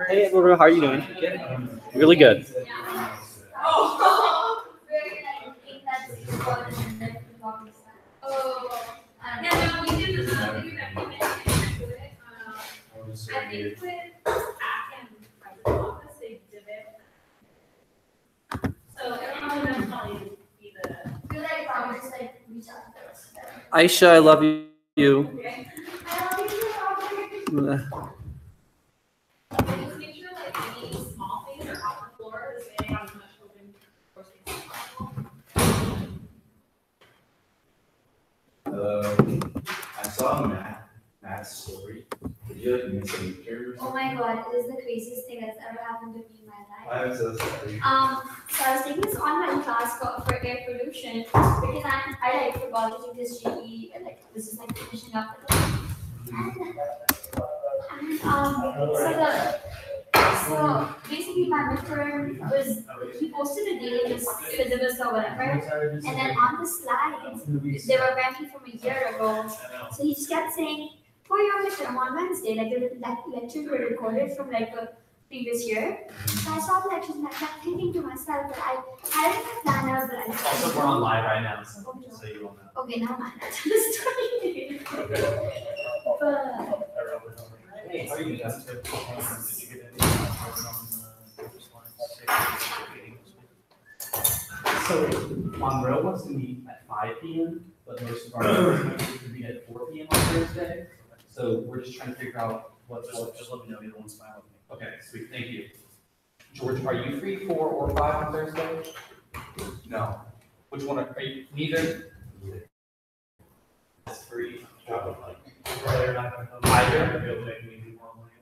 Hey, Edward, how are you doing? Really good. Aisha, I love you. I saw Matt's story. Did you like miss a picture? Oh my god, it is the craziest thing that's ever happened to me in my life. I'm so sorry. So I was taking this online class for air pollution because I like forgot to take this GE and like this is like finishing up. So basically my midterm was he posted a date in his syllabus or whatever, and then on the slides they were apparently from a year ago. So he just kept saying, for your midterm on Wednesday, like the lectures were recorded from like the previous year. So I saw the lectures and I kept thinking to myself that I didn't have planned out, but I just Also, we're on live right now, so you will know. okay, never mind. That's the story. But Hey, how are you guys? Did you get any So Monroe wants to meet at 5 p.m., but most of our members could meet at 4 p.m. on Thursday. So we're just trying to figure out what. Just let me know either one's fine with me. Okay, sweet, thank you. George, are you free 4 or 5 on Thursday? No. Which one are you? Neither. It's free. Either.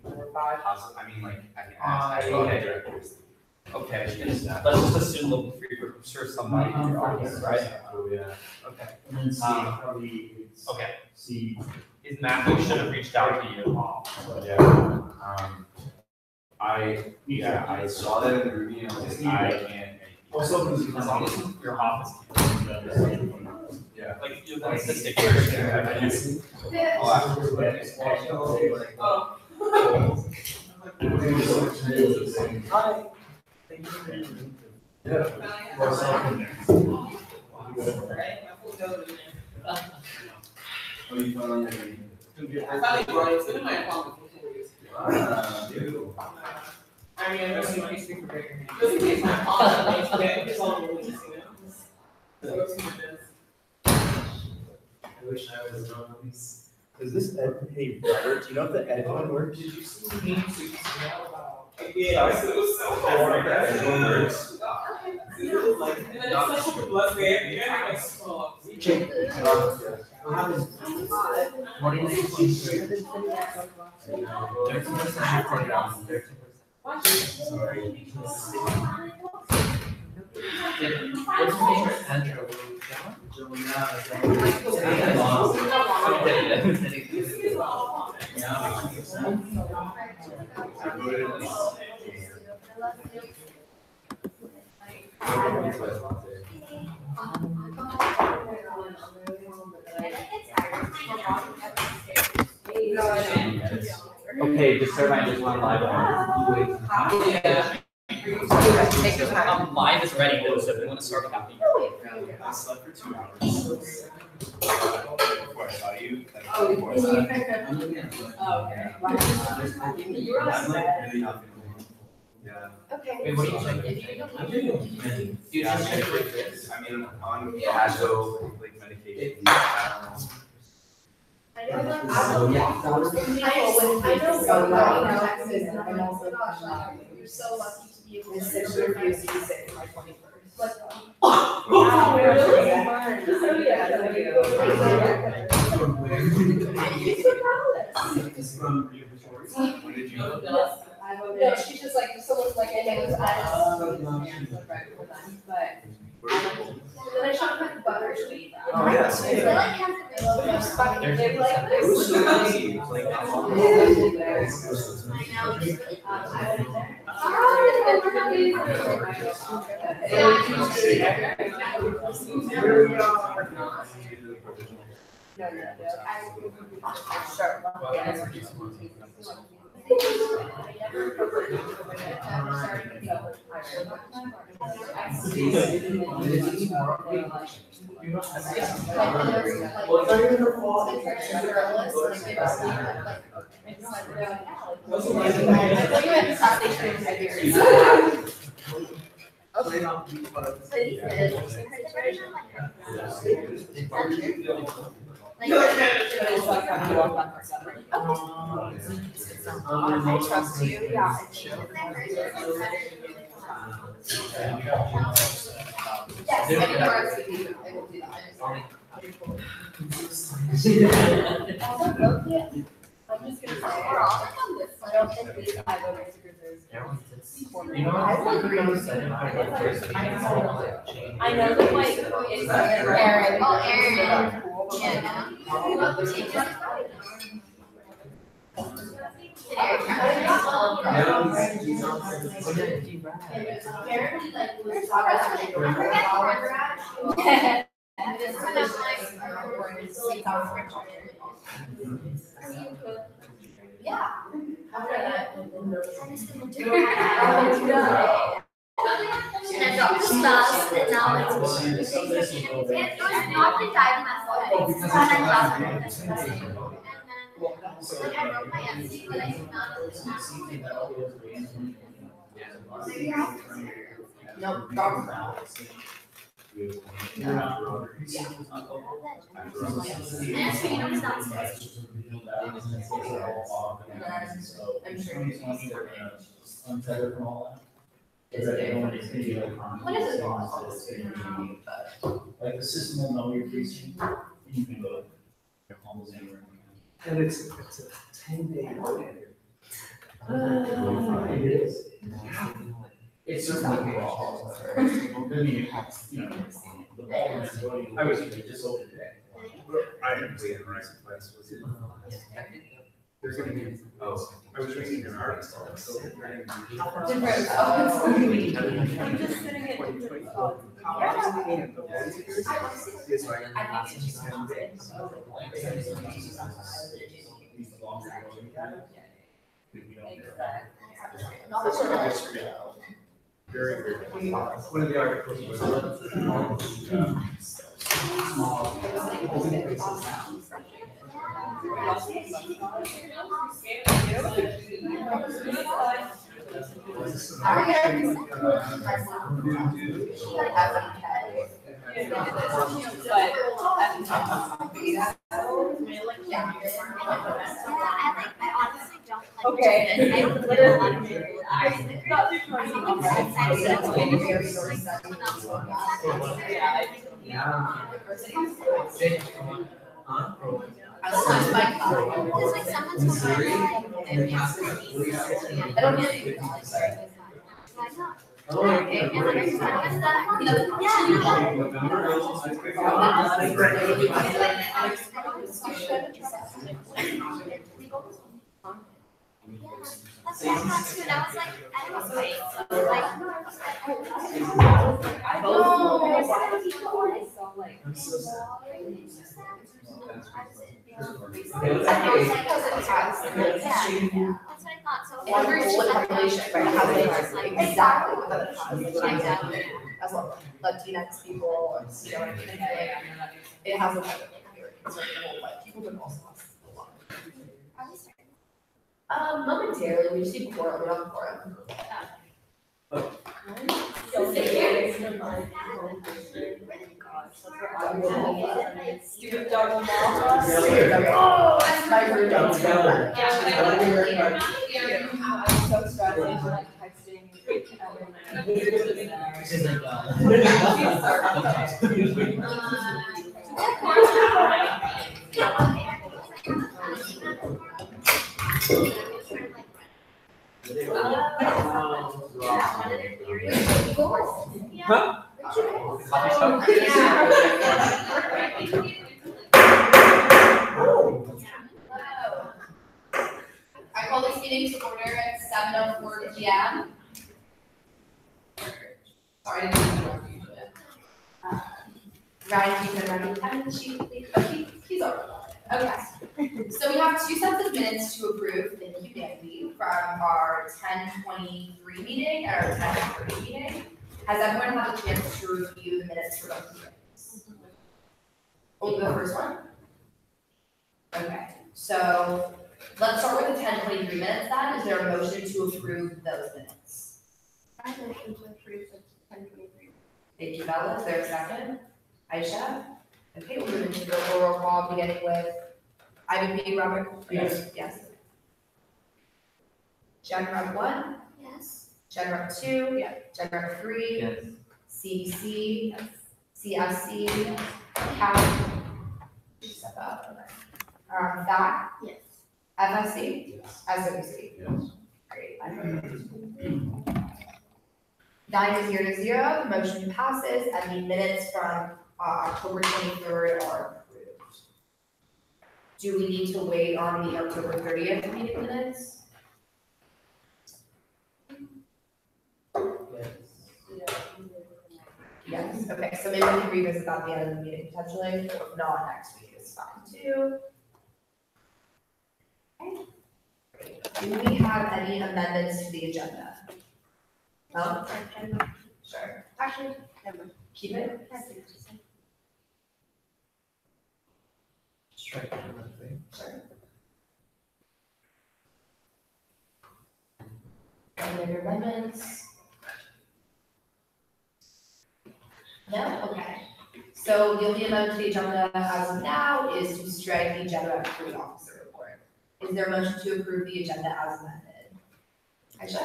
Or 5. I mean, like, I can ask. Okay. Okay, let's just assume they'll be free for sure somebody in your audience, right? Oh, yeah. Okay. And then C, probably it's Okay. C. Is Matthew should have reached out to you. Yeah. I saw that in the review and I was like, I can't. Also, because As long as your office. Yeah. Like, you want to stick here. Hi. Thank you. I mean, I know you might speak for bigger hands. Just in case my father makes it, it's all really just, you know. So it's my best. I wish I was on these. Does this Ed, hey, Robert, do you know if the Ed one works? Did you see the memes? Yeah, it was so hard. It was like, and then it's such a blessed day. You guys are like so What do you think? What's your favorite Andrew? Okay, just start my just one live. Yeah. Mine is ready though, so if you want to start copying. I slept for 2 hours. Before I saw you. Oh, okay. You were I'm like, like really not feeling well. Yeah. okay. Wait, what are you saying? You Yeah, just I check mean, with this. I mean, on Paso, like medication. I don't know. You're so lucky to be able It's to. so refused to be sick on my 21st. Wow, really? When did you? No, she's just like, someone's like, I know it's us. But Where Then I should put butter sweet. Oh, yes. I like have the They like It was so easy, it was like, I know. I trust you, yeah. Yes, I mean, I will do that. I'm just gonna say, we're all on this, I don't think we have over cruisers. You know, I would agree with that. I know that like, it's Aaron. Oh, Aaron. Yeah. And I dropped the stuff, and now it's not the diving method, it's kind of like I wrote my essay, but I did not No, dark. I'm sure. Untethered from all that. Is that they don't want to continue to like the system will know you're preaching, and you can go almost anywhere. And it's a 10-day holiday. It is. It's certainly wrong. Then you know, the ball is going. I was just over today. I didn't see it right place, was it? There's gonna be, oh, I was reading an article. So Different. Oh, I'm just sitting at different spots. It's like. That's what I just read out. Very, very. One of the articles was. Okay. It's like someone told me I don't get it. That's what I thought too, and I was like, I don't wait, so that's what I thought, so. Population, right, how they exactly what that is. As well, Latinx people, you know, what I mean? Like, it has a kind of like very conservative, like people can also have a lot. Are we starting? Momentarily, we just need quorum, we don't have quorum. Stupid double ball. Oh, that's my room. I'm so stressed, I'm like texting. Huh? meeting to order at 7:04 p.m. Sorry, I didn't interrupt you. Ryan, you can run the time sheet, please. Oh, he's already on it. Okay. So we have two sets of minutes to approve. Thank you, Nancy, from our 10:23 meeting and our 10:30 meeting. Has everyone had a chance to review the minutes for both meetings? Only the first one? Okay, so let's start with the 10:23 minutes then. Is there a motion to approve those minutes? I motion to approve the 10:23. Thank you, Bella. Is there a second? Aisha? Okay, we'll move into the roll call beginning with Ivan Robert. Yes. Yes. Jen Rep 1, Yes. Jen Rep 2. Yeah. Jen Rep 3. Yes. CBC. CFC. Cal. Step up. That. Yes. FSC. Yes. SWC. Yes. Great. 9-0, the motion passes and the minutes from October 23rd are approved. Do we need to wait on the October 30th meeting minutes? Yes, okay, so maybe we can revisit that at the end of the meeting potentially, or if not, next week is fine too. Okay. Do we have any amendments to the agenda? No? Sure. Actually, never mind. Keep it? I see what you're saying. Strike another thing. Sure. Any other amendments? No? Okay. So the only amendment to the agenda as of now is to strike the agenda for the officer report. Is there a motion to approve the agenda as amended? Aisha?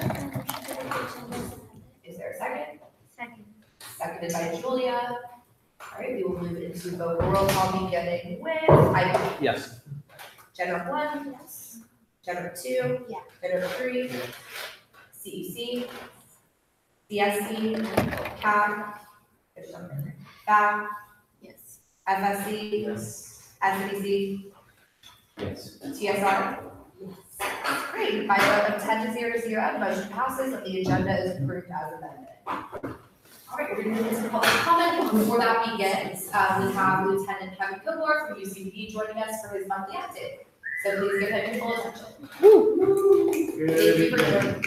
Is there a second? Second. Seconded by Julia. All right, we will move into the roll call beginning with Ivan. Yes. General 1, Yes. General 2. Yeah. General 3. CEC. CSC. CAB. FAB. Yes. FSC. Yes. SBC. Yes. TSR. Great, by a vote of 10-0, the motion passes and the agenda is approved as amended. All right, we're gonna move into public comment. Before that begins, we have Lieutenant Kevin Gilmore from UCPD joining us for his monthly update. So please give him your full attention. Thank you for joining.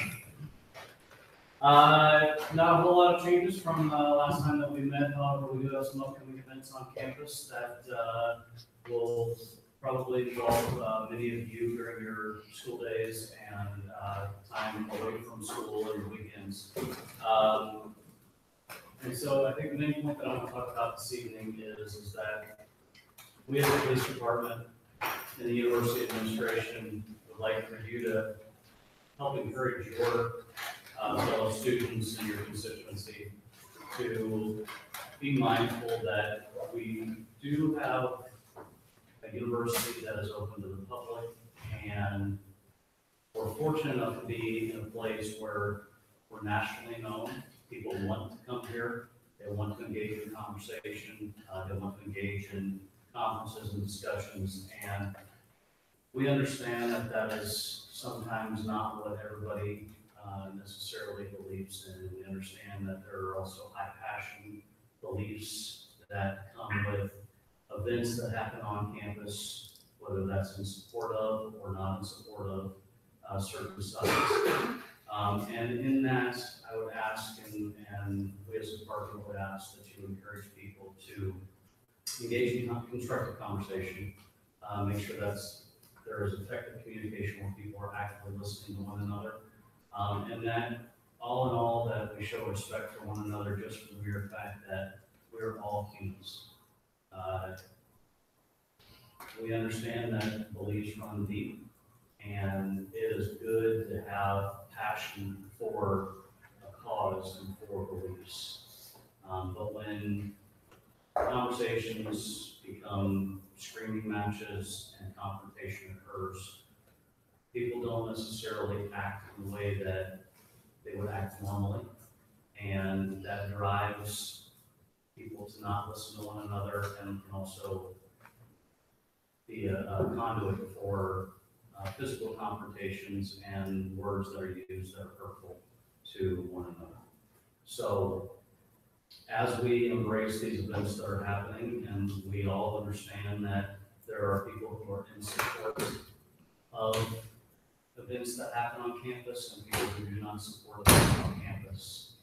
Not a whole lot of changes from last time that we met. However, we do have some upcoming events on campus that will probably involve many of you during your school days and time away from school and weekends. And so I think the main point that I want to talk about this evening is that we as a police department and the university administration would like for you to help encourage your fellow students in your constituency to be mindful that we do have a university that is open to the public, and we're fortunate enough to be in a place where we're nationally known. People want to come here, they want to engage in conversation, they want to engage in conferences and discussions, and we understand that that is sometimes not what everybody necessarily believes in. We understand that there are also high passion beliefs that come with events that happen on campus, whether that's in support of or not in support of certain subjects. And in that, I would ask, and we as a department would ask that you encourage people to engage in constructive conversation, make sure there is effective communication where people are actively listening to one another, and that all in all, that we show respect for one another just for the mere fact that we're all humans. We understand that beliefs run deep, and it is good to have passion for a cause and for beliefs. But when conversations become screaming matches and confrontation occurs, people don't necessarily act in the way that they would act normally, and that drives people to not listen to one another and can also be a conduit for physical confrontations and words that are used that are hurtful to one another. So as we embrace these events that are happening, and we all understand that there are people who are in support of events that happen on campus and people who do not support events on campus.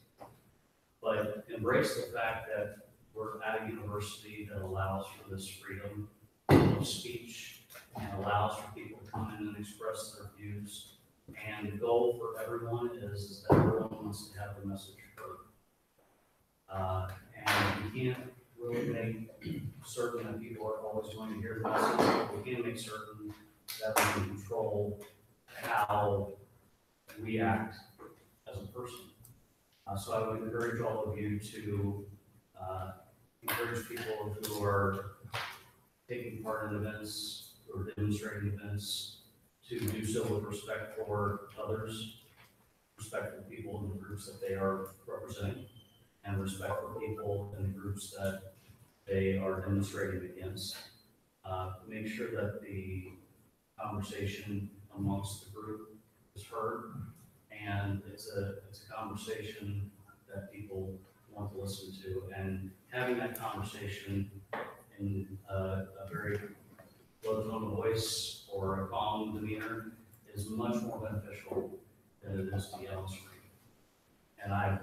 But embrace the fact that we're at a university that allows for this freedom of speech and allows for people to come in and express their views. And the goal for everyone is that everyone wants to have their message heard. And we can't really make certain that people are always going to hear the message, but we can make certain that we can control how we act as a person. So I would encourage all of you to encourage people who are taking part in events or demonstrating events to do so with respect for others, respect for people in the groups that they are representing, and respect for people in the groups that they are demonstrating against. Make sure that the conversation amongst the group is heard, and it's a conversation that people want to listen to, and having that conversation in a very low tone of voice or a calm demeanor is much more beneficial than it is to yell and scream. And I've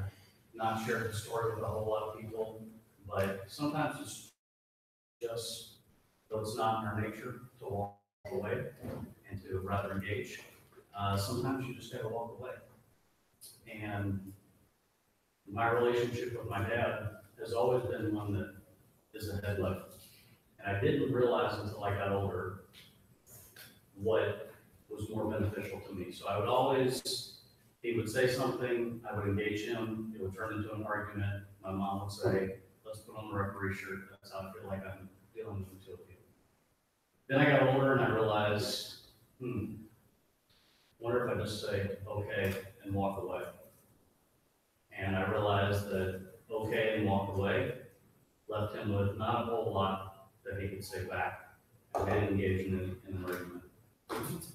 not shared the story with a whole lot of people, but sometimes it's just, though it's not in our nature to walk away and to rather engage, sometimes you just gotta walk away. And my relationship with my dad has always been one that is a head lift. And I didn't realize until I got older what was more beneficial to me. So I would always, he would say something, I would engage him, it would turn into an argument. My mom would say, let's put on the referee shirt. That's how I feel like I'm dealing with the two of you. Then I got older and I realized, wonder if I just say, okay, and walk away. And I realized that okay and walk away left him with not a whole lot that he could say back. And I didn't engage in an argument.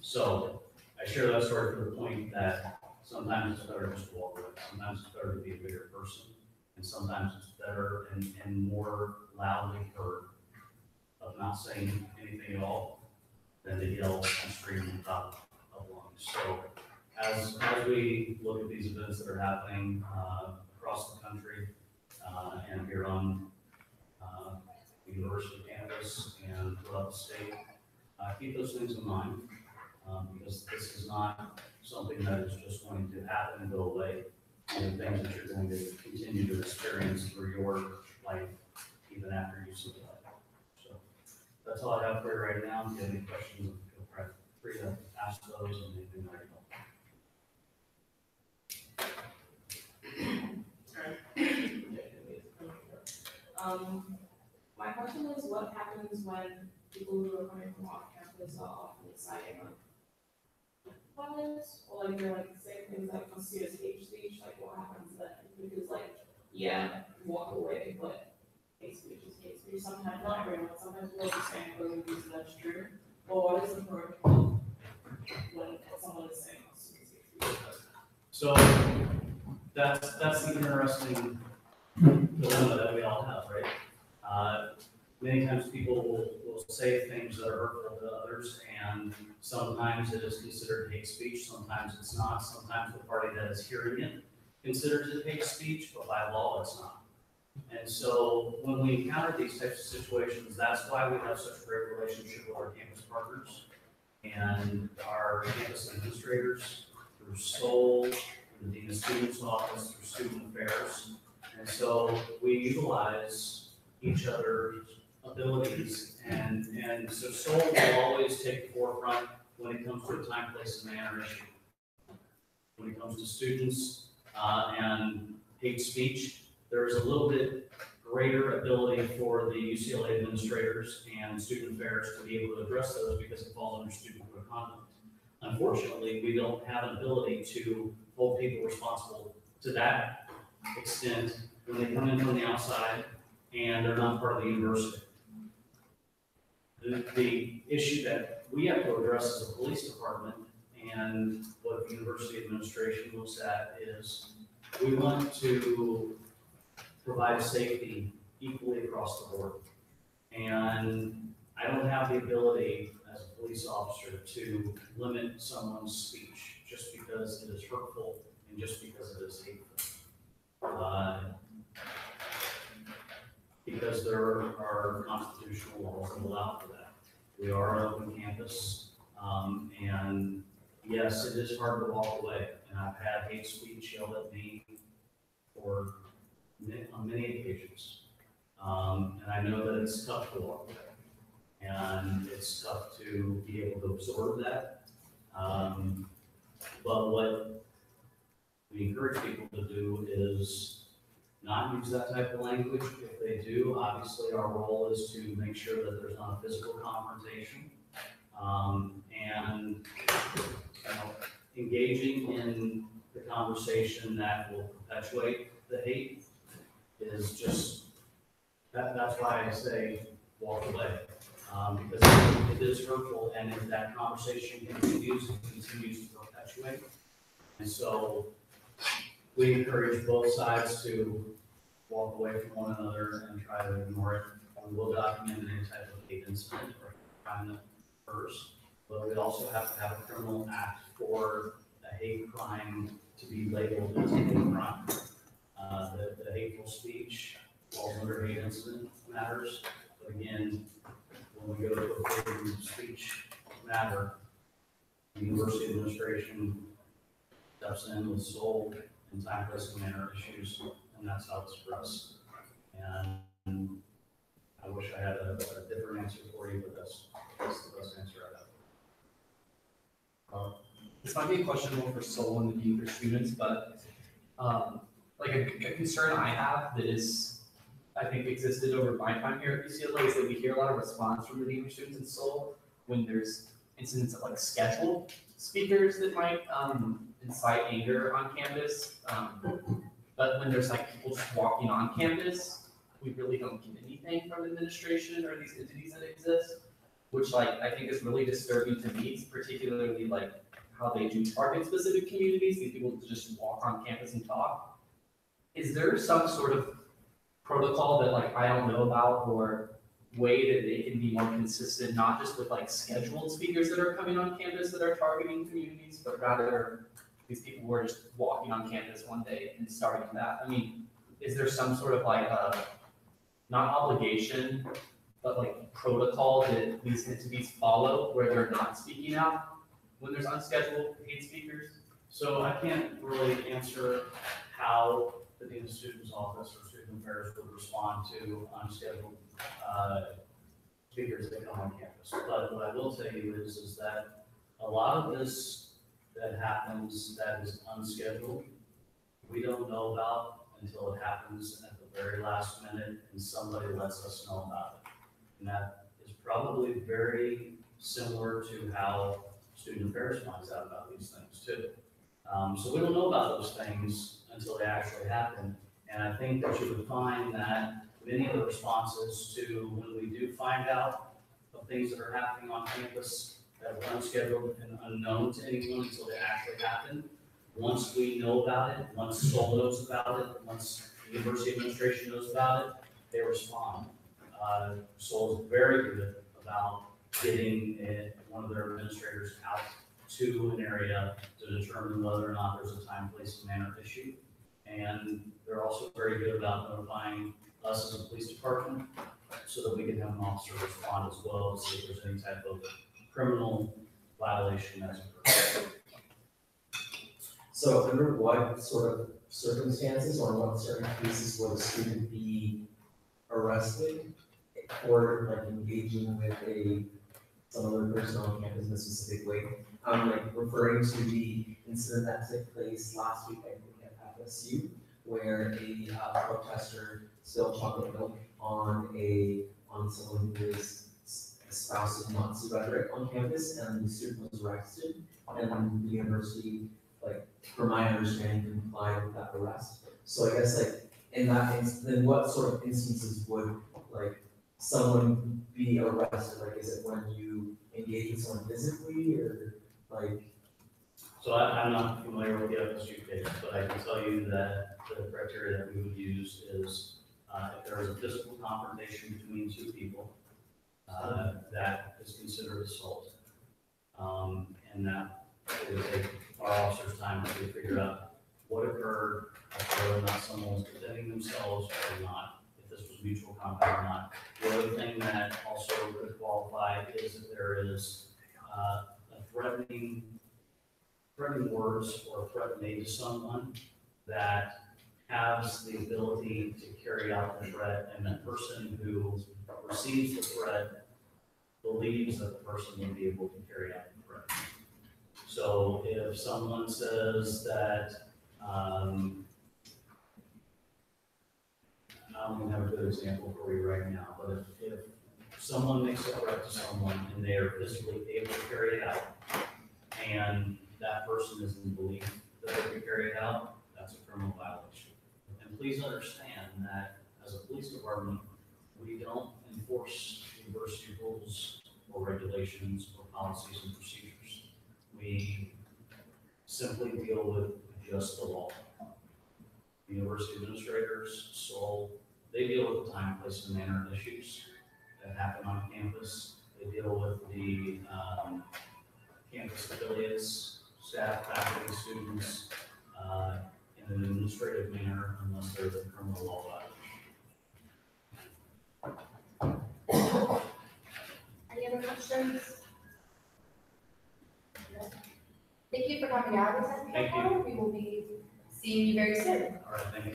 So I share that story for the point that sometimes it's better just to walk away. Sometimes it's better to be a bigger person. And sometimes it's better and more loudly heard of not saying anything at all than to yell and scream on top of lungs. So as we look at these events that are happening across the country and here on the university campus and throughout the state, keep those things in mind because this is not something that is just going to happen and go away. And things that you're going to continue to experience through your life even after you see life. So that's all I have for you right now. If you have any questions, feel free to ask those and anything that I can My question is, what happens when people who are coming from off campus are often deciding on violence, or like they're like saying things that constitute as hate speech, like what happens then? Because like, yeah, walk away, but hate speech is hate speech. Sometimes, not everyone, sometimes we're just saying, oh, this is that's true. But what is the protocol when someone is saying hate speech? So that's the interesting dilemma that we all have, right? Many times people will say things that are hurtful to others, and sometimes it is considered hate speech, sometimes it's not. Sometimes the party that is hearing it considers it hate speech, but by law it's not. And so when we encounter these types of situations, that's why we have such a great relationship with our campus partners and our campus administrators through SOL, through the Dean of Students Office, through Student Affairs. And so we utilize each other's abilities, and so SOL will always take the forefront when it comes to a time, place, and manner issue. When it comes to students and hate speech, there's a little bit greater ability for the UCLA administrators and student affairs to be able to address those because it falls under student code of conduct. Unfortunately, we don't have an ability to hold people responsible to that extent when they come in from the outside and they're not part of the university. The issue that we have to address as a police department and what the university administration looks at is we want to provide safety equally across the board. And I don't have the ability as a police officer to limit someone's speech just because it is hurtful and just because it is hateful. Because there are constitutional laws that allow for that. We are an open campus, and yes, it is hard to walk away. And I've had hate speech yelled at me on many occasions. And I know that it's tough to walk away. And it's tough to be able to absorb that. But what we encourage people to do is not use that type of language. If they do, obviously our role is to make sure that there's not a physical confrontation. And engaging in the conversation that will perpetuate the hate is just, that's why I say walk away. Because it is hurtful, and if that conversation continues to perpetuate. And so we encourage both sides to walk away from one another and try to ignore it. We will document any type of hate incident or crime that occurs, but we also have to have a criminal act for a hate crime to be labeled as a hate crime. The hateful speech falls under hate incident matters, but again, when we go to a freedom of speech matter, the university administration steps in with sole and time-pressing manner issues, and that's how it's for us. And I wish I had a different answer for you, but that's the best answer I have. This might be a question more for Sol and the younger students, but like a concern I have that is, I think existed over my time here at UCLA is that we hear a lot of response from the younger students in Seoul when there's incidents of like scheduled speakers that might incite anger on campus. But when there's like people just walking on campus, we really don't get anything from administration or these entities that exist, which like I think is really disturbing to me, particularly like how they do target specific communities. These people just walk on campus and talk. Is there some sort of protocol that like I don't know about, or way that they can be more consistent, not just with like scheduled speakers that are coming on campus that are targeting communities, but rather these people who are just walking on campus one day and starting that? I mean, is there some sort of like not obligation, but like protocol that these entities follow where they're not speaking out when there's unscheduled hate speakers? So I can't really answer how the Dean of Students Office or Student Affairs would respond to unscheduled speakers that come on campus. But what I will tell you is that a lot of this that happens that is unscheduled, we don't know about until it happens at the very last minute and somebody lets us know about it. And that is probably very similar to how Student Affairs finds out about these things too. So we don't know about those things until they actually happen. And I think that you would find that many of the responses to when we do find out of things that are happening on campus that are unscheduled and unknown to anyone until they actually happen, once we know about it, once Seoul knows about it, once the university administration knows about it, they respond. Seoul is very good about getting one of their administrators out to an area to determine whether or not there's a time, place, and manner issue. And they're also very good about notifying us as a police department so that we can have an officer respond as well to see if there's any type of criminal violation that's occurred. So under what sort of circumstances or what certain cases would a student be arrested or like engaging with some other person on campus in a specific way? I'm like referring to the incident that took place last week, I think at FSU, where a protester spilled chocolate milk on someone who was espousing Nazi rhetoric on campus, and the student was arrested, and the university, like, from my understanding, complied with that arrest. So I guess like in that then what sort of instances would like someone be arrested? Like, is it when you engage with someone physically, or like So I'm not familiar with the FSU case, but I can tell you that the criteria that we would use is, if there is a physical confrontation between two people, that is considered assault. And that it would take our officers time to figure out what occurred, whether or not someone was defending themselves or not, if this was mutual combat or not. The other thing that also could qualify is if there is a threatening words or threat made to someone that has the ability to carry out the threat, and the person who receives the threat believes that the person will be able to carry out the threat. So if someone says that, I don't have a good example for you right now, but if someone makes a threat to someone and they are physically able to carry it out, and that person is in belief that they can carry it out, that's a criminal violation. And please understand that as a police department, we don't enforce university rules or regulations or policies and procedures. We simply deal with just the law. University administrators, they deal with the time, place, and manner issues that happen on campus. They deal with the campus affiliates, staff, faculty, students, in an administrative manner unless there's a criminal law violation. Any other questions? Thank you for coming out with us. Thank you. We will be seeing you very soon. All right, thank you.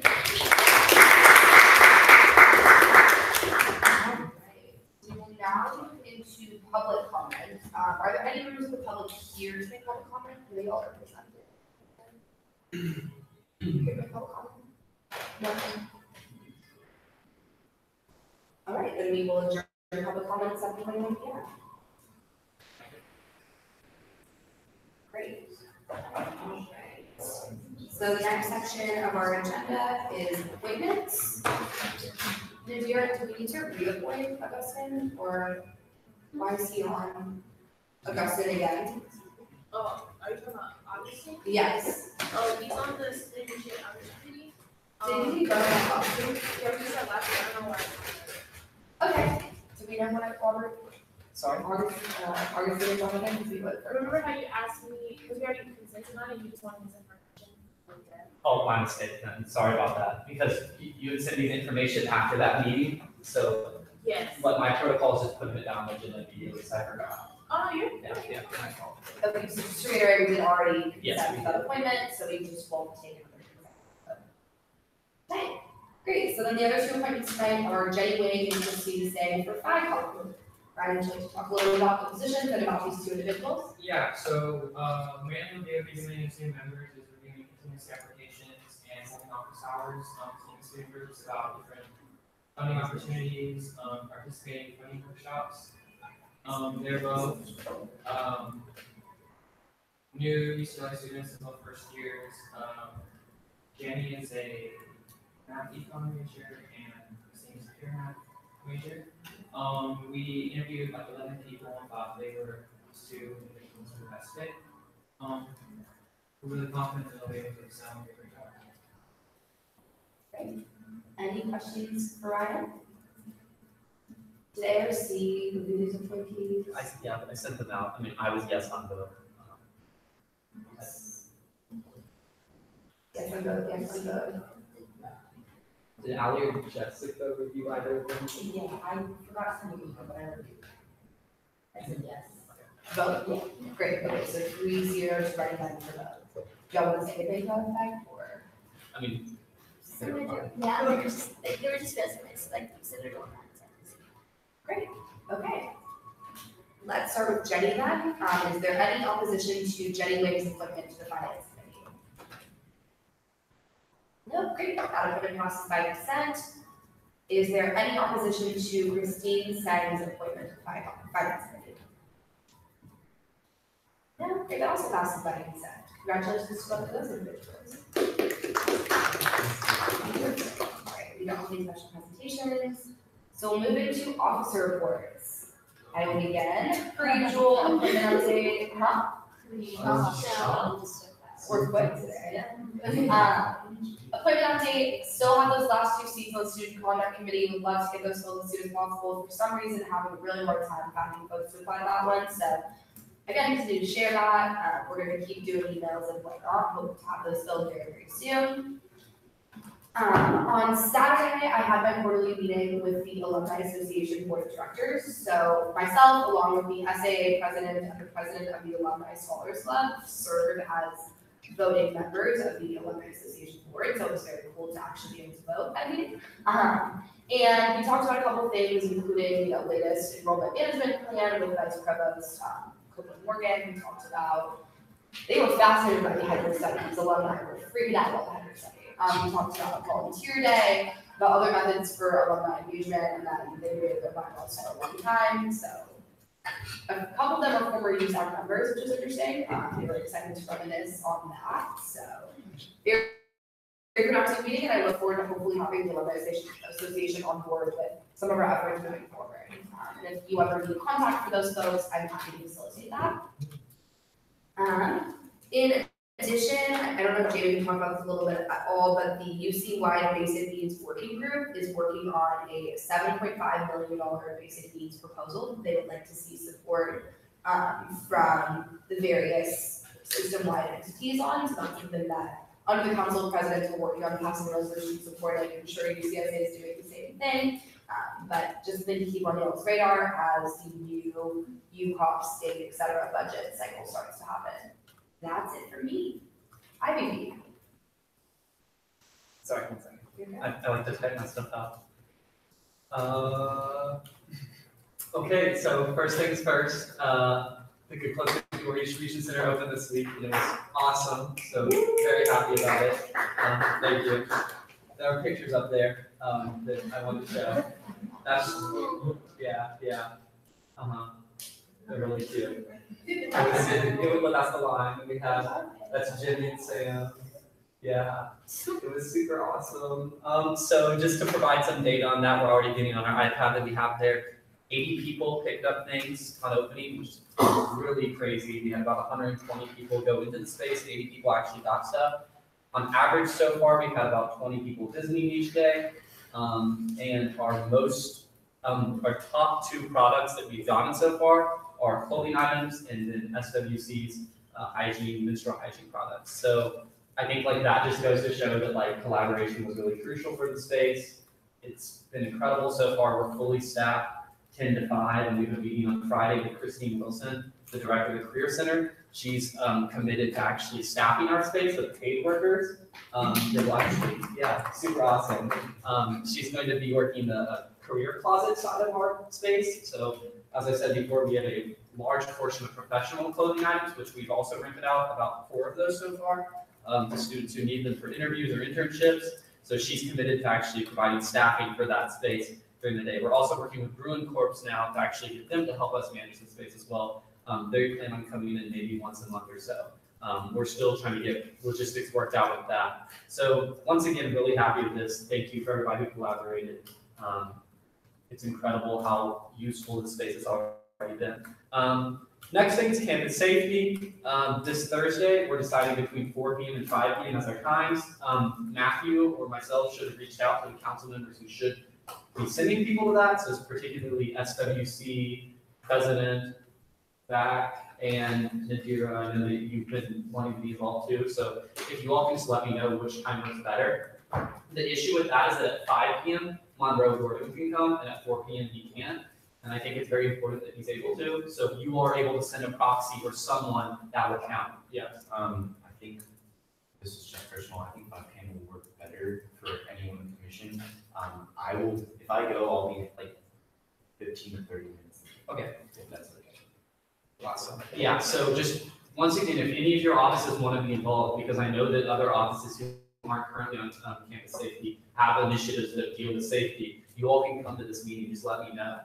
All right. We will now move into public comment. Are there any members of the public here to make public comment? Do they all represent it? Give a public comment? Nothing. All right, then we will adjourn public comment at 7:21 p.m. Great. So the next section of our agenda is appointments. Nadir, do we need to reappoint Augustine, or why is he on Augustine again? Oh, are you talking about Augustine? Yes. Oh, he's on the student opportunity. Did he go to Augustine? Yeah, he said last year, I don't know why. Okay. Do we know when Robert? Sorry? Augustine is on again, because we went for. Remember how you asked me, because we already consented on it, you just wanted his information? Oh, my mistake then, sorry about that, because you had sent me the information after that meeting, so Yes. what my protocol is just putting it down on the agenda immediately, so I forgot. Oh, you're. Yeah, my fault. Okay, so just to reiterate, we did already Yes, consent we to that appointment, so we just won't take it under consent. Okay, great, so then the other two appointments tonight are Jenny Wade and Christine Say for FICOM. Ryan, would you like to talk a little bit about the positions and about these two individuals? Yeah, so, Random Day Beginning new members is reviewing continuous applications and holding office hours, teaching student groups about different funding opportunities, participating in funding workshops. They're both, new UCLA students in both first years. Jenny is a math econ major and Christine is a pure math major. We interviewed like 11 people and thought they were two individuals who were best fit. We're really confident that they'll be able to excel and do a great job. Great. Any questions for Ryan? Did I ever see who these appointees? Yeah, I sent them out, I mean, I was yes on both. Yes, I'm both, yes, I'm both. Did Ally or Jessica review either of them? Yeah, I forgot some of them, but I reviewed. I said yes. Both, yeah, great, okay, so 3-0, just writing that for both. Do y'all want to say anything about that, or? I mean, Yeah, they were just resumes, like considered all that. Great, okay. Let's start with Jenny then. Is there any opposition to Jenny Wade's appointment to the finance committee? No, great, that appointment passes by consent. Is there any opposition to Christine Staggs' appointment to the finance committee? No, great, that also passes by consent. Congratulations to both of those individuals. All right, we don't have any special presentations. So we'll move into officer reports. I will begin, per usual, appointment update, We're quick today. Appointment update, still have those last two seats on the student conduct committee, would love to get those filled as soon as possible. For some reason, having a really hard time finding folks to apply that one, so again, continue to share that. We're gonna keep doing emails and whatnot, hope to have those filled very, very soon. On Saturday, I had my quarterly meeting with the Alumni Association Board of Directors. So myself, along with the SAA president and the president of the Alumni Scholars Club, serve as voting members of the Alumni Association Board. So it was very cool to actually be able to vote at meeting. And we talked about a couple of things, including the latest enrollment management plan with Vice Provost Copeland Morgan. We talked about, they were fascinated by the hybrid studies. Alumni were freaking out about the hybrid study. We talked about volunteer day, about other methods for alumni engagement, and that they waited their bylaws for a long time. So a couple of them are former Usac members, which is interesting. They were excited to reminisce on that. So very, very productive meeting, and I look forward to hopefully having the Alumni Association on board with some of our efforts moving forward. And if you ever need contact for those folks, I'm happy to facilitate that. In addition, I don't know if Jamie can talk about this a little bit at all, but the UC-wide Basic Needs Working Group is working on a $7.5 million basic needs proposal. They would like to see support from the various system-wide entities on. So that's something that under the Council of Presidents, we're working on passing a resolution supporting. I'm sure UCSA is doing the same thing. But just something to keep on y'all's radar as the new UCOP state, et cetera, budget cycle starts to happen. That's it for me. Ivy. Sorry, one second. I like to type my stuff out. Okay, so first things first, the Good Close Distribution Center opened this week, and it was awesome, so very happy about it. Thank you. There are pictures up there that I wanted to show. That's, yeah. They're really cute. That's the line that we have. That's Jimmy and Sam. Yeah, it was super awesome. So just to provide some data on that, we're already getting on our iPad that we have there. 80 people picked up things on opening, which is really crazy. We had about 120 people go into the space, and 80 people actually got stuff. On average so far, we've had about 20 people visiting each day. And our top two products that we've gotten so far are clothing items and then SWC's menstrual hygiene products. So I think like that just goes to show that like collaboration was really crucial for the space. It's been incredible so far. We're fully staffed 10 to 5, and we've been meeting on Friday with Christine Wilson, the director of the Career Center. She's committed to actually staffing our space with paid workers. That will actually, yeah, super awesome. She's going to be working the career closet side of our space. So as I said before, we have a large portion of professional clothing items, which we've also rented out, about 4 of those so far, to students who need them for interviews or internships. So she's committed to actually providing staffing for that space during the day. We're also working with Bruin Corp now to actually get them to help us manage the space as well. They plan on coming in maybe once a month or so. We're still trying to get logistics worked out with that. So once again, really happy with this. Thank you for everybody who collaborated. It's incredible how useful the space has already been. Next thing is campus safety. This Thursday, we're deciding between 4 p.m. and 5 p.m. as our times. Matthew or myself should have reached out to the council members who should be sending people to that. So it's particularly SWC, President, Back, and Nadira. I know that you've been wanting to be involved too. So if you all can just let me know which time works better. The issue with that is that at 5 p.m., Monroe Gordon can come, and at 4 p.m. he can't. And I think it's very important that he's able to. So if you are able to send a proxy or someone, that would count. Yes. I think this is just personal. I think 5 p.m. will work better for anyone in the commission. I will, if I go, I'll be like 15 to 30 minutes. Okay. If that's okay. Awesome. Yeah. So just once again, if any of your offices want to be involved, because I know that other offices who aren't currently on campus safety have initiatives that deal with safety, you all can come to this meeting. Just let me know.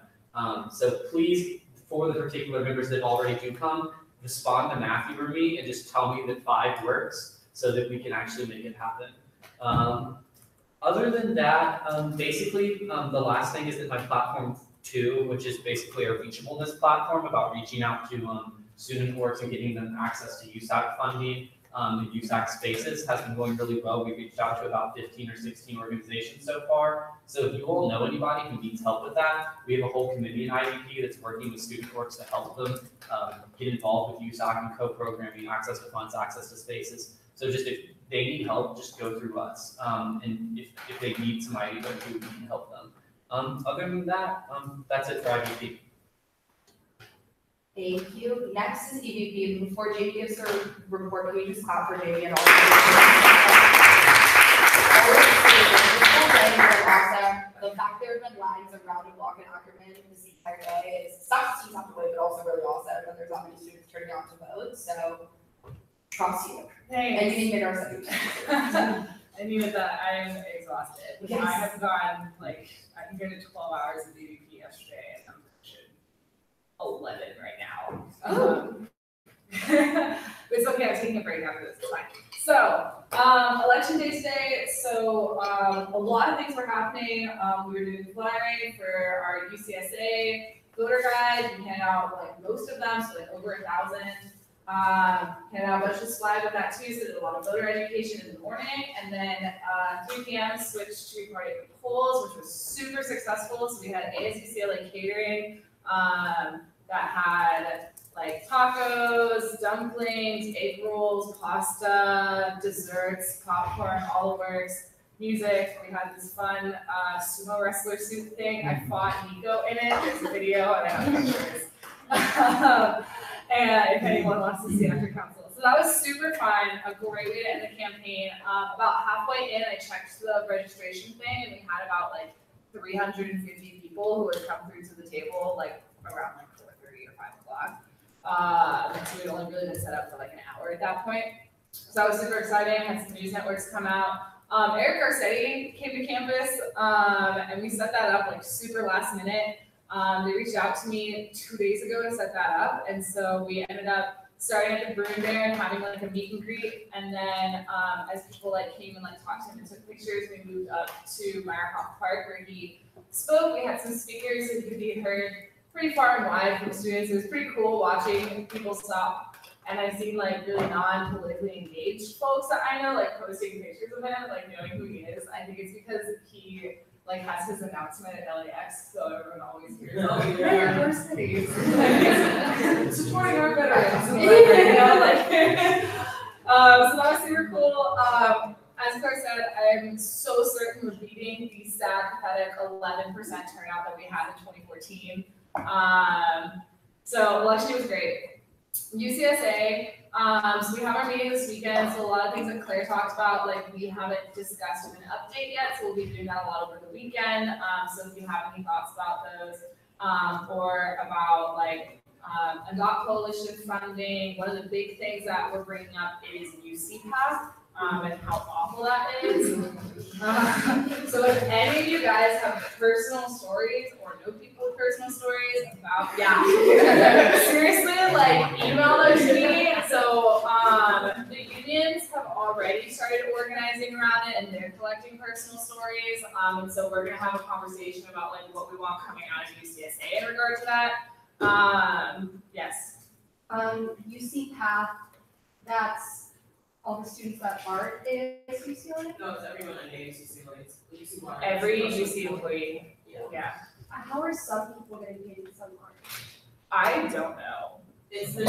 So please, for the particular members that already do come, respond to Matthew or me and just tell me that 5 works so that we can actually make it happen. Other than that, basically, the last thing is that my platform 2, which is basically our reachableness platform about reaching out to student orgs and getting them access to USAC funding. The Usac spaces has been going really well. We've reached out to about 15 or 16 organizations so far. So if you all know anybody who needs help with that, we have a whole committee in IVP that's working with student orgs to help them get involved with Usac and co-programming, access to funds, access to spaces. So just if they need help, just go through us. And if they need some ideas, we can help them. Other than that, that's it for IVP. Thank you. Next is EVP. Before Jamie gives her report, can we just clap for Jamie and all? The fact there have been lines around the block in Ackerman this entire day is sucks to have to wait, but also really awesome when there's that many students turning out to vote. So trust you. Thanks. And you made our second. I knew that I'm exhausted. Yes. I have gone I think I did 12 hours of EVP yesterday and I'm pushing 11 right now. It's okay, I'm taking a break after this, it's fine. So, election day today, so a lot of things were happening. We were doing flyering for our UCSA voter guide. We handed out most of them, so over 1,000. Handed out a bunch of slides with that too, so did a lot of voter education in the morning. And then 3 p.m. switched to party at the polls, which was super successful. So we had ASUCLA catering that had tacos, dumplings, egg rolls, pasta, desserts, popcorn, all the works, music. We had this fun sumo wrestler suit thing. I fought Nico in it. There's a video and I have pictures. And if anyone wants to see after council. So that was super fun, a great way to end the campaign. About halfway in, I checked the registration thing and we had about 350 people who had come through to the table around 4:30 or 5 o'clock. So we'd only really been set up for an hour at that point. So that was super exciting. Had some news networks come out. Eric Garcetti came to campus, and we set that up super last minute. They reached out to me 2 days ago to set that up, and so we ended up starting at the Bruin Bear and having a meet and greet, and then as people came and talked to him and took pictures, we moved up to Meyerhoff Park where he spoke. We had some speakers who could be heard pretty far and wide from students. It was pretty cool watching people stop, and I've seen really non-politically engaged folks that I know posting pictures of him, knowing who he is. I think it's because he has his announcement at LAX, so everyone always hears, oh, Mayor of our city, supporting our veterans, so that was super cool. As Claire said, I'm so certain we're beating the sad, pathetic 11% turnout that we had in 2014. So election was great. UCSA, so we have our meeting this weekend, so a lot of things that Claire talked about, we haven't discussed in an update yet, so we'll be doing that a lot over the weekend. So if you have any thoughts about those, or about Adopt Coalition funding, one of the big things that we're bringing up is UCPath, and how awful that is. So if any of you guys have personal stories or know people with personal stories about, seriously, email those to me. So the unions have already started organizing around it and they're collecting personal stories. And so we're gonna have a conversation about what we want coming out of UCSA in regard to that. Yes. UCPath, that's all the students that aren't ASUCLA? No, it's everyone at ASUCLA. Every UC employee. Yeah. How are some people getting paid and some aren't? I don't know. It's the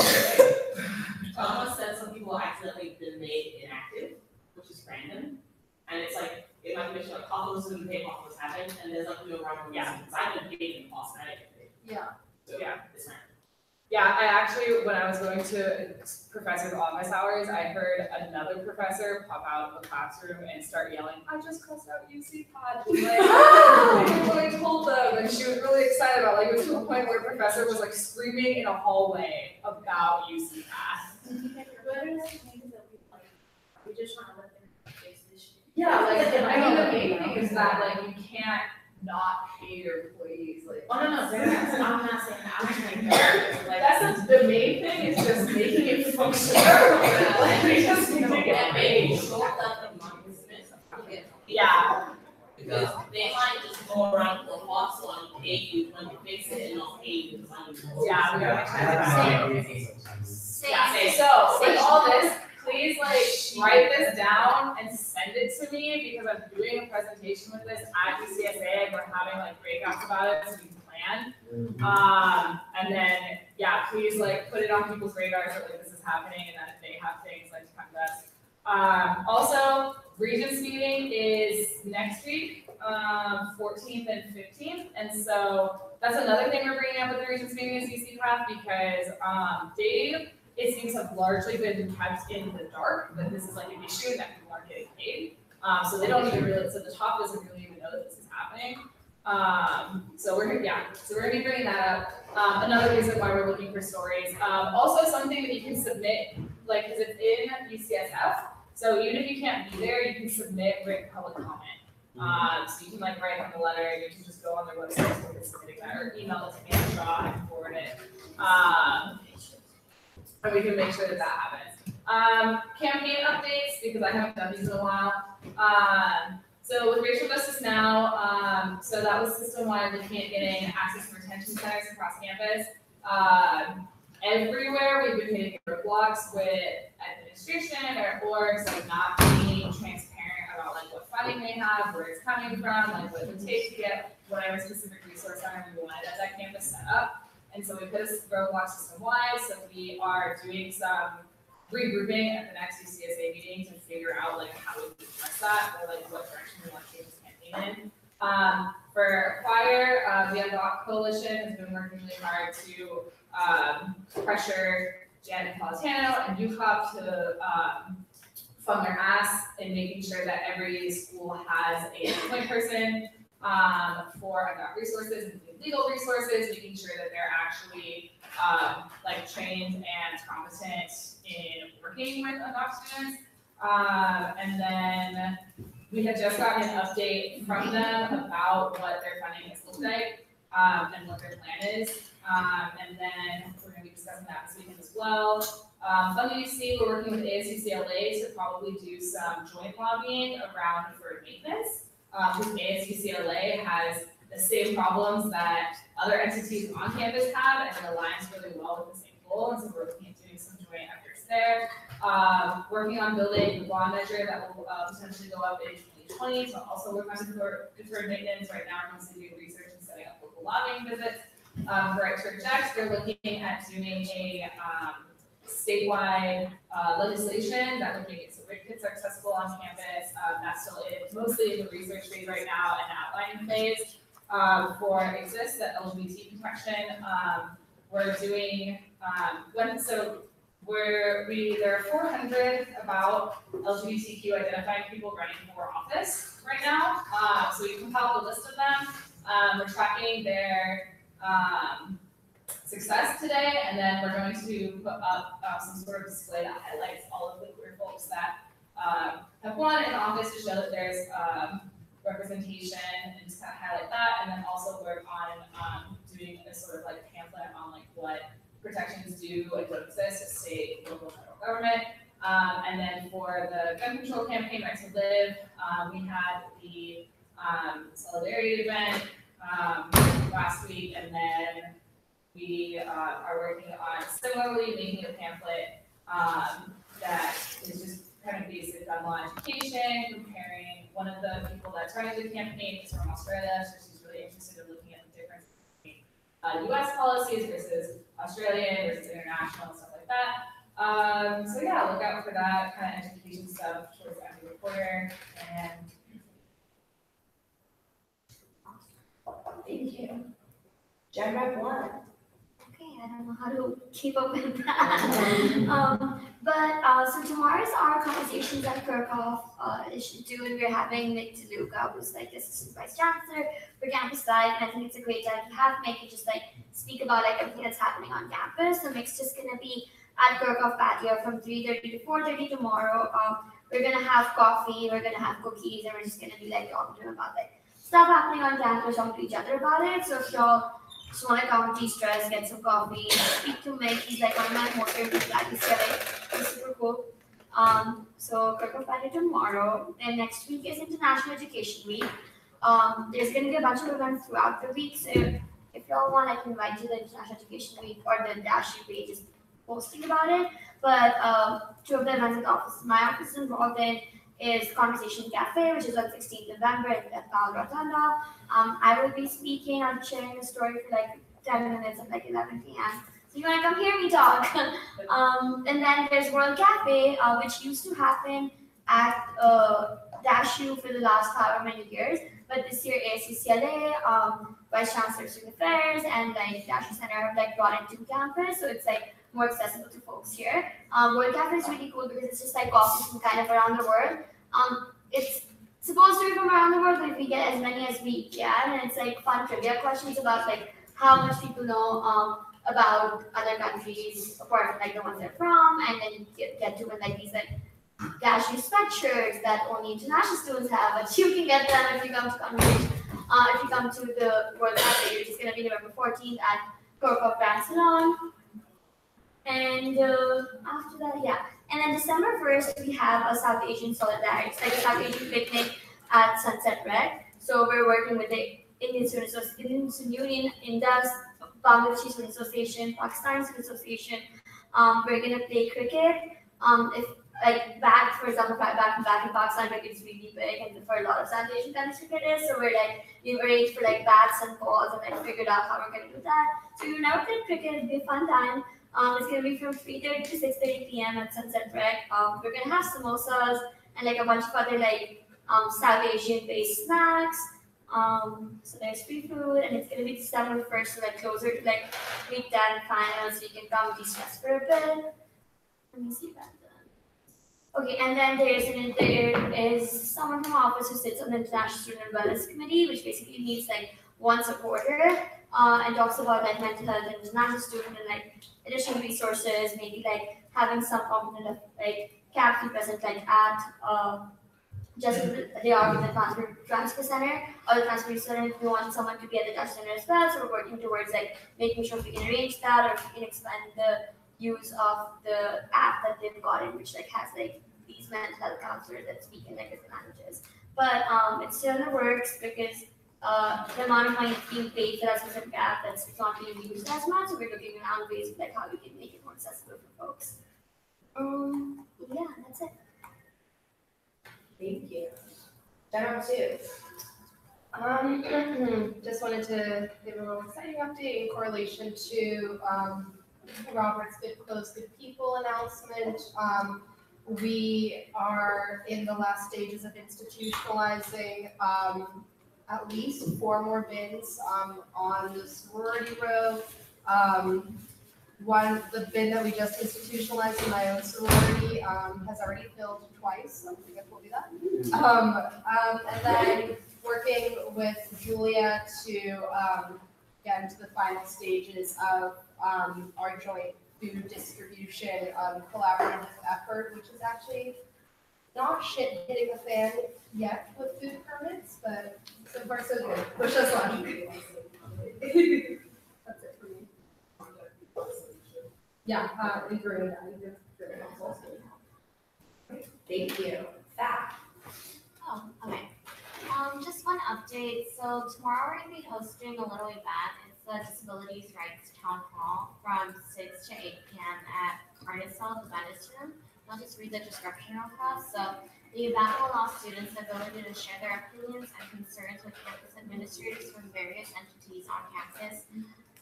Thomas said some people accidentally been made inactive, which is random. And it's it might be Coffos didn't pay, Coffos haven't, and there's no rhyme. Yeah. I've been paid in Boston, I didn't get paid. Yeah. So Yeah. it's random. Yeah, I actually, when I was going to professor's office hours, I heard another professor pop out of the classroom and start yelling, I just cussed out UCPath. I told them, and she was really excited about it was to the point where the professor was screaming in a hallway about UCPath. We just want to let them face this shit. Yeah, the main thing is that you can't not pay your employees. Oh, no, I'm not saying that. I'm saying that. That's the main thing is just making it functional. We just need to get paid. Yeah. Because they might just go around the box and pay you when you fix it and not pay you. Yeah, we gotta make sure. Same. So with all this, please like write this down and send it to me because I'm doing a presentation with this at UCSA and we're having like breakouts about it so we can plan. And then, yeah, please like put it on people's radars that like this is happening and that if they have things like to come to us. Also, Regents meeting is next week, 14th and 15th. And so that's another thing we're bringing up with the Regents meeting is UC Path because Dave, it seems have largely been kept in the dark that this is like an issue and that people aren't getting paid. So they don't even really, so the top doesn't really even know that this is happening. So we're gonna be bringing that up. Another reason why we're looking for stories. Also something that you can submit, like, cause it's in UCSF. So even if you can't be there, you can submit written public comment. So you can like write them a letter, you can just go on their website and start submitting that, or email it to me, Shaw, and forward it. And we can make sure that that happens. Campaign updates, because I haven't done these in a while. So with Racial Justice Now, so that was system-wide looking at getting access to retention centers across campus. Everywhere we've been hitting roadblocks with administration or orgs, like not being transparent about like what funding they have, where it's coming from, like what it would take to get whatever specific resource center we wanted at that campus set up. And so we put a roadblock system-wide, so we are doing some regrouping at the next UCSA meeting to figure out like how we can address that or like what direction we want to take this campaign in. For fire, the Unlock Coalition has been working really hard to pressure Jan Napolitano and UCOP to fund their ass in making sure that every school has a point person for Unlock resources, including legal resources, making sure that they're actually like trained and competent in working with Unlock students. And then we had just gotten an update from them about what their funding has looked like and what their plan is. And then we're going to be discussing that this weekend as well. From the UC, we're working with ASUCLA to probably do some joint lobbying around deferred maintenance. Because ASUCLA has the same problems that other entities on campus have, and it aligns really well with the same goal. And so we're looking at doing some joint efforts there. Working on building the bond measure that will potentially go up in 2020 to also work on deferred maintenance. Right now, we're mostly doing research and setting up local lobbying visits. For Extra Checks, we're looking at doing a statewide legislation that would make it so WIC kits are accessible on campus. That's still mostly in the research phase right now and outlining phase. For Exist, the LGBT protection, we're doing, there are 400 about LGBTQ identifying people running for office right now. So we compiled a list of them. We're tracking their success today, and then we're going to put up some sort of display that highlights all of the queer folks that have won in office to show that there's representation and just kind of highlight that, and then also work on doing a sort of like pamphlet on like what protections do and don't exist at state, local, federal government. And then for the gun control campaign, Right to Live, we had the solidarity event last week, and then we are working on similarly making a pamphlet that is just kind of basic gun law education, comparing one of the people that's running the campaign is from Australia, so she's really interested in looking at the difference between US policies versus Australian versus international and stuff like that. So yeah, look out for that kind of education stuff towards the end of the quarter. And Thank you. Gen Rep 1. Okay, I don't know how to keep up with that. So tomorrow's our conversations at Kirkhoff is due, and we're having Nick DeLuca, who's like the assistant vice chancellor for Campus Live, and I think it's a great time to have Nick and just like speak about like everything that's happening on campus. So Nick's just gonna be at Kirkhoff patio from 3:30 to 4:30 tomorrow. We're gonna have coffee, we're gonna have cookies, and we're just gonna be like talking to him about like stuff happening on campus, talking to each other about it. So if y'all just want to come de-stress, get some coffee, speak to Mick. He's like one of my motivators. Glad he's getting. He's super cool. So Kirkhoff Friday tomorrow. Then next week is International Education Week. There's going to be a bunch of events throughout the week. So if y'all want, I can invite you to the International Education Week or the Dash page is posting about it, but two of the events at the office, my office is involved in is Conversation Cafe, which is on 16th November at Palo Rotunda. I will be speaking, I'll be sharing a story for like 10 minutes at like 11 p.m. So you wanna come hear me talk? And then there's World Cafe, which used to happen at DashU for the last however many years, but this year ASUCLA, Vice Chancellor of Student Affairs, and like DashU Center have like brought it to campus, so it's like more accessible to folks here. World Cafe is really cool because it's just like coffee from kind of around the world. It's supposed to be from around the world, but if we get as many as we can, and it's like fun trivia questions about like how much people know about other countries apart from like the ones they're from, and then get to win like these like DashU sweatshirts that only international students have, but you can get them if you come to conversation. If you come to the World Cafe, which is going to be November 14th at Corp Grand Salon. And after that, yeah. And then December 1st, we have a South Asian Solidarity. It's like a South Asian picnic at Sunset Red. So we're working with the Indian Student Union, Indus, Bangladeshi Student Association, Pakistan Student Association. We're gonna play cricket. If like back, for example, back in Pakistan, cricket is really big, and for a lot of South Asian countries, cricket is. So we're like we've arranged for like bats and balls, and like figured out how we're gonna do that. So we've never played cricket. It'll be a fun time. It's gonna be from 3:30 to 6:30 p.m. at Sunset Rec. We're gonna have samosas and like a bunch of other like South Asian based snacks. So there's free food, and it's gonna be December 1st, so like closer to like week 10 finals, so you can come de-stress for a bit. Let me see that. Okay, and then there is someone from our office who sits on the International Student Wellness Committee, which basically meets like once a quarter and talks about like mental health and international student and like additional resources, maybe like having some component of like CAP present like at just they are with the transfer center or the transfer center. If we want someone to be at the transfer center as well, so we're working towards like making sure we can arrange that, or if we can expand the use of the app that they've gotten, which like has like these mental health counselors that speak in like different languages. But it's still in the works because the amount of money being paid for that specific app that's not being used as much. So we're looking around ways of like how we can make it more accessible for folks. Yeah, that's it. Thank you. General two. Just wanted to give a little exciting update in correlation to Robert's Good Clothes, Good People announcement. We are in the last stages of institutionalizing at least 4 more bins on the sorority row. The bin that we just institutionalized in my own sorority has already filled twice. I think I told you that. And then working with Julia to get into the final stages of our joint food distribution collaborative effort, which is actually not shit hitting the fan yet with food permits, but so far so good. Wish us luck. That's it for me. Yeah, agree with that. Thank you. Fab. Oh, okay. Just one update. So tomorrow we're going to be hosting a little event. It's the Disabilities Rights Town Hall from 6 to 8 p.m. at Carnesville, the Venice Room. I'll just read the description real fast. So the event will allow students the ability to share their opinions and concerns with campus administrators from various entities on campus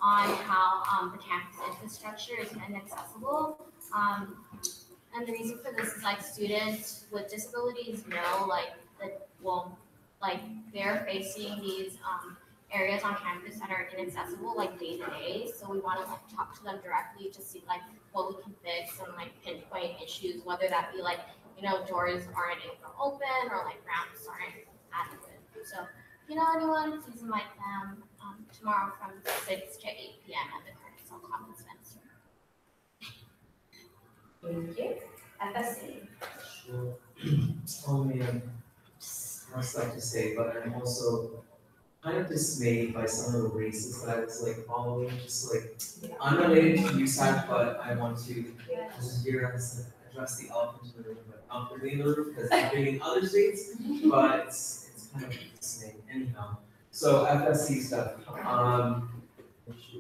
on how the campus infrastructure is inaccessible. And the reason for this is like students with disabilities know like that they're facing these areas on campus that are inaccessible like day to day. So we want to like talk to them directly to see like what we can fix and like pinpoint issues, whether that be like, doors aren't open or like ramps aren't adequate. So if you know anyone, please invite them tomorrow from 6 to 8 p.m. at the Carnesville Commons Venice Room. Thank you. FSC. Sure. Oh man, I was like to say, but I'm also kind of dismayed by some of the races that I was like following, just like unrelated to Usac, but I want to here address the elephant in the room, but not really in the room because it's happening in other states, but it's kind of dismaying anyhow. So FSC stuff.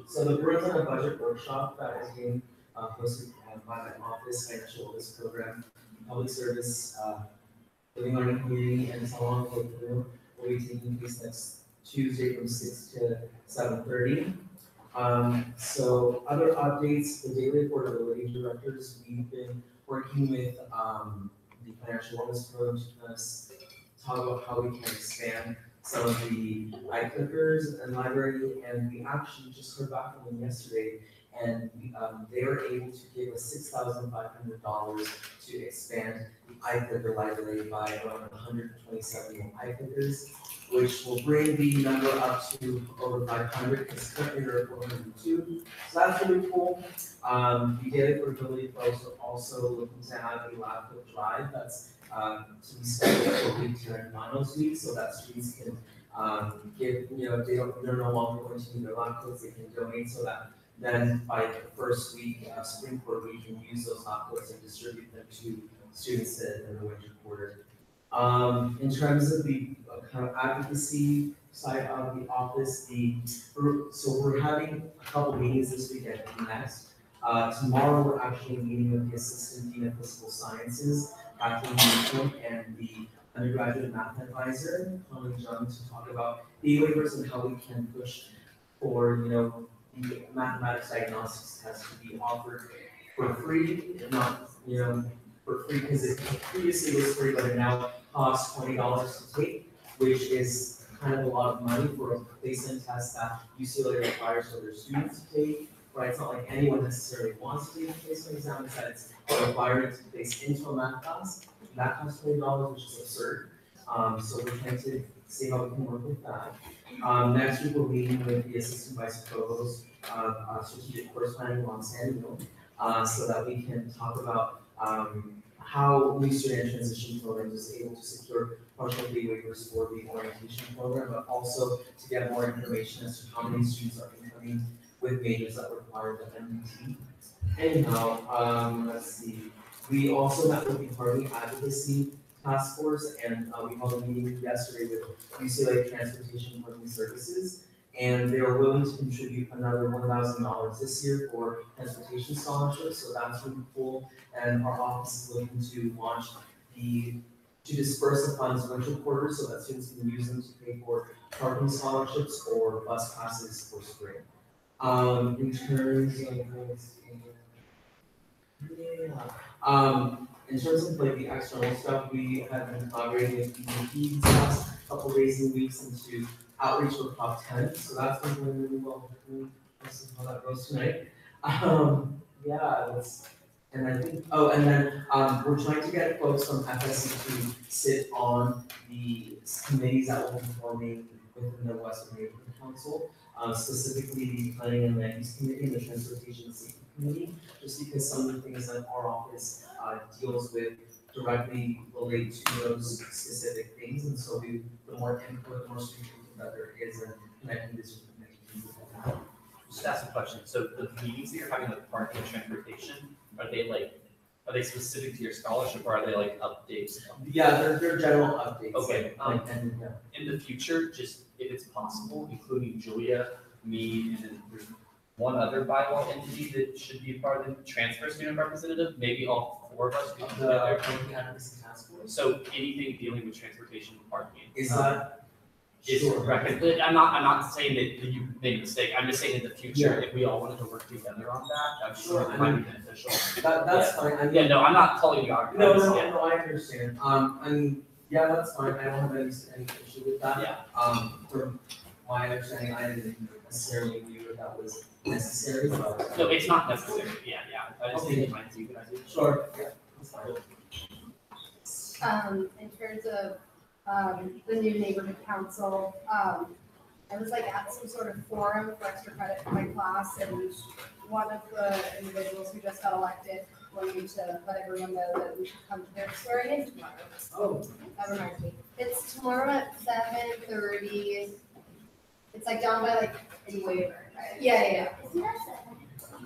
So the Bruins on a budget workshop that is being hosted by my office, financial wellness program, public service, living learning community, and so on, will be taking place next Tuesday from 6 to 7:30. So other updates, the daily affordability directors, we've been working with, the financial wellness program to kind of talk about how we can expand some of the iClickers and library, and we actually just heard back from them yesterday, and they were able to give us $6,500 to expand the iClicker library by around 127 more iClickers, which will bring the number up to over 500, because currently there are 402. So that's really cool. The daily affordability folks are also looking to have a laptop drive that's to be scheduled for week 2 and finals week, so that students can give, if they're no longer going to need their laptops, they can donate, so that then by the first week, spring quarter, we can use those laptops and distribute them to students in the winter quarter. In terms of the kind of advocacy side of the office, so we're having a couple meetings this week and next. Tomorrow, we're actually meeting with the Assistant Dean of Physical Sciences, Kathleen Newcomb, and the undergraduate math advisor, Colin Jung, to talk about the waivers and how we can push for, the mathematics diagnostics test to be offered for free, if not, for free, because it previously was free, but it now costs $20 to take, which is kind of a lot of money for a placement test that UCLA requires for their students to take. Right, it's not like anyone necessarily wants to take a placement exam, it's that it's a requirement to place into a math class. That costs $20, which is absurd. So we're trying to see how we can work with that. Next week, we're meeting with the Assistant Vice Provost of Strategic Course Planning, Ron Samuel, so that we can talk about how new student transition programs is able to secure partial fee waivers for the orientation program, but also to get more information as to how many students are incoming with majors that require the MDT. Anyhow, let's see. We also met with the Party Advocacy Task Force, and we held a meeting yesterday with UCLA Transportation Parking Services, and they are willing to contribute another $1,000 this year for transportation scholarships, so that's really cool. And our office is looking to launch to disperse the funds winter quarter so that students can use them to pay for parking scholarships or bus passes for spring. In terms of like the external stuff, we have been collaborating with DEP these last couple days and weeks into outreach for Prop 10, so that's been going really well. We'll see how that goes tonight. And I think, and then we're trying to get folks from FSC to sit on the committees that will be forming within the Western Neighborhood Council. Specifically the Planning and Land Use Committee and the Transportation Safety Committee, just because some of the things that our office deals with directly relate to those specific things, and so the more input, the more strategic that there is in connecting this with the next meeting. Just ask a question. So the meetings that you're having with parking and transportation, are they specific to your scholarship, or are they like updates? Yeah, they're general updates. Okay. Yeah. In the future, just if it's possible, including Julia, me, and then there's one other bylaw entity that should be part of the transfer student representative, maybe all 4 of us could be together. So anything dealing with transportation and parking. Is that? Recommended. I'm not saying that you made a mistake. I'm just saying in the future, if we all wanted to work together on that, I'm sure it might be beneficial. That's fine. I'm not calling you out. No, I understand. That's fine. I don't have any issue with that. Yeah. From my understanding, I didn't necessarily view that was necessary, but. No, it's not necessary. Yeah. I just think it might be a good idea. Sure. Yeah, that's fine. In terms of the new neighborhood council, I was like at some sort of forum for extra credit for my class, and one of the individuals who just got elected wanted me to let everyone know that we should come to their swearing in tomorrow. Oh. That reminds me. It's tomorrow at 7:30. It's like down by like in waiver, right? Yeah. Isn't that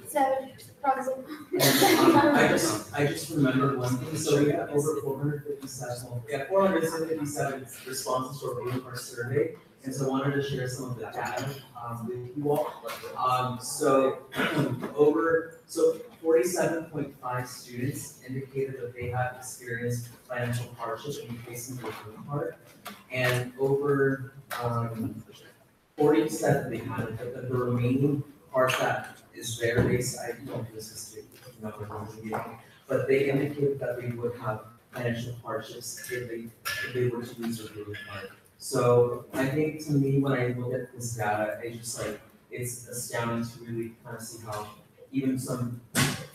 7, probably. I just remembered one thing, so we had over 457 responses to our Blue Card survey. and so I wanted to share some of the data with you all. So 47.5 students indicated that they have experienced financial hardship in facing their green card, and over 47 they had it, but the remaining part that is there, I don't do this is but they indicated that they would have financial hardships if they were to lose their green card. So I think to me, when I look at this data, it's astounding to really kind of see how even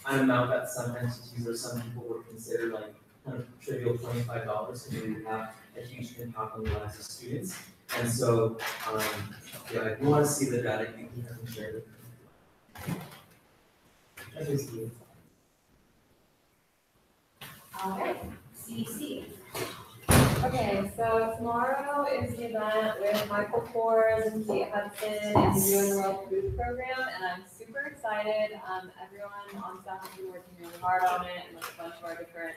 an amount that some entities or some people would consider like kind of trivial $25 can really have a huge impact on the lives of students. And so, yeah, if you want to see the data, you can share it. All right, CDC. Okay, so tomorrow is the event with Michael Kors and Kate Hudson and the New and World Food Program, and I'm super excited. Everyone on staff has been working really hard on it, and like a bunch of our different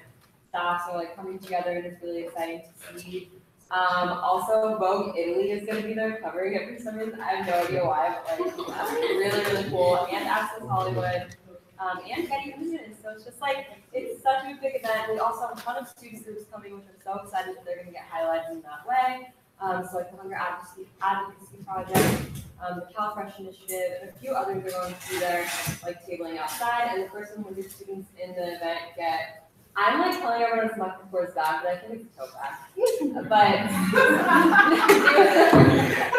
staffs are like coming together, and it's really exciting to see. Also, Vogue Italy is going to be there covering it for some reason. I have no idea why, but like that's really, really cool. And Access Hollywood. And Getty Images. So it's just like, it's such a big event. We also have a ton of student groups coming, which I'm so excited that they're going to get highlighted in that way. So like the Hunger Advocacy Project, the CalFresh Initiative, and a few others are going to be there, like tabling outside. And the first 100 students in the event get, I'm like telling everyone it's Michael Kors bag, but I think it's a tote bag. But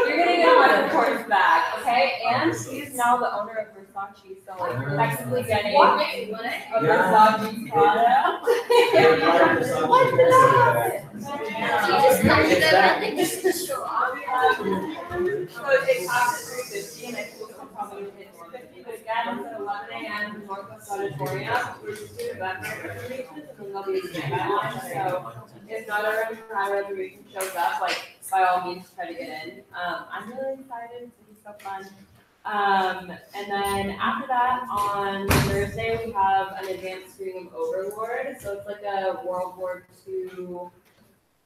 you're gonna get a Michael Kors bag, okay? And he's now the owner of Versace, so like you're technically getting a Versace product. What did that happen? He just touched them and they just destroyed. So it costs $350 and I think we'll probably hit $250, but again, it's at 11 a.m. in Northwest Auditorium. We're just doing background information, and then there'll be a standby line. So if not everyone from high reservation shows up, like by all means try to get in. I'm really excited. It's gonna be so fun. And then after that, on Thursday, we have an advanced screening of Overlord. So it's like a World War II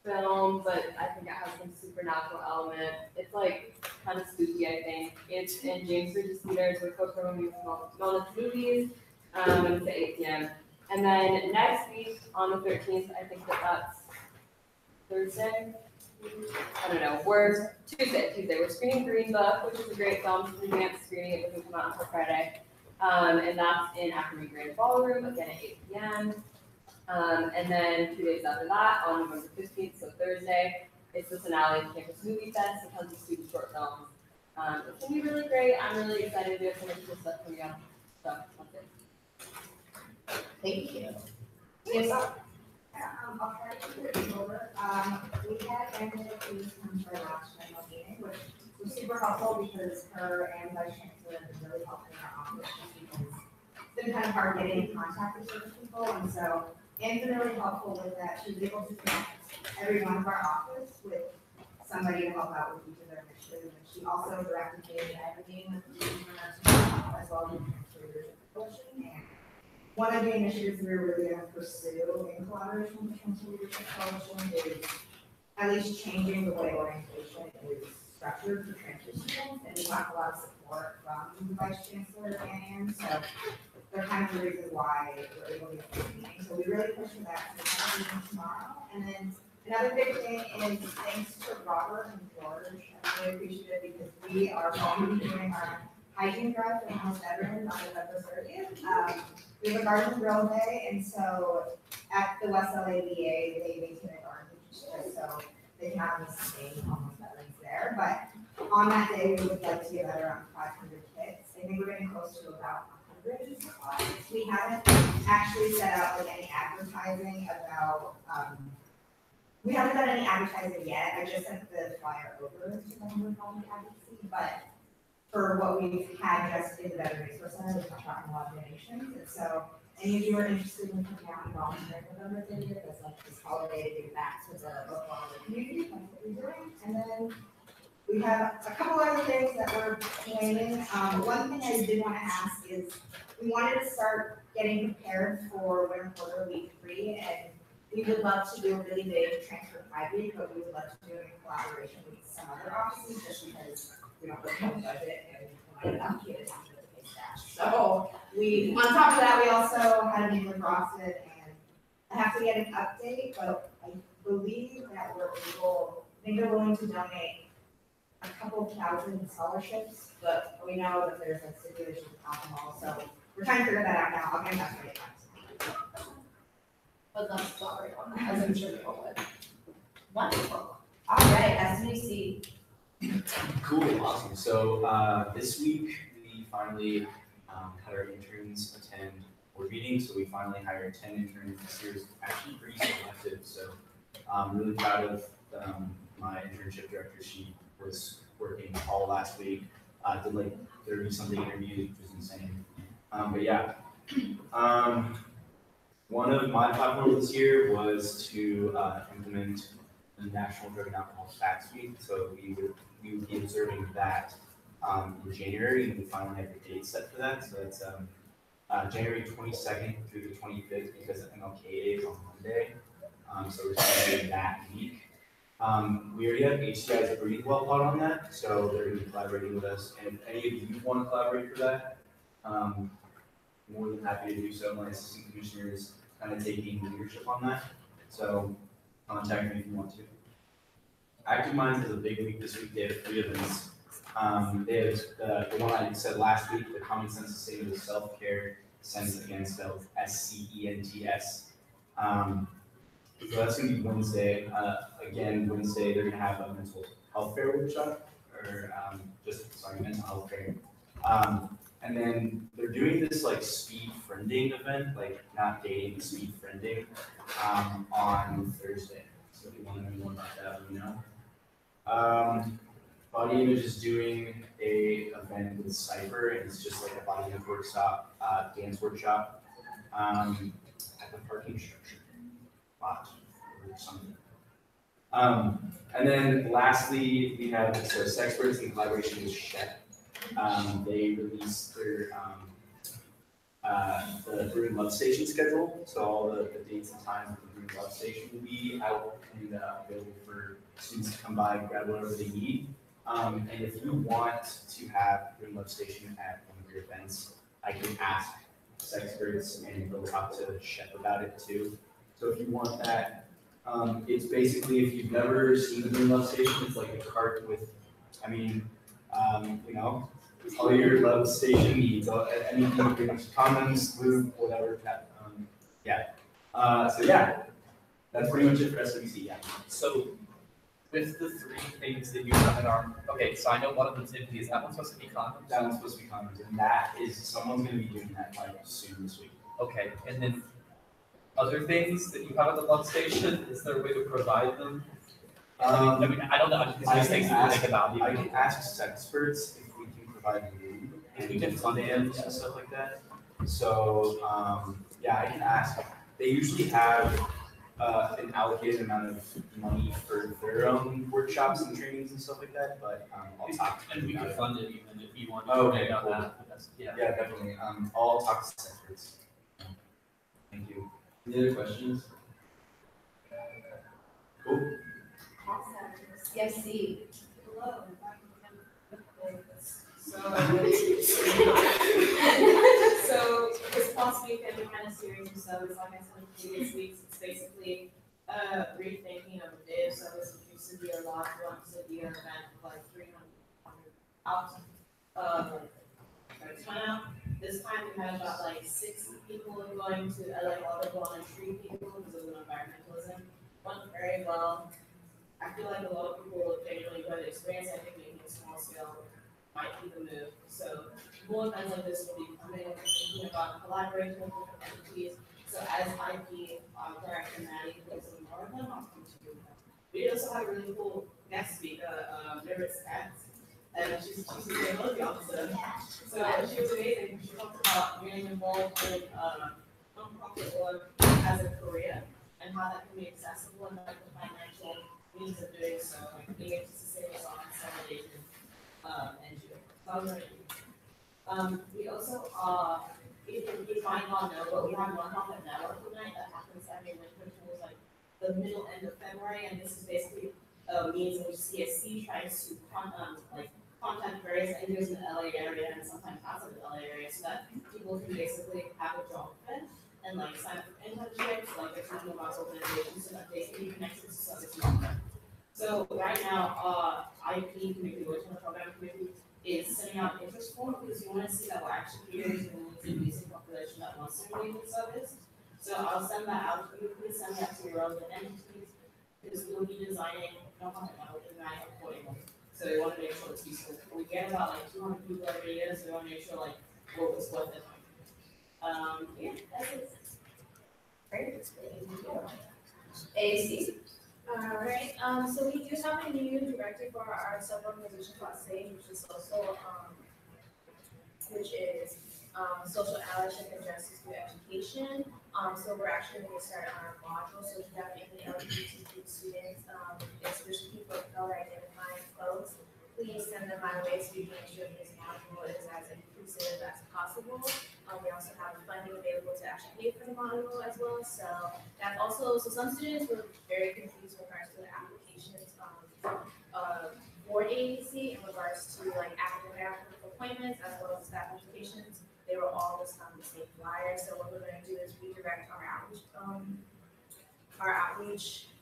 film, but I think it has some supernatural element. It's like kind of spooky, I think. It's in James Bridges Theaters. We're co-promoting Wellness Movies, and it's at 8 p.m. And then next week, on the 13th, I think that's Thursday. I don't know. We're Tuesday. We're screening Green Book, which is a great film. It's an advanced screening. It doesn't come out until Friday. And that's in Academy Grand Ballroom, again at 8 p.m. And then 2 days after that, on November 15th, so Thursday, it's the Sonali Campus Movie Fest, so tons of student short films. It's gonna be really great. I'm really excited. We have so much cool stuff coming up. So that's it. Thank you. Yes, I'll try to keep it over. We had Angela Cruz come to our last general meeting, which was super helpful because her and Vice Chancellor have been really helping our office because it's been kind of hard getting in contact with certain people, and so Anne's been really helpful with that. She was able to connect every one of our office with somebody to help out with each of their initiatives, and she also directed me to everything with the as well as the leadership coalition. And one of the initiatives we're really going to pursue in collaboration with the Council Leadership Coalition is at least changing the way orientation is structured for transition students, and we have a lot of support from the Vice Chancellor and so they're kind of the reason why we're able to get this meeting. So we really push for that to meeting tomorrow. And then another big thing is thanks to Robert and George. I really appreciate it because we are going to be doing our hygiene drive for the house veterans on November 30th. We have a garden grill day, and so at the West LA VA, they maintain a garden, just so they can have these staying homeless veterans there. But on that day, we would like to give out around 500 kits. I think we're getting close to about 100 supplies. We haven't actually set out like any advertising about. We haven't done any advertising yet. I just sent the flyer over to them with all the advocacy, but for what we've had just in the Veteran Resource Center, we've gotten a lot of donations. And so any of you are interested in coming out and volunteering with them with it, that's like this holiday to give back to the local community, that's what we're doing. And then we have a couple other things that we're planning. One thing I did want to ask is we wanted to start getting prepared for Winter Quarter Week 3, and we would love to do a really big transfer hybrid, but we would love to do it in collaboration with some other offices, just because we don't really have a budget and we're not enough kids to pay staff. So on top of that, we also had a meeting with Boston, and I have to get an update, but I believe that I think they're willing to donate a couple of thousand scholarships, but we know that there's a stipulation with alcohol, so we're trying to figure that out now. I'll get back to you. But that's sorry on that, as I'm sure you all would. Wonderful. All right, SBC. Cool, awesome. So this week we finally had our interns attend board meetings. So we finally hired 10 interns. This year's actually pretty selective. So I'm really proud of my internship director. She was working all last week. Did like 30 something interviews, which is insane. But yeah. One of my platforms this year was to implement the National Drug and Alcohol Facts Week. So we would be observing that in January, and we finally have the date set for that. So it's January 22nd through the 25th, because MLK Day is on Monday. So we're celebrating that week. We already have HCI's Breathe Well Pod on that, so they're going to be collaborating with us. And if any of you want to collaborate for that, more than happy to do so. My assistant commissioner is kind of taking leadership on that, so contact me if you want to. Active Minds has a big week this week. They have 3 events. They have the one I said last week, the Common Sense Sustainable Self-Care Sense Against Spelled SCENTS. So that's going to be Wednesday. Again, Wednesday they're going to have a mental health fair workshop, or mental health fair. And then they're doing this like speed friending event, like not dating, speed friending, on Thursday. So if you want to know more about that, let me know. Body Image is doing a event with Cypher, and it's just like a body image workshop, dance workshop, at the parking structure lot or something. And then lastly, we have Sexperts in collaboration with Shep. They released their the Brewing Love Station schedule, so all the dates and times of the Brewing Love Station will be out and available for students to come by and grab whatever they need. And if you want to have Brewing Love Station at one of your events, I can ask Sexperts and they'll talk to Shep about it too. So if you want that, it's basically, if you've never seen the Brewing Love Station, it's like a cart with, all your love station needs, anything, condoms, lube, whatever. So yeah, that's pretty much it for SWC. Yeah. So with the 3 things that you have in our, okay, so I know one of them's empty. Is that one supposed to be condoms? That one's supposed to be condoms, and that is, someone's gonna be doing that like soon this week. Okay, and then other things that you have at the love station, is there a way to provide them? I don't know, it's just things to think about. I can ask Sexperts if we can provide lube, and we can fund it and stuff like that. So, yeah, I can ask. They usually have an allocated amount of money for their own workshops and trainings and stuff like that, but I'll talk to them. And we can fund it even if you want. Oh, okay, about cool. that. Yeah, definitely. I'll talk to Sexperts. Thank you. Any other questions? Cool. CFC. Hello. So this past week, I've been kind of series of service, like I said in previous weeks, it's basically rethinking of a day of service, which used to be a lot, once a year event, like 300 out turnout. This time we had about like 60 people going to like all the volunteer people because of environmentalism. Went very well. I feel like a lot of people will genuinely go to experience. I think making a small scale might be the move. So more events like this will be coming. We're thinking about collaborating with different entities. So as IP director Maddie does more of them, I'll come to you. We also have a really cool guest speaker, Meredith Katz, and she's a sustainability officer. So she was amazing. She talked about getting involved in nonprofit work as a career and how that can be accessible and like the financial means of doing so, like being able to sustain us on consolidation and do it. We also are you might not know, but we have one nonprofit networking night that happens every winter towards like the middle end of February, and this is basically means in which CSC tries to contact various NGOs in the LA area and sometimes outside the LA area so that people can basically have a job fit and like sign up for internships, like they're talking about organizations so that they can be connected to service market. So right now, IP committee, which is the program committee, is sending out interest form because you want to see that we're actually catering to the basic population that wants to engage in service. So I'll send that out to you, please send that to your relevant entities because we'll be designing, accordingly. So we want to make sure it's useful. We get about like 200 people every year, so we want to make sure like what was worth it. Yeah, that's it. Great. AAC. Alright, so we do have a new director for our sub-organization called SAGE, which is social allyship and justice through education. So we're actually going to start on our module, so if you have any LGBTQ students, especially people of color identifying folks, please send them my way so we can make sure this module is as inclusive as possible. We also have funding available to actually pay for the module as well. So that also, so some students were very confused in regards to the applications for AAC in regards to like academic appointments as well as staff applications. They were all listed on the same flyer. So what we're going to do is redirect our outreach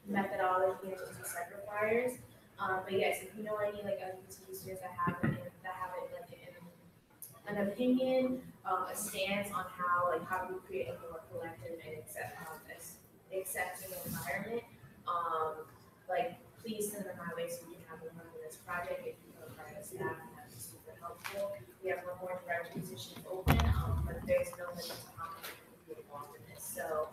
methodology into two separate flyers. But yes, if you know any like LGBT students that have like an opinion, a stance on how do we create a more collective and accepting environment, like please send them my way so we can have them run this project. If you know part of staff, that'd be super helpful. We have one more director position open, but there's no limit to how many people can be involved in this. So,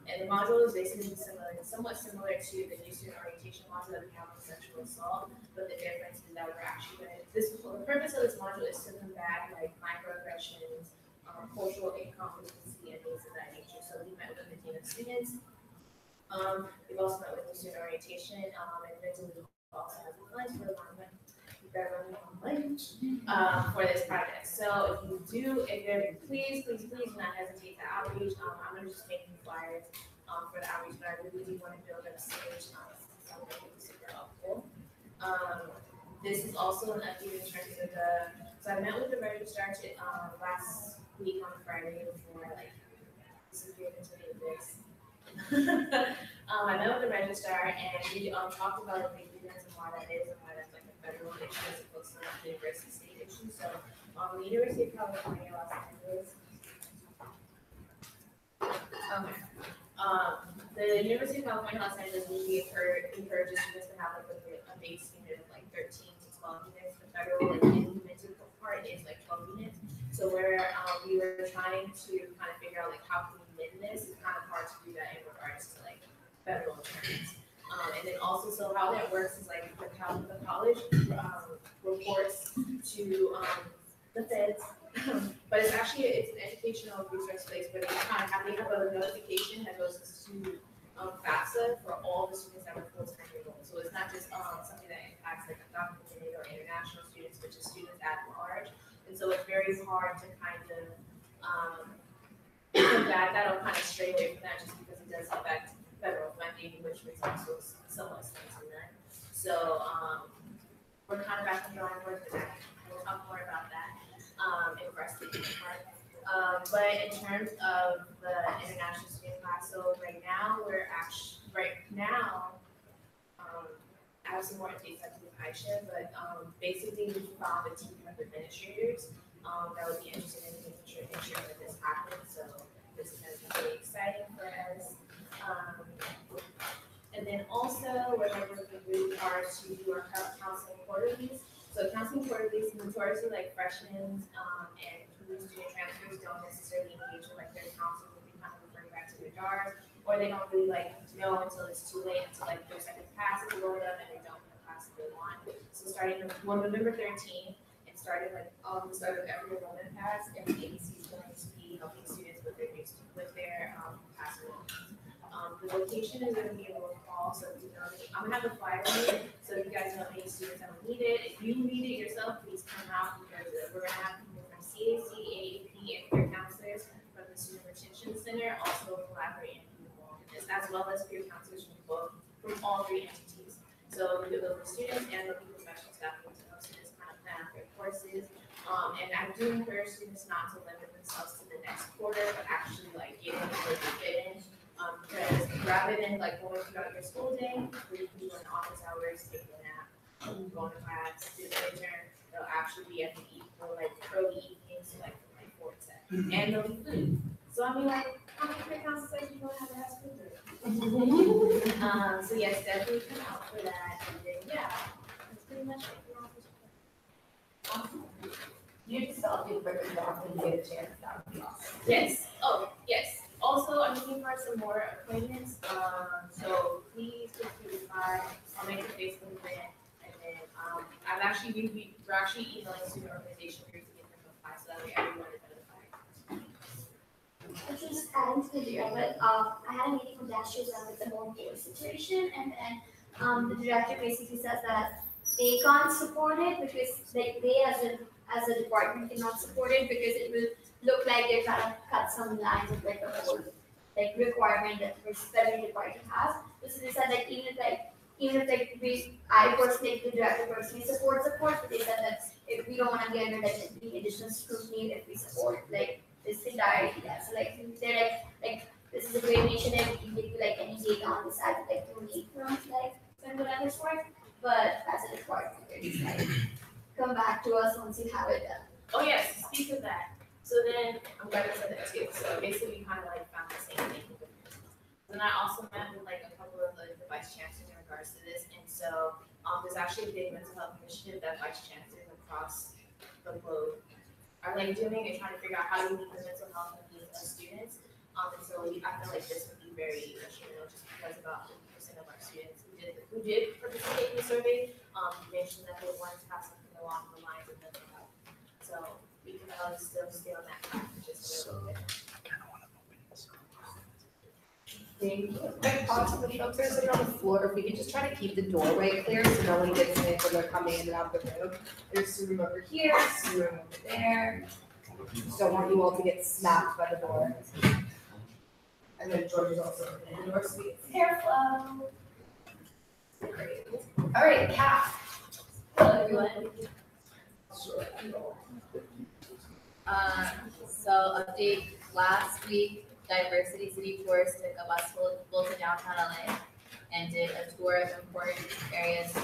and the module is basically somewhat similar to the new student orientation module that we have on sexual assault, but the difference is that we're actually going to, the purpose of this module is to combat like microaggressions, cultural incompetency, and things of that nature. So we met with the dean of students. We've also met with the student orientation, and then we also have lunch for the lunch. For this project. So please do not hesitate to outreach. I'm going to just make flyers for the outreach, but I really do want to build up stage something super helpful. This is also an update in terms of so I met with the registrar last week on Friday before disappeared into the abyss. I met with the registrar and we talked about the vigilance and why that is and why that's like a federal issue as opposed to like a university state issue. So the University of California, Los Angeles. The University of California, Los Angeles usually encourages students to have like a base unit of like 13 to 12 units. The federal implemented part is like 12 units. So where we were trying to kind of figure out like how can we min this, it's kind of hard to do that in regards to like federal terms. And then also, so how that works is like the college reports to the feds, but it's an educational resource place where they have a notification that goes to FAFSA for all the students that were full-time enrolled. So it's not just something that impacts like undocumented or international students, but just students at large. And so it's very hard to kind of combat that or kind of stray away from that just because it does affect federal funding, which is also somewhat stinks in that. So we're kind of back on the drawing board for that. We'll talk more about that in the rest of the part. But in terms of the international student class, so right now I have some more updates I can do Aisha, but basically we found a team of administrators that would be interested in making sure that this happens. So this is going to be really exciting for us. And then also we're going to work really hard to do our counseling quarterlies. So counseling quarterlies, notoriously like freshmen and new student transfers don't necessarily engage with like their counselor will be kind of referring back to their jars, or they don't really like know until it's too late, until like their second pass is rolled up and they don't know the class that they want. So starting on November 13th, and starting like the start of every enrollment pass, and the ABC is going to be helping students with their pass enrollment. The location is going to be in Wolf Hall, so if you know, I'm going to have a flyer here, so if you guys know any students that will need it, if you need it yourself, please come out because we're going to have people from CAC, AAP, and peer counselors Connection Center, also collaborating with this, as well as peer counselors from all three entities. So we do those for students and the professional staff who help students kind of plan out their courses. And I do encourage students not to limit themselves to the next quarter, but actually like get in where they fit in. Because rather than like going throughout your school day, where you can do an office hours, taking a nap, going to class, do the intern, they'll actually be at the like early evenings, so like from like 4 to 7. And they'll be food. So I mean, like, how many career counselors like you don't have to have food? So yes, definitely come out for that. And then yeah, that's pretty much it. Awesome. You just tell people very often you get a chance, that would be awesome. Yes. Oh, yes. Also, I'm looking for some more appointments. So please feel free to apply. I'll make a Facebook event, and then we're actually emailing student organization groups to get them to apply, so that way everyone is notified. Just adding to the deal, but I had a meeting with last year with the whole board situation, and then the director basically says that they can't support it because they as a department cannot support it because it will look like they're trying to cut some lines of like the whole like requirement that the federal department has. So they said like even if I personally, the director personally supports, but they said that if we don't want to get into like any additional scrutiny if we support like this entire idea. So like they're like this is a great initiative. We can give you like any data on this side, like donate from like and whatever sort. But as a department, they're just like come back to us once you have it done. Oh yes, speak of that. So then I'm glad I said that too. So basically, we kind of like found the same thing. Then I also met with like a couple of the vice chancellors in regards to this, and so there's actually a big mental health initiative that vice chancellors across the globe are like doing and trying to figure out how to meet the mental health needs of students. And so I feel like this would be very instrumental just because about 50% of our students who did participate in the survey mentioned that they wanted to have something along the lines of mental health. So we can still stay on that path, which is really good. Thank you. Quick pause on the shelters that are on the floor. If we could just try to keep the doorway clear so no one gets in when they're coming in and out of the room. There's some room over here, some room over there. Just don't want you all to get smacked by the door. And then George is also opening the door, so be careful. Great. All right, Kat. Hello, everyone. So update, last week, Diversity City Tours took a bus full to downtown LA and did a tour of important areas in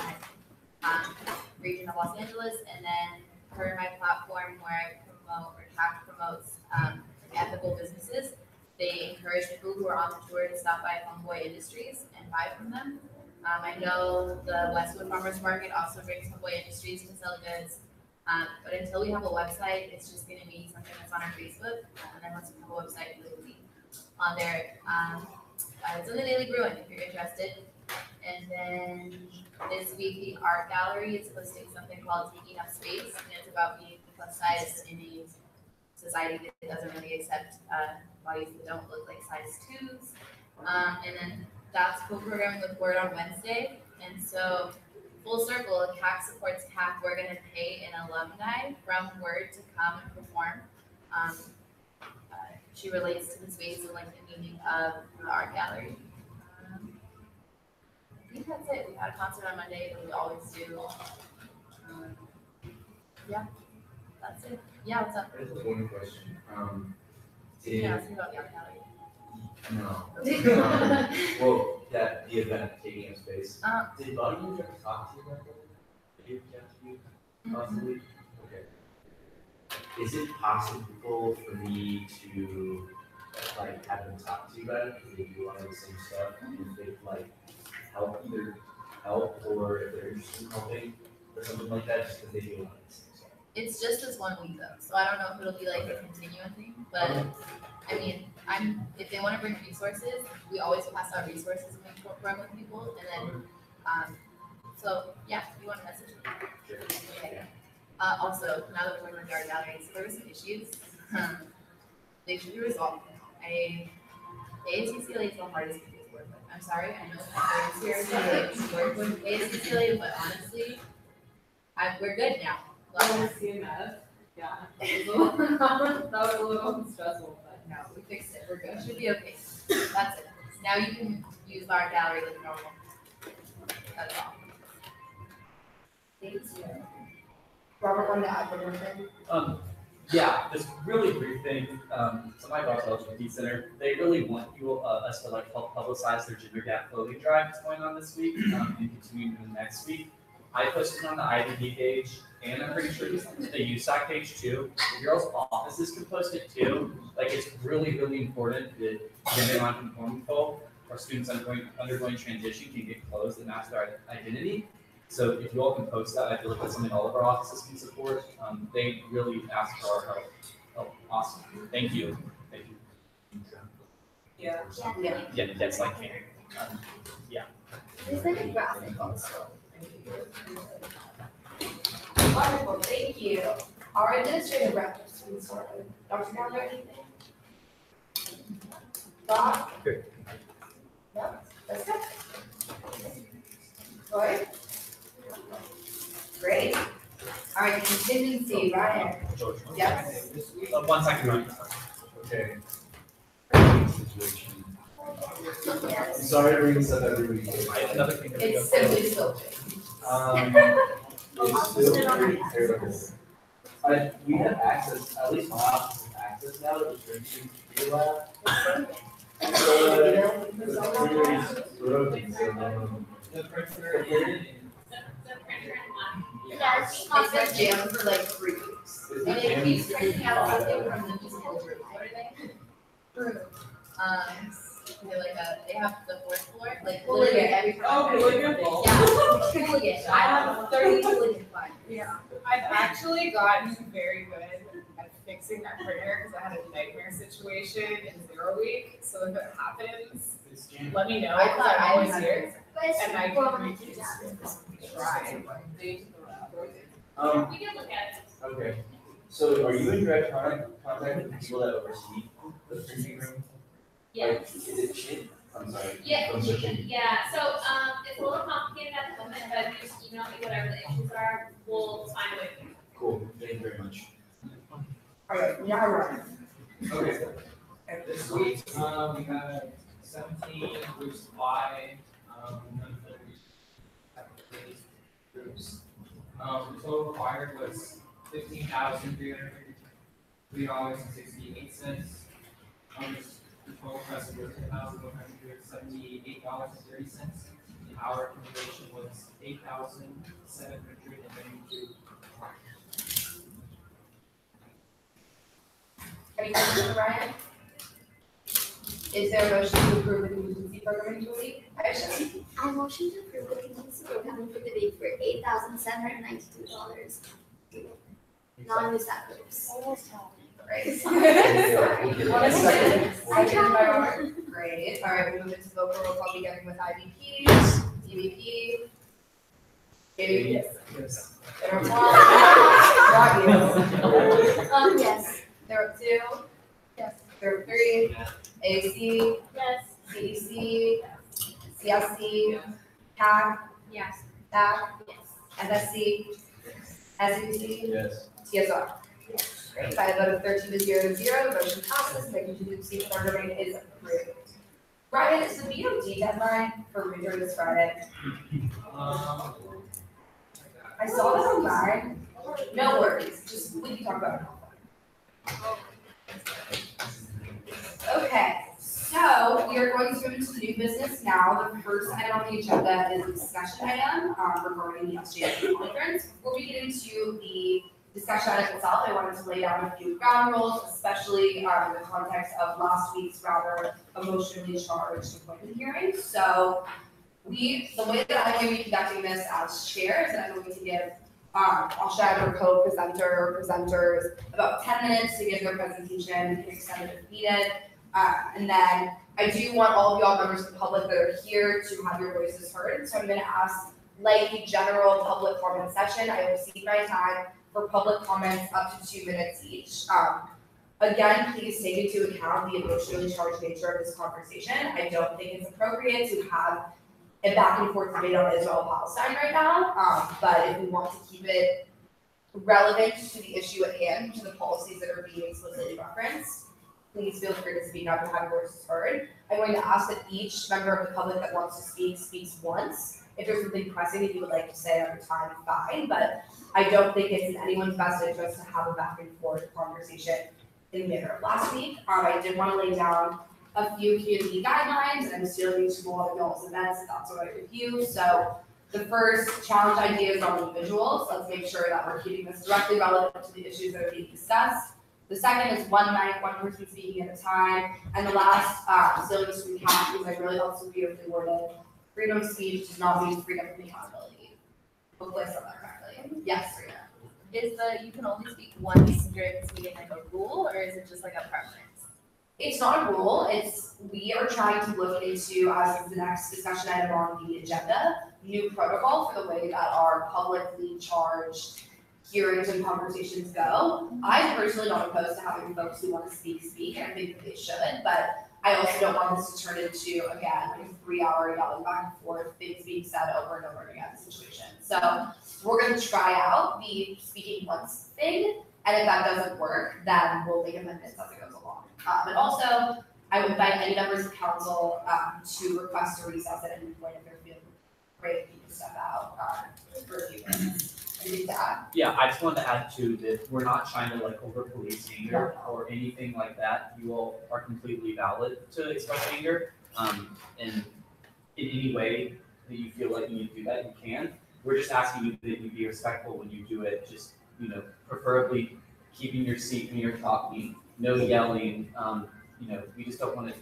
the region of Los Angeles, and then for my platform where I promote or TAC promotes ethical businesses, they encourage people who are on the tour to stop by Homeboy Industries and buy from them. I know the Westwood Farmers Market also brings Homeboy Industries to sell goods. But until we have a website, it's just going to be something that's on our Facebook. And then once we have a website, it will be on there. It's in the Daily Bruin if you're interested. And then this week, the art gallery is hosting something called Taking Up Space, and it's about being plus size in a society that doesn't really accept bodies that don't look like size 2s. And then that's co-programming with Word on Wednesday. And so full circle, CAC supports CAC. We're going to pay an alumni from Word to come and perform. She relates to the space and like the meaning of the art gallery. I think that's it. We had a concert on Monday that we always do. Yeah, that's it. Yeah, what's up? I just have one question. Yeah, ask me about the art gallery. No. Well, the event taking up space. Did Buddy ever talk to you about that? Did he talk to you possibly? Okay. Is it possible for me to like have them talk to you about it because they do a lot of the same stuff and if they like either help or if they're interested in helping or something like that just because they do a lot of the same stuff? It's just this 1 week though, so I don't know if it'll be like a continuing thing, but I mean, if they want to bring resources, we always pass out resources when we program with people, and then, so yeah, if you want to message me. Okay. Also, now that we're in the art galleries, there were some issues. They should be resolved. ASCCLA is the hardest thing to work with. I'm sorry, I know it's very serious to work with ASCCLA, but honestly, we're good now. CMS, yeah. That was a little stressful, but no, we fixed it. we're good, should be okay. That's it. Now you can use our gallery like normal. That's all. Thank you. Robert, wanted to add one more thing? Yeah, just really brief thing, so my daughter's LGBT Center, they really want you, us to like help publicize their gender gap clothing drive that's going on this week, and continuing the next week. I posted on the IDD page, and I'm pretty sure the Usac page too. The girls' offices can post it too. Like, it's really, really important that gender non-conforming folk or students undergoing transition can get clothes that match their identity. So if you all can post that, I feel like that's something all of our offices can support. They really ask for our help. Oh, awesome. Thank you. Thank you. Yeah. Yeah, that's like, yeah. There's like a graphic also. Wonderful, thank you. Our administrative rep has been sorted. Dr. Brown, anything? Bob? Good. No, that's good. Roy? Great. All right, contingency, Ryan. Yes. One second, Ryan. Okay. Yes. Sorry to bring this up every week. I have another thing. It's simply so. It's still pretty terrible. We have access, at least my office has access now to the drinking beer lab. The printer is broken, so, The printer Yes, it's been jammed for like 3 weeks. Is And it it jammed? keeps printing out something from the musical room. They have the fourth floor, like Hooligan. literally every. Oh, hooligan? Yeah, hooligan. I have 30 hooligan fun. Yeah, I've actually gotten very good at fixing that printer because I had a nightmare situation in 0 week. So if it happens, let me know. I thought I I'm was always here. And I Well, can try. We can look at it. Okay, so are you in direct contact with the people that oversee the printing room? Yeah. Like, is it shit? I'm sorry. Yeah, I'm switching. yeah, so, it's a little complicated at the moment, but if you just email me whatever the issues are, we'll find a way to fix it. Cool, thank you very much. All right, now Ryan. Okay. This week, we had 17 groups apply, none of them have released groups. The total required was $15,303.68. The total request was $10,178.30. The hour accumulation was 8,792. Any questions for Ryan? Is there a motion to approve the contingency programming for the week? I motion to approve the contingency programming for the week for $8,792. Non-Usac groups. Right. One second. Second by Robert. Great. All right, we move into vocal roll call beginning with IVPs, DVP. Katie? Yes. There are one. Yes. There are 2. Yes. There are 3. AC, Yes. CDC, CSC, CAC, Yes. TAC, Yes. FSC, SUC, Yes. TSR. Great, by a vote of 13 to 0 to 0, the motion passes, the contingency programming is approved. Ryan, is the BOD deadline for winter this Friday? I saw that online. No worries, just we can talk about it. Okay, so we are going to go into new business now. The first item on the agenda is a discussion item regarding the SJW conference. Before we get into the discussion item itself, I wanted to lay down a few ground rules, especially in the context of last week's rather emotionally charged appointment hearing. So the way that I'm going to be conducting this as chair is that I'm going to give Ashad or co-presenter or presenters about 10 minutes to give their presentation and extend it if needed. And then I do want all of y'all members of the public that are here to have your voices heard. So I'm going to ask like a general public comment session. I will cede my time for public comments up to 2 minutes each. Again, please take into account the emotionally charged nature of this conversation. I don't think it's appropriate to have a back and forth debate on Israel-Palestine right now. But if we want to keep it relevant to the issue at hand, to the policies that are being explicitly referenced, please feel free to speak up and have your voices heard. I'm going to ask that each member of the public that wants to speak speaks once. If there's something pressing that you would like to say at the time, fine, but I don't think it's in anyone's best interest to have a back and forth conversation in the manner of last week. I did want to lay down a few community guidelines, and I'm still using small adults events, if that's all right with you. So the first challenge idea is on individuals. Let's make sure that we're keeping this directly relevant to the issues that are being discussed. The second is one mic, one person speaking at a time. And the last, still just recap, because I really also beautifully worded, freedom of speech does not mean freedom from accountability. Hopefully I said that correctly. Yes, Rita. Is you can only speak once during this meeting like a rule, or is it just like a preference? It's not a rule, we are trying to look into, as the next discussion item on the agenda, new protocol for the way that our publicly charged hearings and conversations go. I'm personally not opposed to having folks who want to speak, and I think that they should, but I also don't want this to turn into, again, like a 3-hour yelling back and forth, things being said over and over again situation. So we're gonna try out the speaking once thing, and if that doesn't work, then we'll make amendments as it goes along. But also, I would invite any members of council to request a recess at any point if they're feeling great, you can step out for a few minutes. And that. Yeah, I just wanted to add too that we're not trying to like over police anger or anything like that. You all are completely valid to express anger. And in any way that you feel like you need to do that, you can. We're just asking you that you be respectful when you do it. Just, preferably keeping your seat when you're talking, no yelling. We just don't want to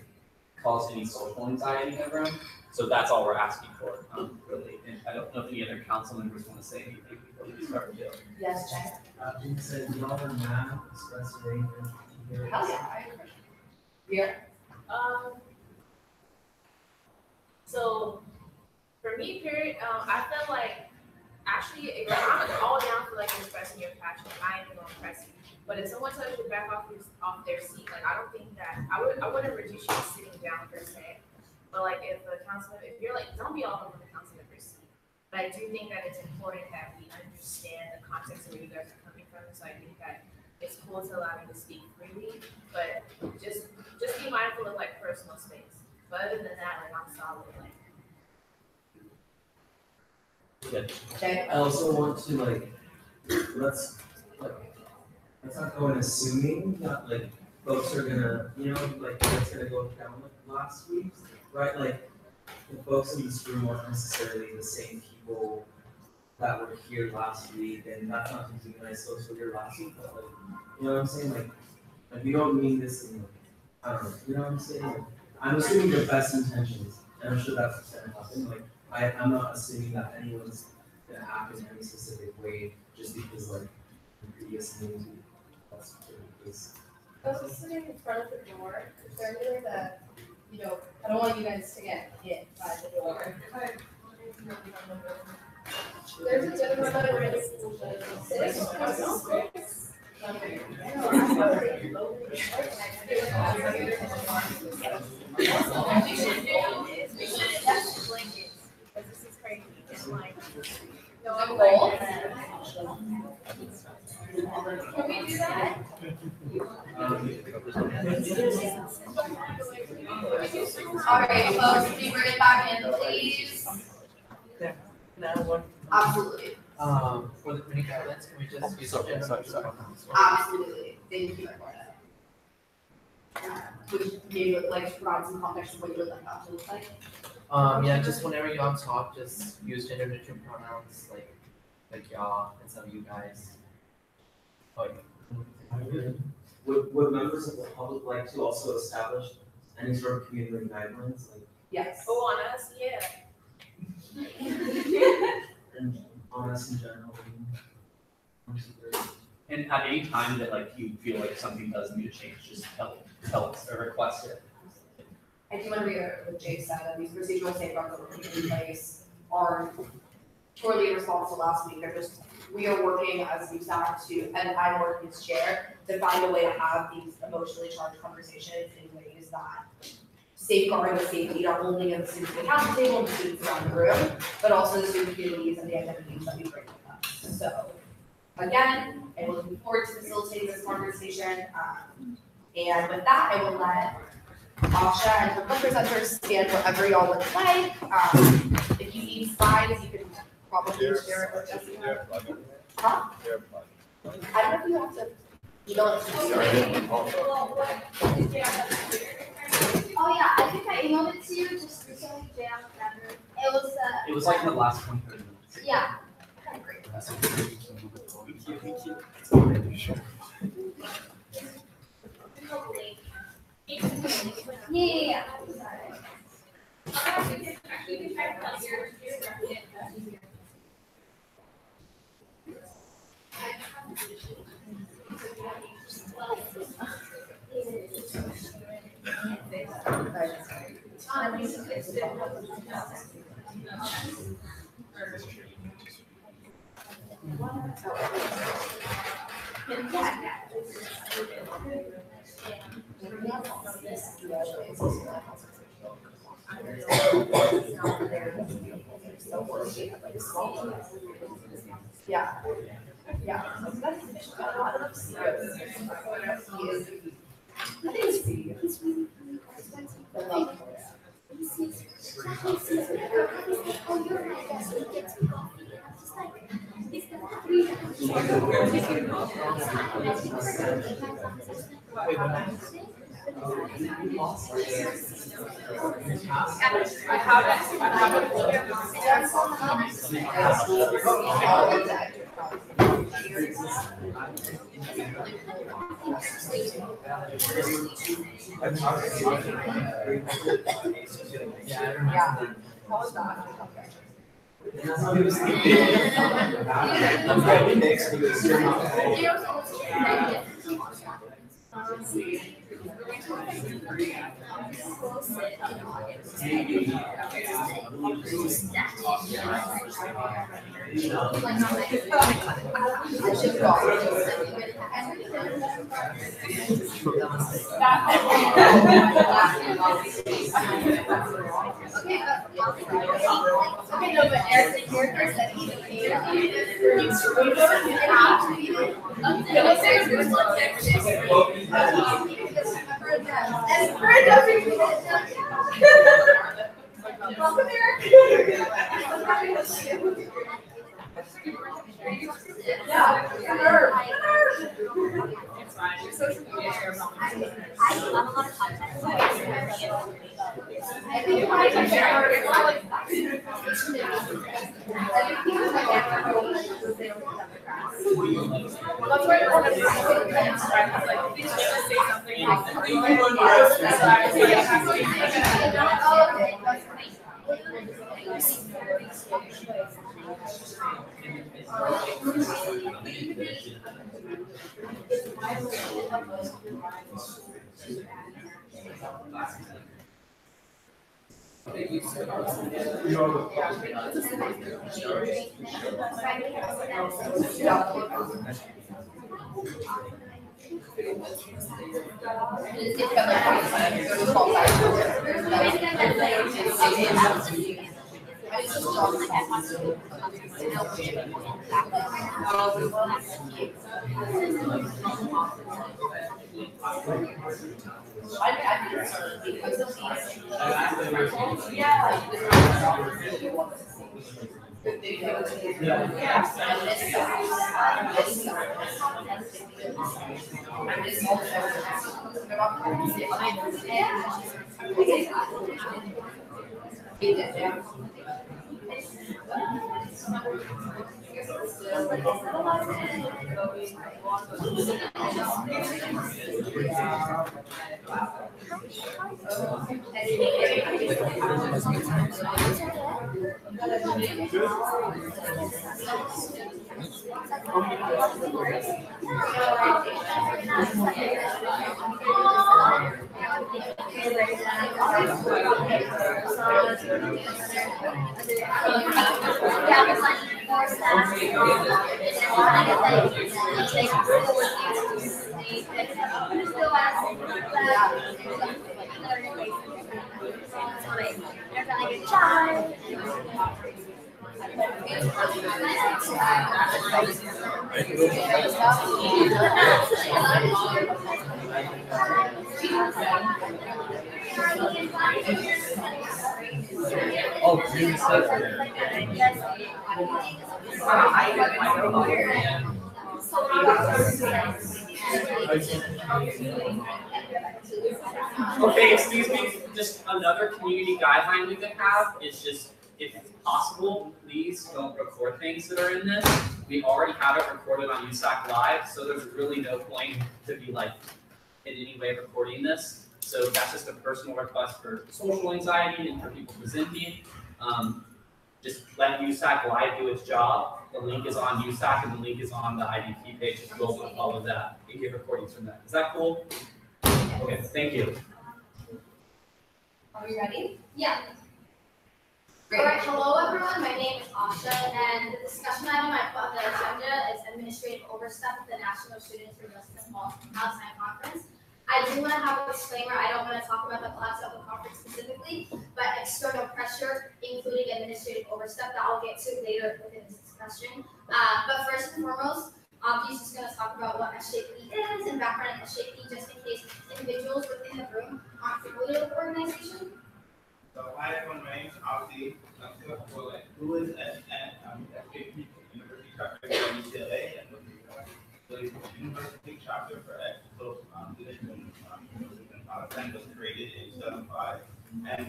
cause any social anxiety in the room. So that's all we're asking for, really. And I don't know if any other council members want to say anything before we start the bill. Yes, Jack. You said y'all are not expressing anger. Hell yeah, yeah. So for me, period, I feel like actually, if I'm all down for like expressing your passion, I am gonna press you. But if someone tells you to back off their seat, like I don't think that I wouldn't reduce you to sitting down per se. But like if you're like, don't be all over the council member's seat. But I do think that it's important that we understand the context of where you guys are coming from. So I think that it's cool to allow you to speak freely, but just be mindful of like personal space. But other than that, like I'm solid. Like. Okay. I also want to let's not go in assuming that folks are gonna, it's gonna go down like last week, right? Like the folks in this room aren't necessarily the same people that were here last week, and that's not to demonize folks who were here last week, but you know what I'm saying? Like we don't mean this in I don't know, you know what I'm saying? Like, I'm assuming the best intentions, and I'm sure that's what's gonna happen. I'm not assuming that anyone's gonna act in any specific way just because the previous meetings. I was sitting in front of the door, concerned that, I don't want you guys to get hit by the door. There's a gentleman that really sitting across the street. We should have blankets, because this is crazy. It's like, No, I'm cold. Can we do that? All right, folks, can you bring it back in, please? Can I have one? Absolutely. For the community guidelines, can we just use Sorry. Absolutely. Thank you, Eduardo. Would you like to provide some context of what you would like that to look like? Yeah, just whenever y'all talk, just use gender neutral pronouns like y'all instead of you guys. Would members of the public like to also establish any sort of community guidelines, Yes. Oh, on us, yeah. and on us in general? And at any time that you feel like something does need to change, just tell us or request it. I do want to reiterate what Jay said, that these procedural safeguards that we're putting in place are purely in response to last week. We are working as Usac and I'm working as chair to find a way to have these emotionally charged conversations in ways that safeguard the safety not only of the students at the council table and the students around the room, but also the student communities and the identities that we bring with us. So again, I'm looking forward to facilitating this conversation. And with that, I will let Asha and her co-presenters stand wherever y'all would like. If you need slides, you can probably share it with Jessica. Huh? I don't know if you have to email it to me. Oh yeah, I think I emailed it to you just recently, Jam. It was like in the last 20 minutes. Yeah. Yeah. Yeah. Yeah. I think it's really expensive. I love it. Yeah. Okay, no, but Eric said welcome, Eric. Yeah, it's fine. Your social media share I love a lot of content. So I think you might have shared. That's why I wanted to like, please just say something. Oh, June Okay, excuse me, just another community guideline we can have is just, if possible, please don't record things that are in this. We already have it recorded on Usac Live, so there's really no point to be like in any way recording this. So that's just a personal request for social anxiety and for people presenting. Just let Usac Live do its job. The link is on Usac and the link is on the IDP page if you all want to follow that and get recordings from that. Is that cool? Okay, thank you. Are we ready? Yeah. Great. All right, hello everyone, my name is Asha, and the discussion item I put on the agenda is administrative overstep at the National Students for Justice Palestine Conference. I do want to have a disclaimer, I don't want to talk about the collapse of the conference specifically, but external pressure, including administrative overstep, that I'll get to later within this discussion. But first and foremost, he's just going to talk about what SJP is and background in SJP, just in case individuals within the room aren't familiar with the organization. So hi everyone, my name is Abdi. Who is SJP University Chapter for UCLA and the University Chapter for Students in Palestine was created in 2005, and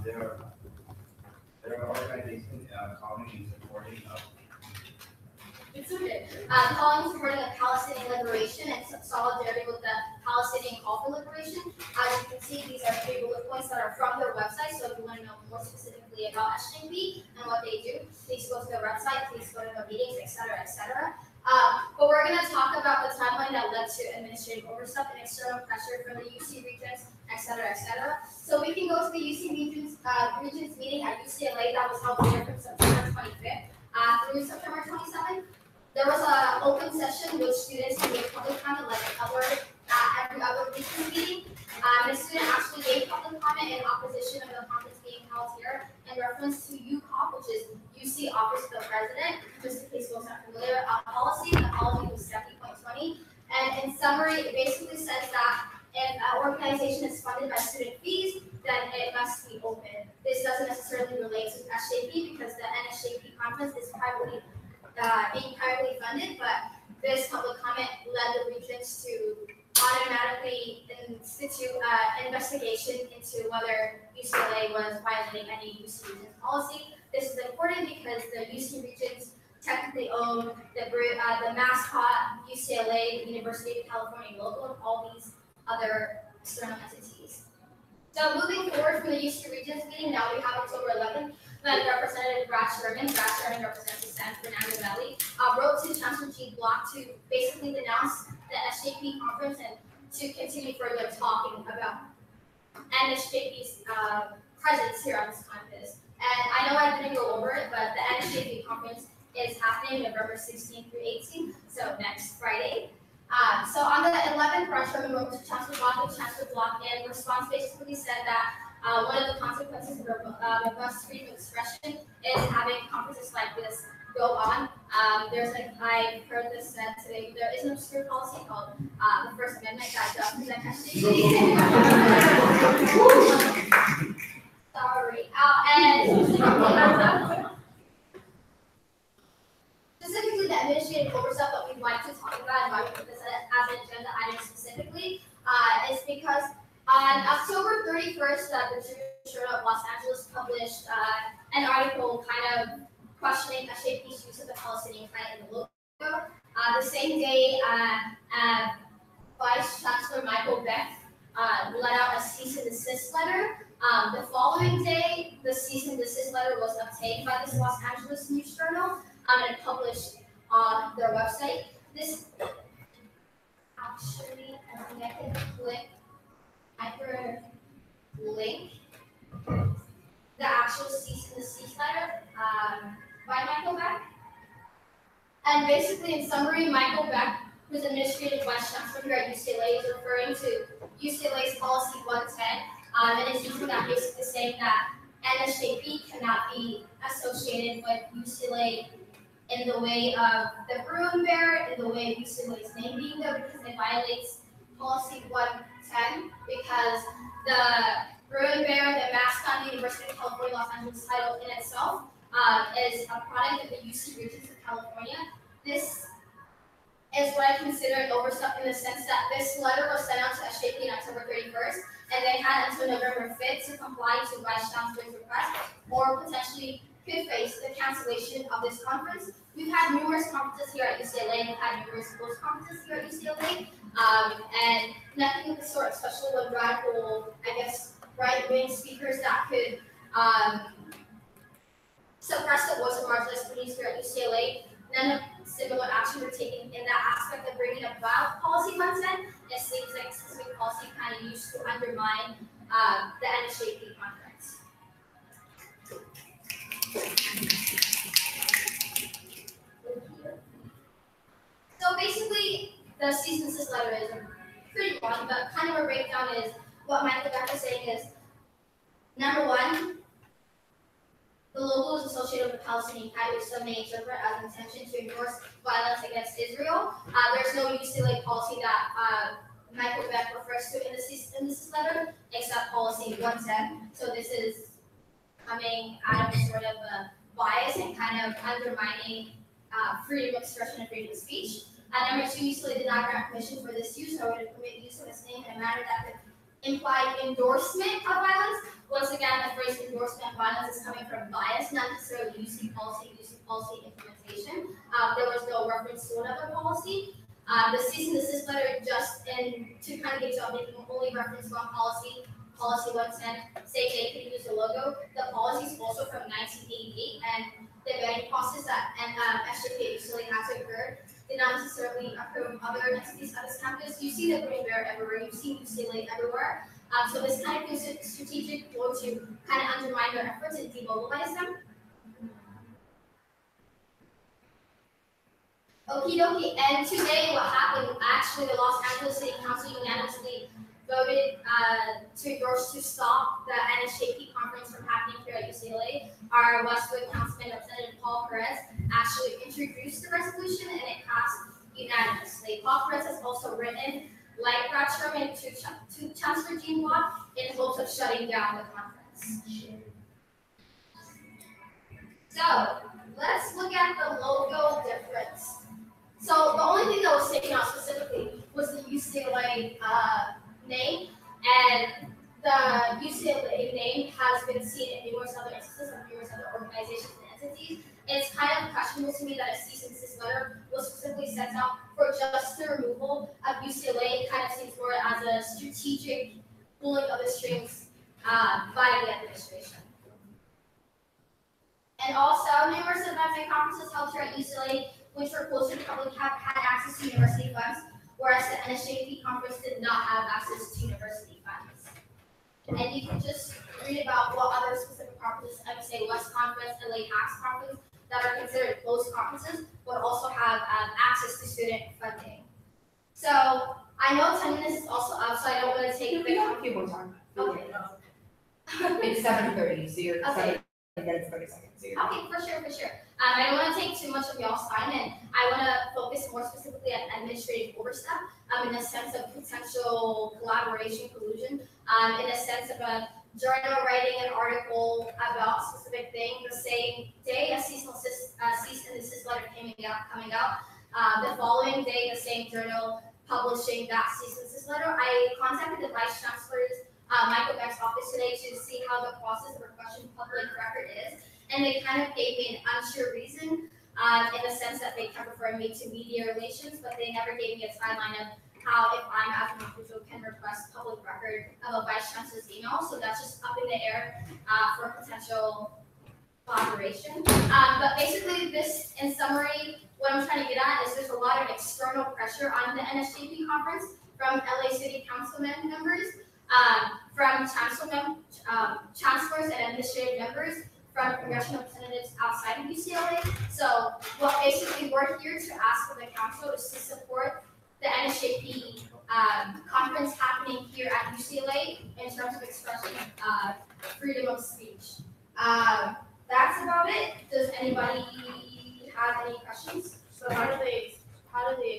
there are organizations calling and supporting It's okay. Calling supporting of Palestinian liberation and solidarity with the Palestinian call for liberation. As you can see, these are 3 bullet points that are from their website. So if you want to know more specifically about SJP and what they do, please go to their website, please go to their meetings, etc., etc. But we're going to talk about the timeline that led to administrative overstep and external pressure from the UC regions, etc., etc. So we can go to the UC regions meeting at UCLA that was held here from September 25th through September 27th. There was an open session with students who gave public comment, like every other region meeting. The student actually gave public comment in opposition of the conference being held here in reference to UCOP, which is UC Office of the President, just in case you are not familiar, policy. The policy was 70.20. And in summary, it basically says that if an organization is funded by student fees, then it must be open. This doesn't necessarily relate to SJP because the NSJP conference is being privately funded, but this public comment led the regents to automatically institute an investigation into whether UCLA was violating any UC Regents policy. This is important because the UC Regents technically own the mascot, UCLA, University of California logo, and all these other external entities. So moving forward from the UC Regents meeting, now we have October 11th, when Representative Brad Sherman represents the San Fernando Valley, wrote to Chancellor G. Block to basically denounce the SJP conference and to continue further talking about NSJP's presence here on this campus. And I know I didn't go over it, but the NSJP conference is happening November 16th through 18th, so next Friday. So on the 11th, Brad Sherman wrote to Chancellor Block, and Chancellor Block in response basically said that one of the consequences of robust freedom of expression is having conferences like this go on. I've heard this said today, there is an obscure policy called the First Amendment that does protect SJP. Sorry. And specifically the administrative oversight that we'd like to talk about and why we put this as an agenda item specifically is because on October 31st, the Jewish Journal of Los Angeles published an article kind of questioning SJP's use of the Palestinian flag in the logo. The same day, Vice Chancellor Michael Beck let out a cease and desist letter. The following day, the cease and desist letter was obtained by this Los Angeles News Journal and published on their website. This actually, I think I can click hyperlink the actual cease and desist letter by Michael Beck. And basically, in summary, Michael Beck, who's administrative vice chancellor here at UCLA, is referring to UCLA's policy 110, and is using that basically saying that NSJP cannot be associated with UCLA in the way of the broom bear, in the way of UCLA's name being there, because it violates policy 110 110 because the Bruin Bear, the mascot of the University of California, Los Angeles title in itself is a product of the UC regions of California. This is what I consider an overstep in the sense that this letter was sent out to SJP on October 31st, and they had until November 5th to comply to Vice Chancellor's request, or potentially could face the cancellation of this conference. We've had numerous conferences here at UCLA, we've had numerous post conferences here at UCLA, and nothing of the sort, especially with radical, I guess, right-wing speakers that could suppress the voice of marginalized communities here at UCLA. None of similar action were taken in that aspect of bringing about policy consent. It seems like specific policy kind of used to undermine the NSJP conference. So basically, the cease and desist letter is pretty long, but kind of a breakdown is what Michael Beck was saying is, number one, the logo is associated with the Palestinian flag, which some may interpret as an intention to endorse violence against Israel. There's no UCLA policy that Michael Beck refers to in the cease and desist letter, except policy 110. So this is coming out of a sort of a bias and kind of undermining freedom of expression and freedom of speech. Number two, UCLA did not grant permission for this use, nor would it permit use of its name in a manner that could imply endorsement of violence. Once again, the phrase endorsement of violence is coming from bias, not necessarily UC policy implementation. There was no reference to another policy. The cease and desist letter, just to kind of get you making only reference to one policy, policy 110, say they could use the logo. The policy is also from 1988, and the vetting process that SJP usually has occurred did not necessarily approve other entities at this campus. You see the Green Bear everywhere, you see UCLA everywhere. So this kind of gives it strategic goal to kind of undermine their efforts and demobilize them. Okie dokie, and today what happened, actually the Los Angeles City Council unanimously voted to stop the NSJP conference from happening here at UCLA. Our Westwood Councilman, Representative Paul Perez, actually introduced the resolution and it passed unanimously. Paul Perez has also written like Brad Sherman to Chancellor Jean Watt in hopes of shutting down the conference. So let's look at the logo difference. So the only thing that was taken out specifically was the UCLA name, and the UCLA name has been seen in numerous other instances of numerous other organizations and entities. It's kind of questionable to me that a cease and desist letter was specifically sent out for just the removal of UCLA. It kind of seems more as a strategic pulling of the strings by the administration. And also, numerous events and conferences held here at UCLA, which were closer to public, have had access to university funds, whereas the NSJP conference did not have access to university funds. And you can just read about what other specific conferences, I would say West Conference, LA Hacks Conference, that are considered closed conferences, but also have access to student funding. So I know 10 minutes is also up, so I don't want to take We don't have people talking. Okay. It's 7:30, so you're Okay. 7 minutes, 30 seconds. So you're Okay, for sure. I don't want to take too much of y'all's time, and I want to focus more specifically on administrative overstep in the sense of potential collaboration, collusion, in the sense of a journal writing an article about a specific thing the same day a cease and desist letter coming out. The following day, the same journal publishing that cease and desist letter. I contacted the Vice Chancellor's Michael Beck's office today to see how the process of requesting public record is. And they kind of gave me an unsure reason in the sense that they kept referring me to media relations, but they never gave me a timeline of how, if I'm as an individual, can request public record of a vice chancellor's email. So that's just up in the air for potential collaboration. But basically, this, in summary, what I'm trying to get at is there's a lot of external pressure on the NSJP conference from LA City Councilman members, from chancellors and administrative members, from congressional representatives outside of UCLA. So what basically we're here to ask of the council is to support the NSJP conference happening here at UCLA in terms of expressing freedom of speech. That's about it. Does anybody have any questions? So how do they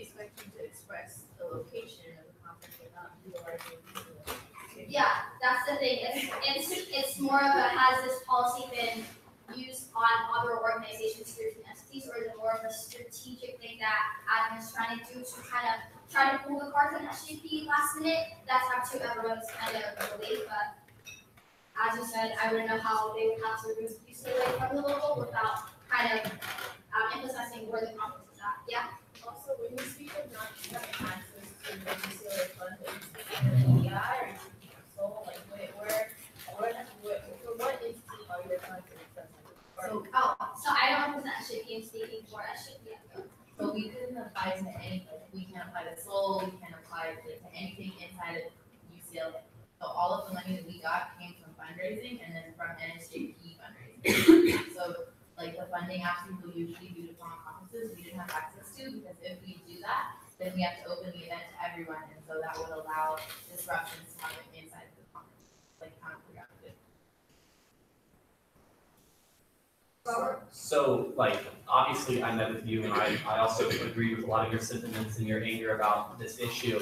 expect you to express the location of the conference without utilizing Yeah, that's the thing, it's more of a, has this policy been used on other organizations, groups, and entities, or is it more of a strategic thing that admin is trying to do to try to pull the cards on SJP last minute? That's up to everyone's kind of belief, but as you said, I wouldn't know how they would have to remove UCLA from the logo without kind of emphasizing where the conference is at, yeah? Also, when you speak of not having access to the UCLA fund, are you speaking of the EI or so, like, for what entity are your funds accessible? So I don't represent SJP, I'm speaking for SJP. So we couldn't apply to any, like, we can apply to Seoul, we can apply to anything inside of UCLA. So all of the money that we got came from fundraising and then from NSJP fundraising. So like the funding actually we usually do to foreign conferences, we didn't have access to, because if we do that, then we have to open the event to everyone, and so that would allow disruptions to happen inside the conference, like counterproductive. So, like, obviously I met with you and I also agree with a lot of your sentiments and your anger about this issue.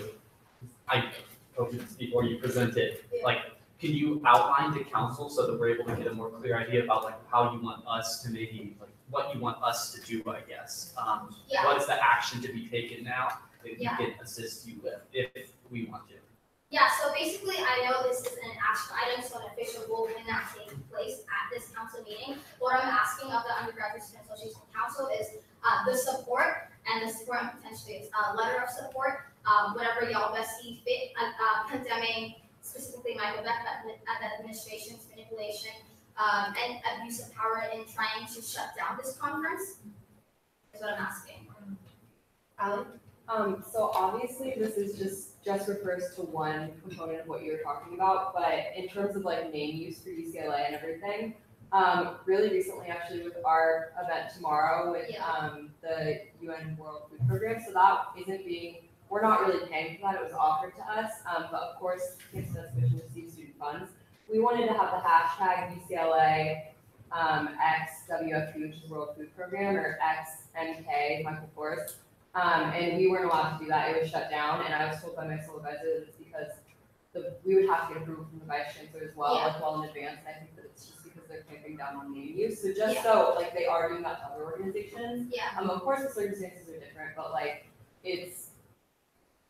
I hope before you present it, like, can you outline to council so that we're able to get a more clear idea about like how you want us to maybe, like, what you want us to do, I guess? What is the action to be taken now that we can assist you with if we want to? Yeah, so basically, I know this is an action item, so an official rule cannot take place at this council meeting. What I'm asking of the Undergraduate Student Association Council is the support, and the support potentially is a letter of support, whatever y'all best see fit, condemning specifically Michael Beck at the administration's manipulation and abuse of power in trying to shut down this conference. Is what I'm asking. Allie? So obviously this is just refers to one component of what you're talking about, but in terms of like name use for UCLA and everything, really recently actually with our event tomorrow with the UN World Food Program, so that isn't being, we're not really paying for that, it was offered to us, but of course Kids and Education receives student funds. We wanted to have the hashtag UCLA X WFP, which is World Food Program, or XMK, Michael Kors. And we weren't allowed to do that, it was shut down, and I was told by my supervisor that it's because we would have to get approval from the vice chancellor as well, like well in advance, and I think that it's just because they're clamping down on name use, so just so, like, they are doing that to other organizations. Of course the circumstances are different, but like, it's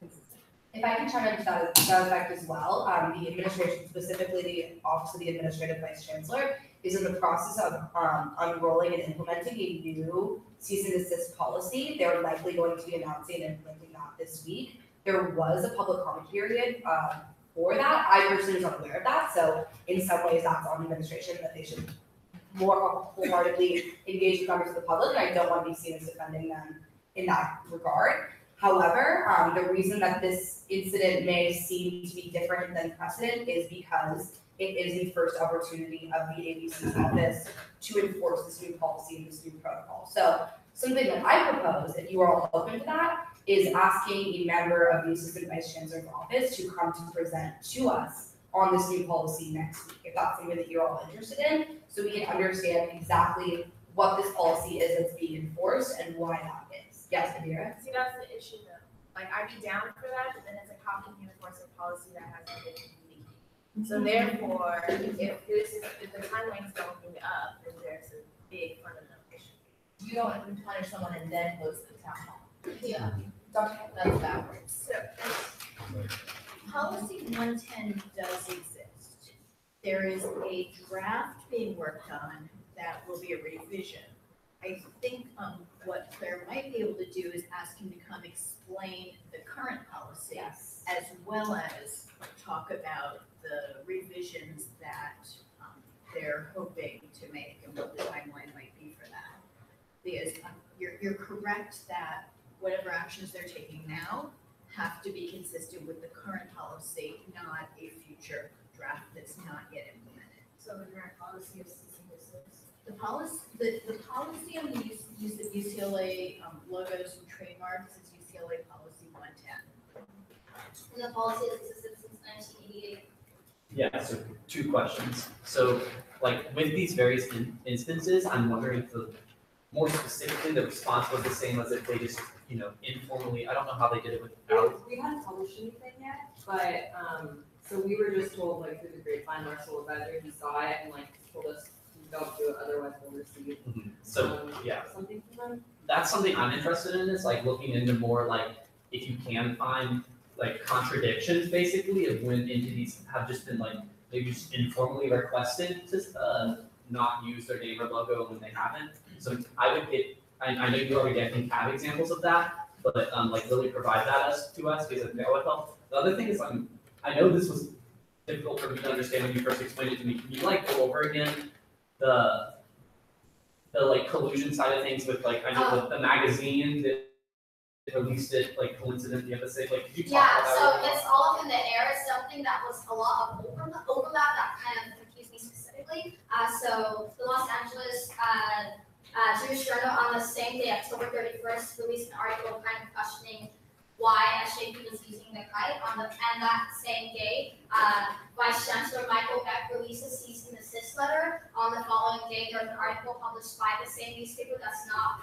consistent. If I can chime in to that effect as well, the administration, specifically the Office of the Administrative Vice Chancellor, is in the process of unrolling and implementing a new cease and desist policy. They're likely going to be announcing and implementing that this week. There was a public comment period for that. I personally was unaware of that, so in some ways that's on the administration that they should more wholeheartedly engage in members of the public, and I don't want to be seen as defending them in that regard. However, the reason that this incident may seem to be different than precedent is because it is the first opportunity of the ABC's office to enforce this new policy and this new protocol. So something that I propose, if you are all open to that, is asking a member of the Assistant Vice Chancellor's office to come to present to us on this new policy next week, if that's something that you're all interested in, so we can understand exactly what this policy is that's being enforced and why that is. Yes, Adira? See, that's the issue though. Like, I'd be down for that, but then it's like, how can you enforce a policy that hasn't been communicated? So therefore, if the timelines don't meet up, then there's a big fundamental issue. You don't punish someone and then host the town hall. Yeah. That's backwards. So, policy 110 does exist. There is a draft being worked on that will be a revision. I think what Claire might be able to do is ask him to come explain the current policy, as well as talk about the revisions that they're hoping to make and what the timeline might be for that. Because you're correct that whatever actions they're taking now have to be consistent with the current policy, not a future draft that's not yet implemented. So the current policy is cease and desist. The policy on the use of UCLA logos and trademarks is UCLA policy 110. And the policy has existed since 1988. Yeah, so 2 questions. So, like, with these various instances, I'm wondering if more specifically, the response was the same as if they just, informally, I don't know how they did it without. We haven't published anything yet, but So we were just told, like, through the grapevine, our school advisor, he saw it and like told us, don't do it, otherwise we'll receive. So, yeah, Something from them. that's something I'm interested in, is like looking into more like, if you can find like contradictions basically of when entities have just been like, maybe just informally requested to, not use their name or logo when they haven't. So I would get, I know you already, I think, have examples of that, but, like really provide that to us, because that would help. The other thing is, I know this was difficult for me to understand when you first explained it to me. Can you like go over again the like collusion side of things with like, I know the magazine that released it, like coincident, you have to say, like, could you talk Yeah, about so that? it's all up in the air. It's something that was a lot of overlap that kind of confused me specifically. So the Los Angeles Jewish Journal on the same day, October 31st, released an article kind of questioning why SJP was using the kite and that same day, Vice Chancellor Michael Beck released a cease and desist letter. On the following day, there was an article published by the same newspaper that's not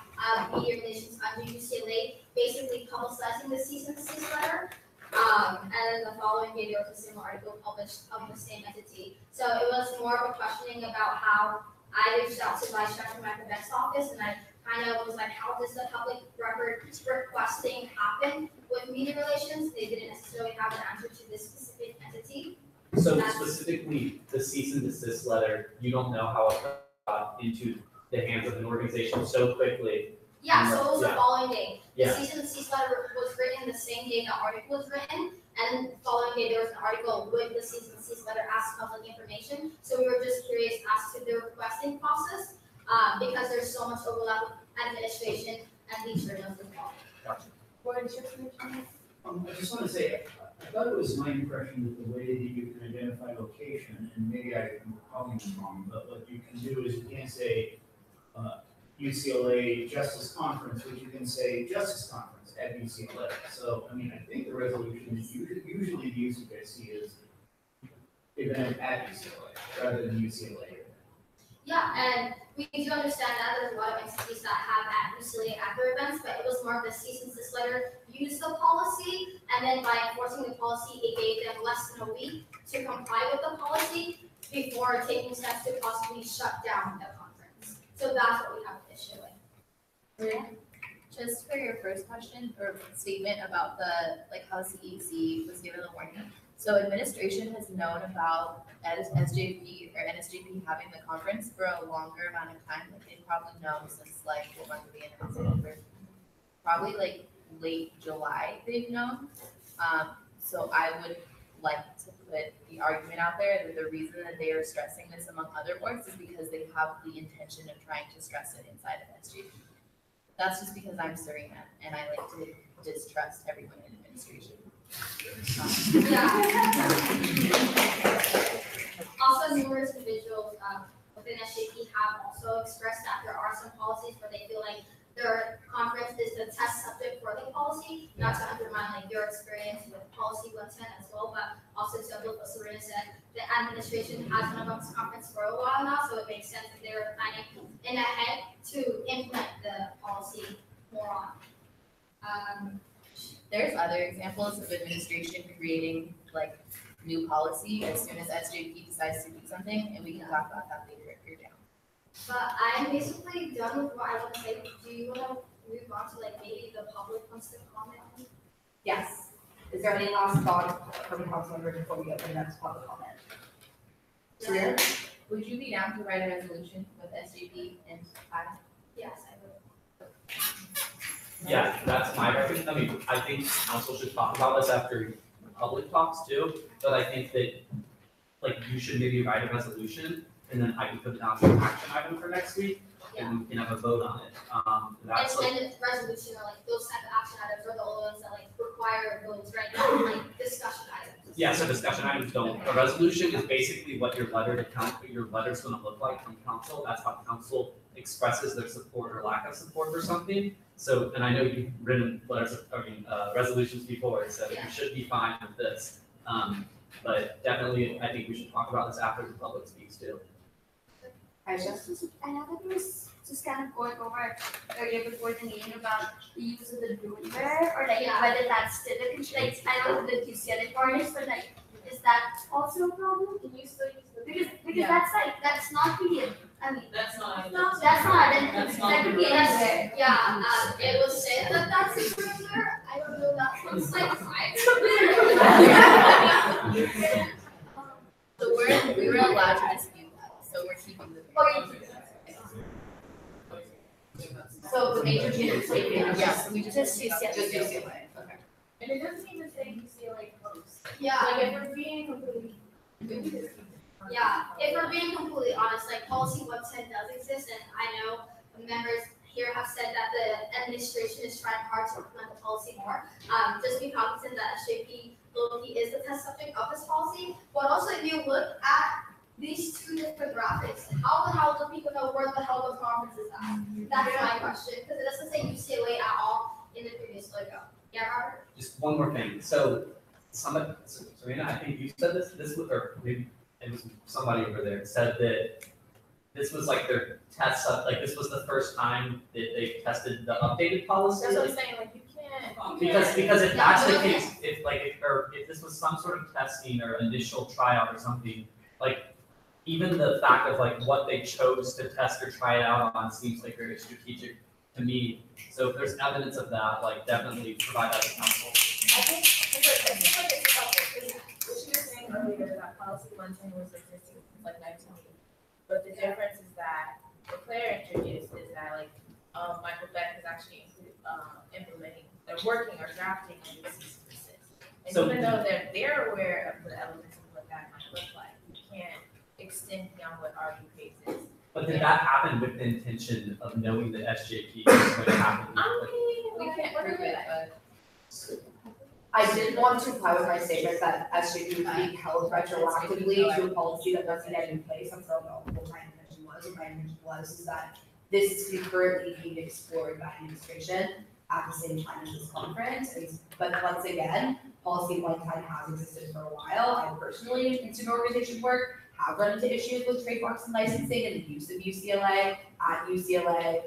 media relations under UCLA, basically publicizing the cease and desist letter. And then the following day, there was a similar article published of the same entity. So it was more of a questioning about how I reached out to Vice Chancellor Michael Beck's office, and I kind of was like, how does the public record requesting happen with media relations? They didn't necessarily have an answer to this specific entity. So specifically, the cease and desist letter, you don't know how it got into the hands of an organization so quickly. Yeah, so it was the Yeah. following day. The Yeah. cease and desist letter was written the same day the article was written, and the following day there was an article with the cease and desist letter as public information. So we were just curious as to the requesting process, because there's so much overlap with administration and these journals as well. Gotcha. What is your submission? I just want to say, I thought it was my impression that the way that you can identify location, and maybe I'm calling this wrong, but what you can do is you can't say UCLA Justice Conference, but you can say Justice Conference at UCLA. So, I mean, I think the resolution is usually the UCC is event at UCLA rather than UCLA. Yeah, and we do understand that there's a lot of entities that have at UCLA at their events, but it was more of the cease and desist letter used the policy, and then by enforcing the policy, it gave them less than a week to comply with the policy before taking steps to possibly shut down the conference. So that's what we have an issue with. Just for your first question or statement about the, like how CEC was given the warning. So administration has known about SJP or NSJP having the conference for a longer amount of time. Like they probably know since like what month did we announce it? Probably like late July they've known. So I would like to put the argument out there that the reason that they are stressing this among other boards is because they have the intention of trying to stress it inside of SJP. That's just because I'm Serena and I like to distrust everyone in administration. Yeah. Also, numerous individuals within SJP have also expressed that there are some policies where they feel like their conference is the test subject for the policy, not to undermine like their experience with policy 110 as well, but also to build what Serena said, the administration has known about this conference for a while now, so it makes sense that they're planning in ahead to implement the policy more on. There's other examples of administration creating like new policy as soon as SJP decides to do something, and we can talk about that later if you're down. But I'm basically done with what I want to say. Do you want to move on to like maybe the public wants to comment? Yes. Is there any last thought from council members before we open it up to public comment? Serena? Would you be down to write a resolution with SJP and I? Yes, I would. Yeah, that's my recommendation. I mean, I think council should talk about this after public talks too, but I think that, like, you should maybe write a resolution, and then I can put it down as an action item for next week, and we can have a vote on it. That's like. And resolution or like those type of action items are the only ones that like require votes, right? Not like discussion items. Yeah, so discussion items don't. A resolution is basically what your letter to council, your letter's gonna look like from council. That's how council expresses their support or lack of support for something. So, and I know you've written resolutions before, so you should be fine with this. But definitely, I think we should talk about this after the public speaks too. I know that we was just kind of going over earlier before the meeting about the use of the drone there, or like whether that's still a like I know the UCLA part is, but like is is that also a problem? Can you still use the? Because that's like, that's not PDF, I mean, That's not. that's not identical, That's not that could be correct. anywhere. Yeah, it was said that that's a perimeter, I don't know, that looks like So we were allowed to dispute that, so we're keeping the. So the major changes taken, Yes, we Just UCLA. Just UCLA, okay. And it doesn't even say UCLA close. Yeah. Like if we're being completely. Yeah, if we're being completely honest, like policy website does exist, and I know members here have said that the administration is trying hard to implement the policy more. Just be cognizant that SJP low-key is the test subject of this policy, but also if you look at these two different graphics, how the hell do people know where the hell the conference is at? That's my question, because it doesn't say UCLA at all in the previous logo. Yeah, Robert? Just one more thing. So Serena, I think you said this was, or maybe it was somebody over there said that this was like their test, like this was the first time that they tested the updated policy. That's what I'm saying, like, you can't. Because if that's the case, if this was some sort of testing or initial tryout or something, like even the fact of like what they chose to test or try it out on seems like very strategic to me. So if there's evidence of that, like definitely provide that to council. I think like it's helpful, because what you were saying earlier, that policy 110 was existing since like 1980. But the difference is that what Claire introduced is that like, Michael Beck is actually implementing, they're working or drafting a new cease and desist. And So- even though they're aware of the elements of what that might look like, you can't extend beyond what already exists. But did that happen with the intention of knowing that SJP was going to happen? We can't prove it, but. I did want to apply with my statement that SJP was being held retroactively to a policy that wasn't yet in place. I'm still not what my intention was. What my intention was is that this is currently being explored by administration at the same time as this conference. But once again, policy 110 has existed for a while. I personally, in student organization work, have run into issues with trademarks and licensing and the use of UCLA at UCLA.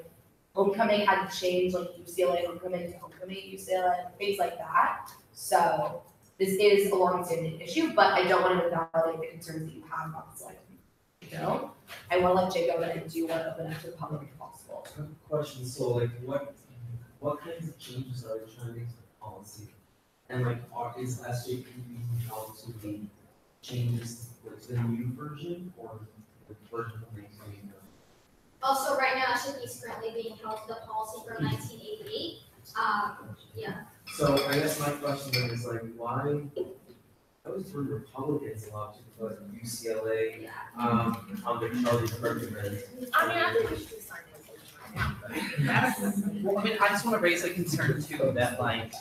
Homecoming had to change, like UCLA homecoming to homecoming at UCLA, things like that. So this is a long-standing issue, but I don't want to invalidate the concerns that you have about this, like, you know? I want to let Jay go, but I do want to open it to the public if possible. Question, so like what kinds of changes are you trying to make to the policy? And like, is SJP being held to the changes with the new version or the version of 1980? Also, right now, SJP is currently being held to the policy from 1988. Yeah. So I guess my question then is like, why was the Republicans allowed to put UCLA on their Charlie Kirkman? I mean, I think we should sign it. Well, I mean, I just want to raise a concern too that like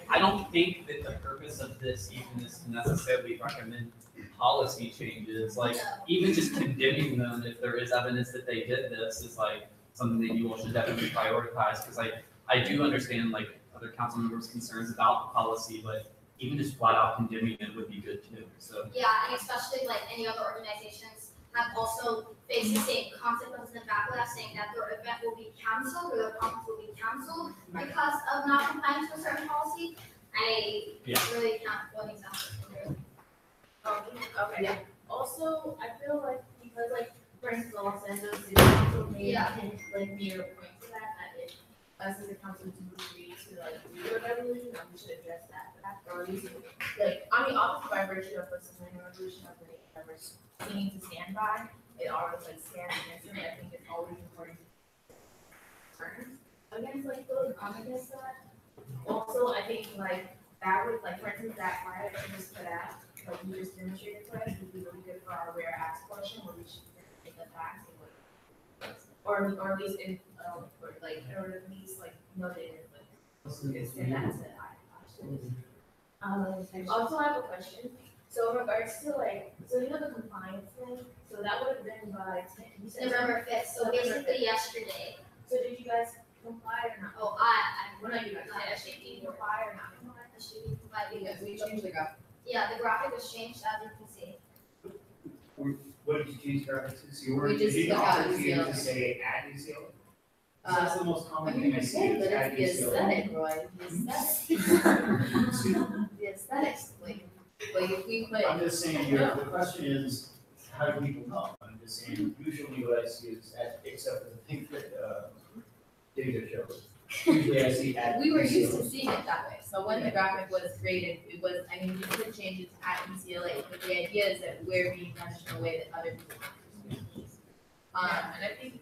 I don't think that the purpose of this even is to necessarily recommend policy changes. Like even just condemning them if there is evidence that they did this is like something that you all should definitely prioritize, because I do understand like other council members' concerns about the policy, but even just flat out condemning it would be good too. So Yeah, and especially like any other organizations have also faced the same consequences and backlash, saying that their event will be canceled or their conference will be canceled because of not complying to a certain policy. I really can't one example. Okay. Yeah. Also, I feel like because like for instance, Los Angeles City Council made like near a point to that if us as a council do agree to like do a revolution, we should address that. Or at least like I mean obviously by virtue of the Supreme Revolution of the members seeming to stand by, it always like stands against it. I think it's always important to turn against like those against that. Also, I think like that would like for instance that riot that was put out, like we just demonstrated to us would be really good for our rare acts portion where we should take the facts and what or at least in or at least like noted it like and that's it. Also I have a question. So in regards to like so you know the compliance thing, so that would have been by you said November 5th, so basically yesterday. So did you guys comply or not? Oh, what are you guys? Did comply or not comply? SJP complied because We changed the graphic. yeah, the graphic was changed as you can see. What did you change graphics to? So you were, We just did you took out offer to UCLA. say at UCLA? That's the most common I thing mean, I see yeah, is but at it's the UCLA. aesthetic, Roy, the aesthetic. The aesthetics, like, Like if we put. I'm just saying, the question is, how do people know? I'm just saying, usually what I see is, except for the thing that, David showed. Usually I see at. We were used to seeing it that way, so when the graphic was created, it was, I mean, we could change it to at UCLA, but the idea is that we're being punished in a way that other people are. And I think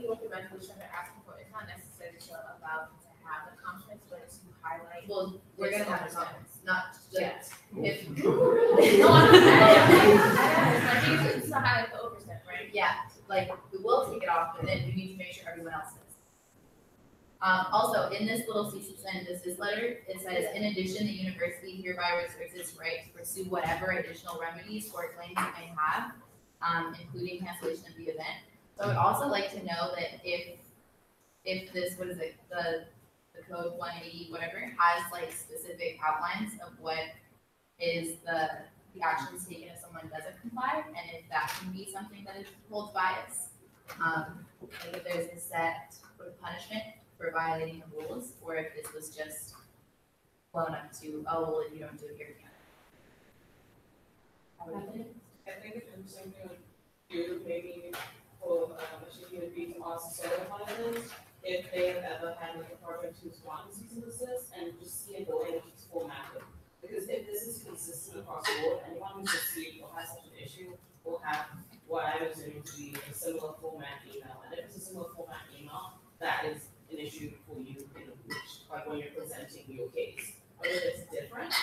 what the resolution they're asking for is not necessarily to allow them to have the conference, but to highlight. Well, we're gonna have a conference, not just, if. No, I'm I think it's to highlight the oversight, right? Yeah, like, we will take it off, but then we need to make sure everyone else does. Also, in this little cease and send desist letter, it says, in addition, the university hereby reserves its right to pursue whatever additional remedies or claims it may have, including cancellation of the event. So I would also like to know that if this, what is it, the code 180, whatever, has like specific outlines of what is the actions taken if someone doesn't comply, and if that can be something that is holds bias. Like if there's a set sort of punishment for violating the rules, or if this was just blown up to, oh, well, if you don't do it, you're I think it's interesting to do maybe for, it should be a big also solar planners, if they have ever had like a project who's gone to cease and desist and just see a building which is formatted. Because if this is consistent across the board, anyone who's received or has such an issue will have what I'm assuming to be a similar format email. And if it's a similar format email, that is an issue for you in which, like when you're presenting your case. But if it's different,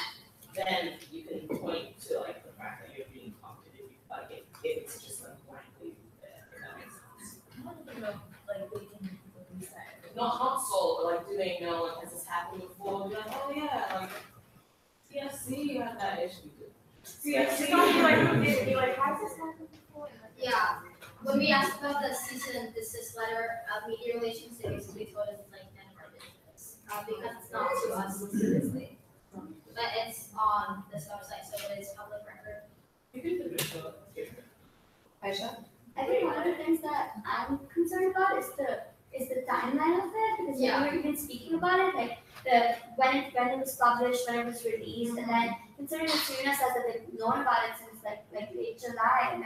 then you can point to like the fact that you're being competent, like if it's just like blankly there, if that makes sense. I don't know, like, we can release that. Not sold, but like, do they know, like, has this happened before? Be like, oh yeah, like, CFC, you had that issue too. CFC, You're like, how has this happened before? Yeah, when we asked about the cease and desist letter, media relations, they basically told us it's like none of our business, because it's not to us specifically. But it's on this website, so it is public record. You can do it. Aisha? I think one of the things that I'm concerned about is the timeline of it, because when we were even speaking about it, like when it was published, when it was released, and then considering that Serena says that they've known about it since like late July,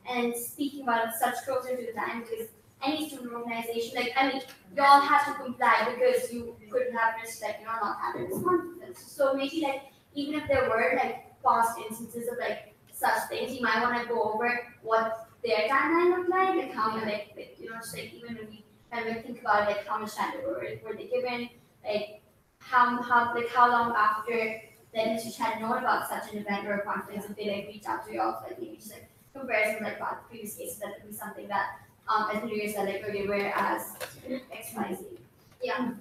and speaking about it such closer to the time, because any student organization, like, I mean, y'all have to comply because you couldn't have risked, like, not having this conference. So maybe, like, even if there were, like, past instances of, like, such things, you might want to go over what their timeline looked like how, like, just, like, even when we kind of think about, like, how much time were they given, like, how long after the institute had known about such an event or a conference, if they, like, reached out to y'all, like, maybe just, like, comparison, like, about previous cases, that would be something that as Maria said, like, okay, whereas XYZ. Yeah.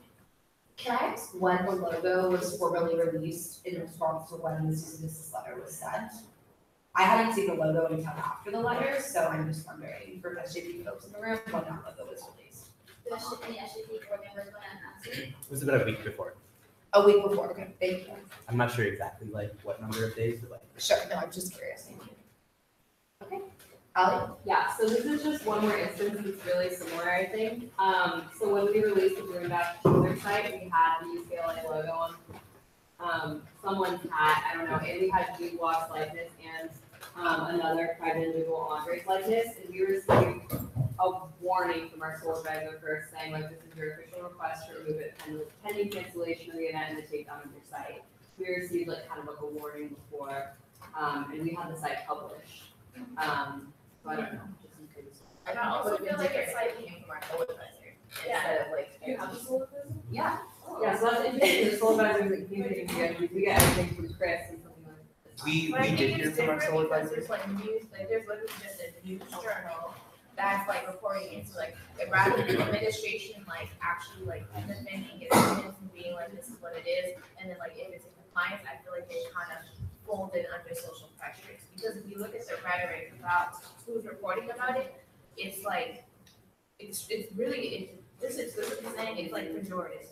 Can I ask when the logo was formally released in response to when the cease and desist letter was sent? I haven't seen the logo until after the letter, so I'm just wondering for SJP folks in the room when that logo was released. Any SJP board members want to answer? It was about a week before. A week before, okay, thank you. I'm not sure exactly like what number of days, but like. Sure, no, I'm just curious, thank you. Okay. Ali? Yeah, so this is just one more instance that's really similar, I think. So when we released the Blue Dot site, we had the UCLA logo on someone's hat, I don't know, and we had Jude Walk's likeness and another private individual Andre's likeness, and we received a warning from our school advisor first saying, like, this is your official request to remove it pending cancellation of the event and the takedown of your site. We received like kind of like a warning before, and we had the site published. So I don't know, just in case. I also feel like it's like came from our school advisor instead of like. You have a school advisor? Yeah. Yeah, so that's interesting, the school advisor is like communicating together, we get everything from Chris and something like this. We did hear from our solar advisors. There's like news, like there's literally just a news journal that's like reporting into like, rather than administration like actually like defending its students and being like, this is what it is, and then like if it's in compliance, I feel like they kind of folded under social pressures. Because if you look at the rhetoric about who's reporting about it, it's like, it's really, this is saying it's like pejorative.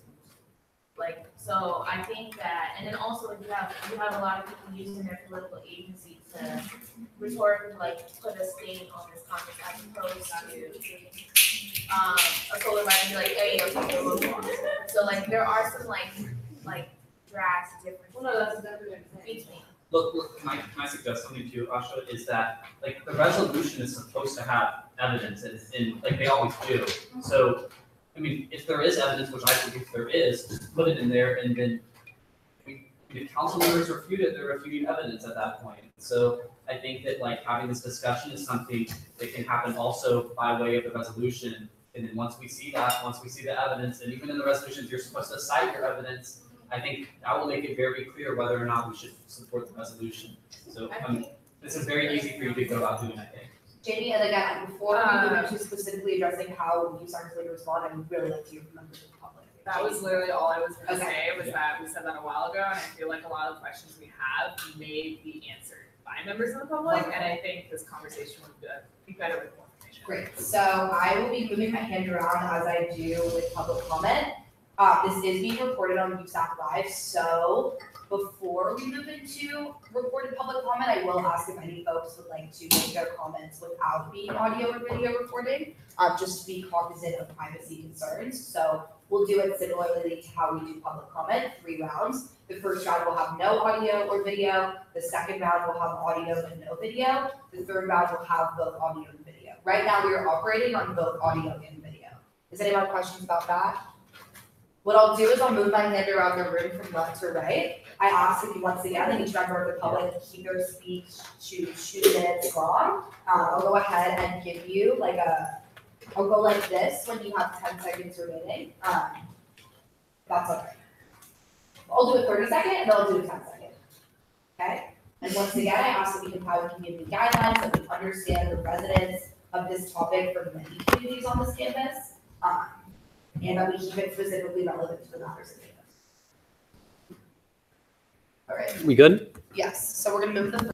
Like, so I think that, and then also you have a lot of people using their political agency to rhetorically like put a stain on this conference as opposed to a solar advisor be like, hey, okay, we'll move on. So like there are some like drastic differences. Well, no, that's exactly what I'm saying. Between. Can I suggest something too, Asha, is that, like, the resolution is supposed to have evidence, and like, they always do. So, I mean, if there is evidence, which I believe there is, just put it in there, and then if council members refute it, they're refuting evidence at that point. So I think that, like, having this discussion is something that can happen also by way of the resolution. And then once we see the evidence, and even in the resolutions, you're supposed to cite your evidence, I think that will make it very clear whether or not we should support the resolution. So, this is very easy for you to go about doing, I think. Jamie, and again, before we move into specifically addressing how Usac is going to respond, I would really like to hear from members of the public. That was literally all I was gonna Okay. say, was that we said that a while ago, and I feel like a lot of the questions we have may be answered by members of the public, and I think this conversation would be better with more information. Great, so I will be moving my hand around as I do with public comment. This is being recorded on Usac Live, so before we move into recorded public comment, I will ask if any folks would like to make their comments without being audio or video recording, just to be cognizant of privacy concerns. So we'll do it similarly to how we do public comment, 3 rounds. The first round will have no audio or video. The second round will have audio and no video. The third round will have both audio and video. Right now, we are operating on both audio and video. Does anyone have questions about that? What I'll do is I'll move my hand around the room from left to right. I ask if you, once again, that each member of the public keep their speech to 2 minutes long. I'll go ahead and give you I'll go like this when you have 10 seconds remaining. That's okay. I'll do a 30-second and then I'll do a 10-second. Okay? And once again, I ask that we comply with community guidelines, that we understand the residents of this topic from many communities on this campus, and that we keep it specifically relevant to the matters of campus. All right. We good? Yes, so we're gonna move the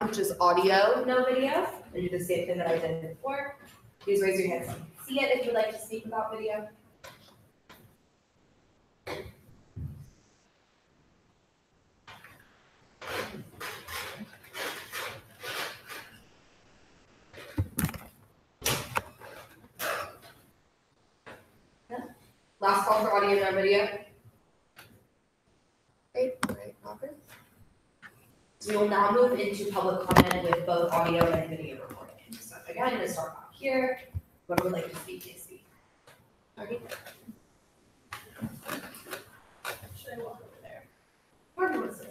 which is audio, no video, and do the same thing that I did before. Please raise your hand so you can see it if you'd like to speak about video. Last call for audio, no video. Great, Robert. So we will now move into public comment with both audio and video recording. So again, I'm gonna start off here. Whoever would like to speak, please speak. Okay. Should I walk over there? Or Melissa?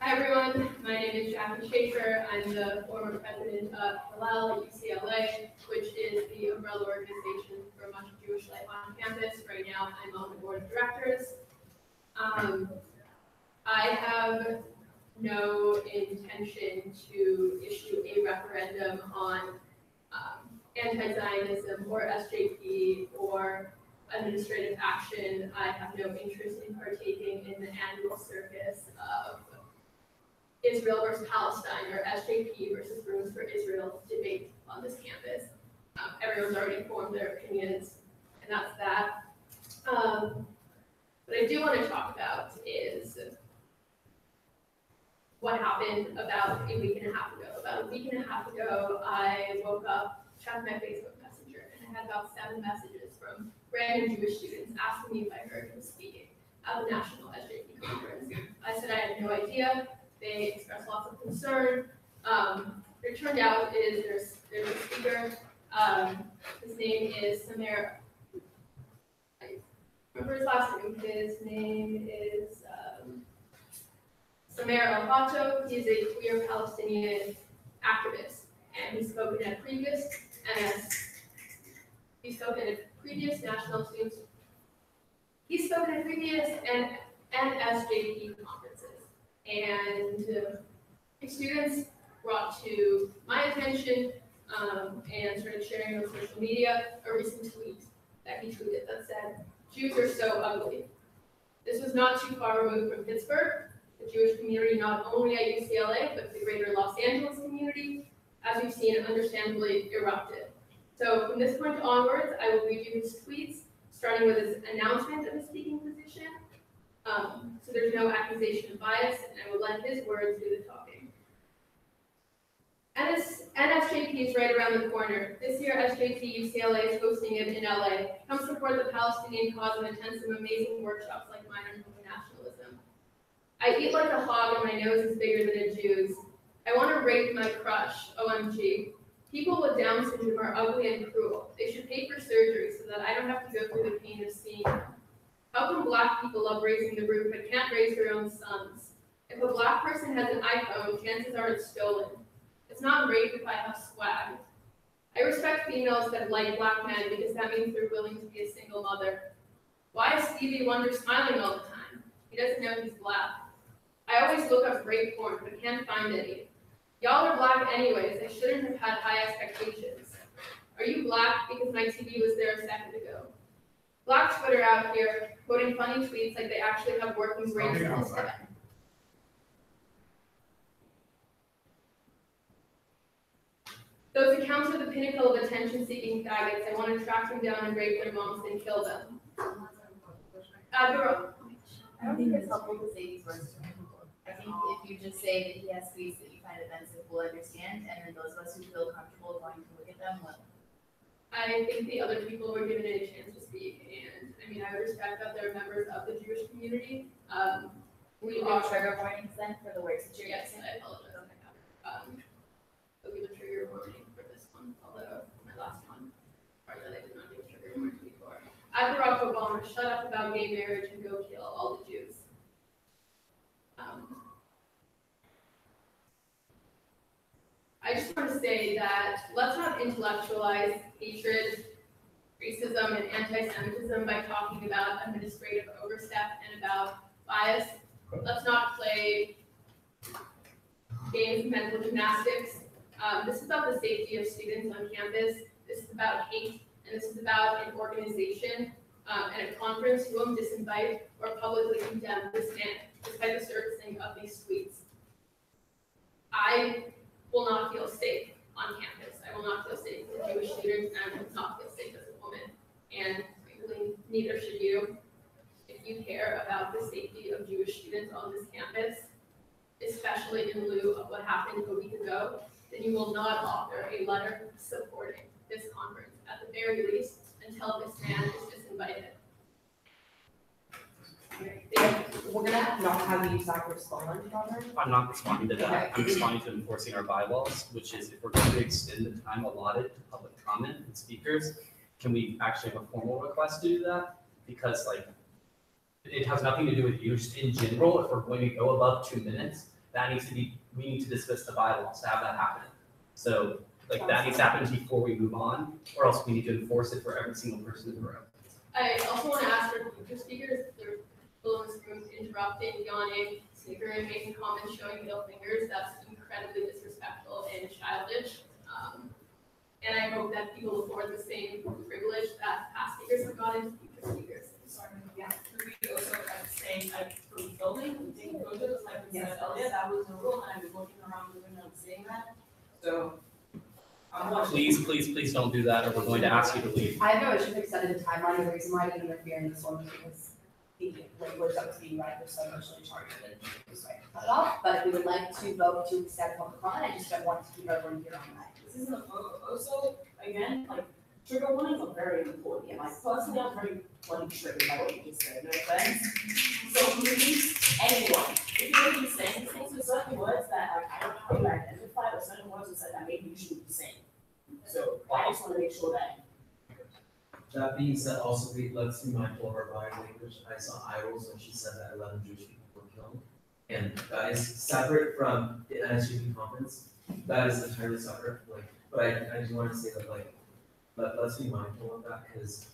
Hi everyone, my name is Jackie Schaefer. I'm the former president of Hillel at UCLA, which is the umbrella organization for much Jewish life on campus. Right now, I'm on the board of directors. I have no intention to issue a referendum on anti-Zionism or SJP or administrative action. I have no interest in partaking in the annual circus of Israel versus Palestine or SJP versus Rooms for Israel debate on this campus. Everyone's already formed their opinions, and that's that. What I do want to talk about is what happened about a week and a half ago. About a week and a half ago, I woke up, checked my Facebook Messenger, and I had about 7 messages from random Jewish students asking me if I heard him speaking at the National SJP Conference. I said I had no idea. They expressed lots of concern. It turned out there's a speaker. His name is Samer. I remember his last name. His name is Samer El-Hato. He's a queer Palestinian activist, and he's spoken at previous national students. He's spoken at previous and SJP conferences. And students brought to my attention and started sharing on social media a recent tweet that he tweeted that said, "Jews are so ugly." This was not too far removed from Pittsburgh. The Jewish community, not only at UCLA, but the greater Los Angeles community, as we've seen, understandably erupted. So from this point onwards, I will read you his tweets, starting with his announcement of his speaking position. So there's no accusation of bias, and I will let his words do the talking. NSJP is right around the corner. This year, SJP UCLA is hosting it in LA. Come support the Palestinian cause and attend some amazing workshops like mine on nationalism. I eat like a hog and my nose is bigger than a Jew's. I want to rape my crush, OMG. People with Down syndrome are ugly and cruel. They should pay for surgery so that I don't have to go through the pain of seeing them. How come black people love raising the roof but can't raise their own sons? If a black person has an iPhone, chances are it's stolen. It's not rape if I have swag. I respect females that like black men because that means they're willing to be a single mother. Why is Stevie Wonder smiling all the time? He doesn't know he's black. I always look up rape porn but can't find any. Y'all are black anyways. I shouldn't have had high expectations. Are you black? Because my TV was there a second ago. Black Twitter out here quoting funny tweets like they actually have working brains instead. Those accounts are the pinnacle of attention-seeking faggots. I want to track them down and rape their moms and kill them. I don't think it's helpful to say these words to people. I think if you just say that he has tweets that you find offensive, we'll understand, and then those of us who feel comfortable going to look at them will. I think the other people were given a chance to speak, and I mean, I would respect that they're members of the Jewish community. We are trigger warnings then for the words that you're using. Yes, I apologize. I'll give a trigger warning for this one, although my last one, or that I did not give a trigger warning before. I, Barack Obama, shut up about gay marriage and go kill all the Jews. I just want to say that let's not intellectualize hatred, racism, and anti-Semitism by talking about administrative overstep and about bias. Let's not play games of mental gymnastics This is about the safety of students on campus. This is about hate, and this is about an organization and a conference who will disinvite or publicly condemn this man, despite the surfacing of these tweets. I will not feel safe on campus. I will not feel safe as a Jewish student, and I will not feel safe as a woman. And frankly, neither should you. If you care about the safety of Jewish students on this campus, especially in lieu of what happened a week ago, then you will not author a letter supporting this conference, at the very least, until this man is disinvited. We're gonna not have Usac respond, Robert. I'm not responding to that. I'm responding to enforcing our bylaws, which is if we're going to extend the time allotted to public comment and speakers, can we actually have a formal request to do that? Because like, it has nothing to do with you, just in general, if we're going to go above 2 minutes, that needs to be, we need to discuss the bylaws to have that happen. So like that needs to happen before we move on, or else we need to enforce it for every single person in the room. I also want to ask for future speakers, if there are people in this room interrupting, yawning, snickering, making comments, showing middle fingers, that's incredibly disrespectful and childish. And I hope that people afford the same privilege that past speakers have gotten to future speakers. Sorry, yeah, we also like saying like for building, we didn't go to this, like we said earlier, that was the rule, and I was walking around the window and saying that. So I'm watching. Please don't do that, or we're going to ask you to leave. I have no issue with extending the timeline. The reason why I didn't interfere in this one was because the language that was being read was so emotionally charged that it was like cut it off. But if we would like to vote to extend public comment, I just don't want to keep everyone here on that. This isn't a photo. Also, again, like trigger warnings are very important. Like personally, I'm very bloody triggered by what you just said. No offense. So please, anyone, if you're going to be saying things with certain words that like I don't know how you identify, or certain words you said that maybe you shouldn't be saying. So I just want to make sure that. That being said, also let's be mindful of our body language. I saw eye rolls when she said that 11 Jewish people were killed. And that is separate from the NSUP conference. That is entirely separate. Like, but I do want to say that like, let's be mindful of that because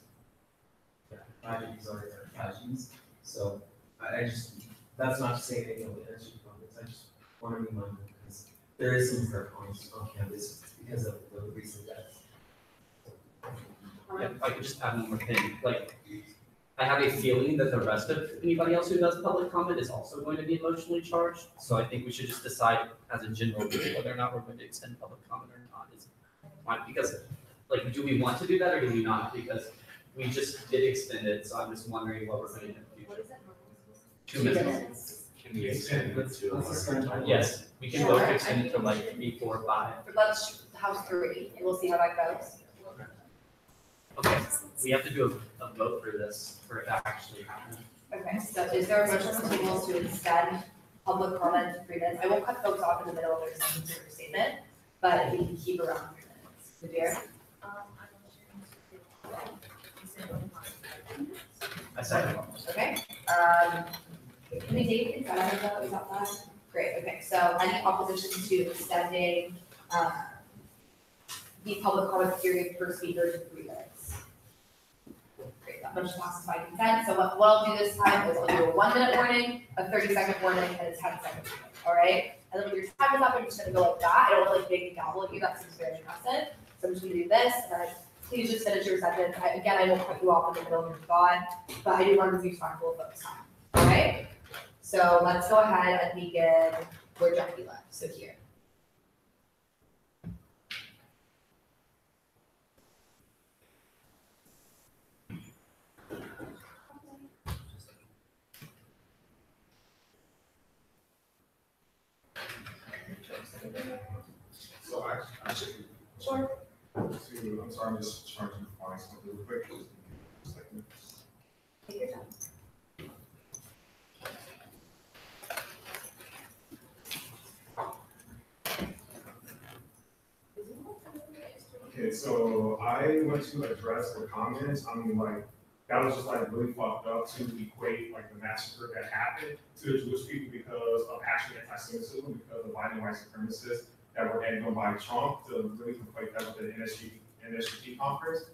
tragedies are tragedies. So I just, that's not to say anything of the NSUP conference. I just want to be mindful because there is some hurt on campus because of the recent deaths. Yeah, if I could just add one more thing, like, I have a feeling that the rest of anybody else who does public comment is also going to be emotionally charged. So I think we should just decide as a general rule whether or not we're going to extend public comment or not. Is fine, because, like, do we want to do that or do we not? Because we just did extend it, so I'm just wondering what we're going to do in the future. 2 minutes. Can we extend it to a larger time? Yes, we can vote to extend it to like 3, 4, 5. Let's house 3, and we'll see how that goes. Okay, we have to do a vote for this, for it to actually happen. Okay, so is there a motion on the table to extend public comment to 3 minutes? I won't cut folks off in the middle of their sentence or statement, but we can keep around 3 minutes. Nadir? I second. Okay, any date, is that fine? Great, okay, so any opposition to extending, the public comment period per speaker to 3 minutes? Great, that motion passes by consent, so what I'll do this time is I'll do a 1-minute warning, a 30-second warning, and a 10-second warning, all right? And then when your time is up, I'm just gonna go like that, I don't want to like big and gobble at you, that seems very aggressive, so I'm just gonna do this, and then please just finish your sentence. Again, I won't cut you off in the middle of your thought, but I do want to be respectful of folks' time, all right? So let's go ahead and begin where Jackie left, so here. So I should. Sure. I'm sorry, I'm just trying to find something real quick. Take your time. Okay, so I went to address the comments. I mean, like, that was just like really fucked up to equate like the massacre that happened to the Jewish people because of actually anti-Semitism, because of white supremacists that were egged on by Trump to really conflate that with the NSUP conference.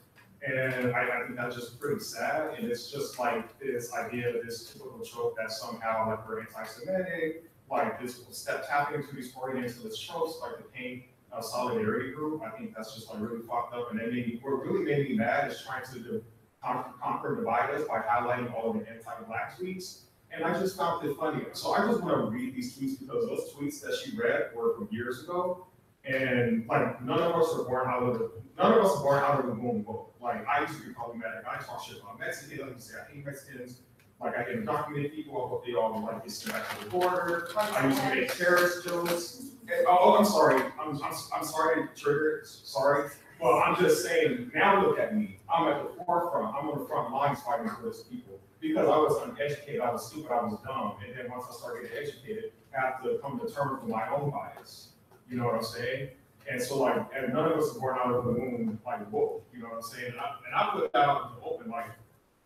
And I think that's just pretty sad. And it's just like this idea, this typical trope that somehow like we're anti-Semitic, like this step tapping into these orientalist tropes, like to paint a solidarity group. I think that's just like really fucked up. And then what really made me mad is trying to conquer and divide us by highlighting all of the anti-Black tweets. And I just found it funny. So I just want to read these tweets because those tweets that she read were from years ago. And like none of us are born out of the womb. Like I used to be problematic. I talk shit about Mexicans. I used to say I hate Mexicans. Like I hate undocumented people. I hope they all like get sent back to the border. I used to make terrorist jokes. And, I'm sorry. I'm sorry to trigger it. Sorry. Well, I'm just saying. Now look at me. I'm at the forefront. I'm on the front lines fighting for those people because I was uneducated. I was stupid. I was dumb. And then once I started getting educated, I have to come to terms with my own bias. You know what I'm saying? And so like, and none of us are born out of the womb like whoa. You know what I'm saying? And I put that out in the open. Like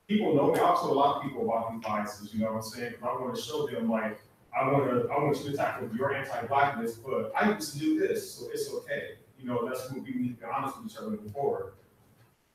people know me. I talk to a lot of people about these biases. You know what I'm saying? But I want to show them like I want you to tackle your anti-Blackness, but I used to do this, so it's okay. You know, that's what we need to be honest with each other moving forward.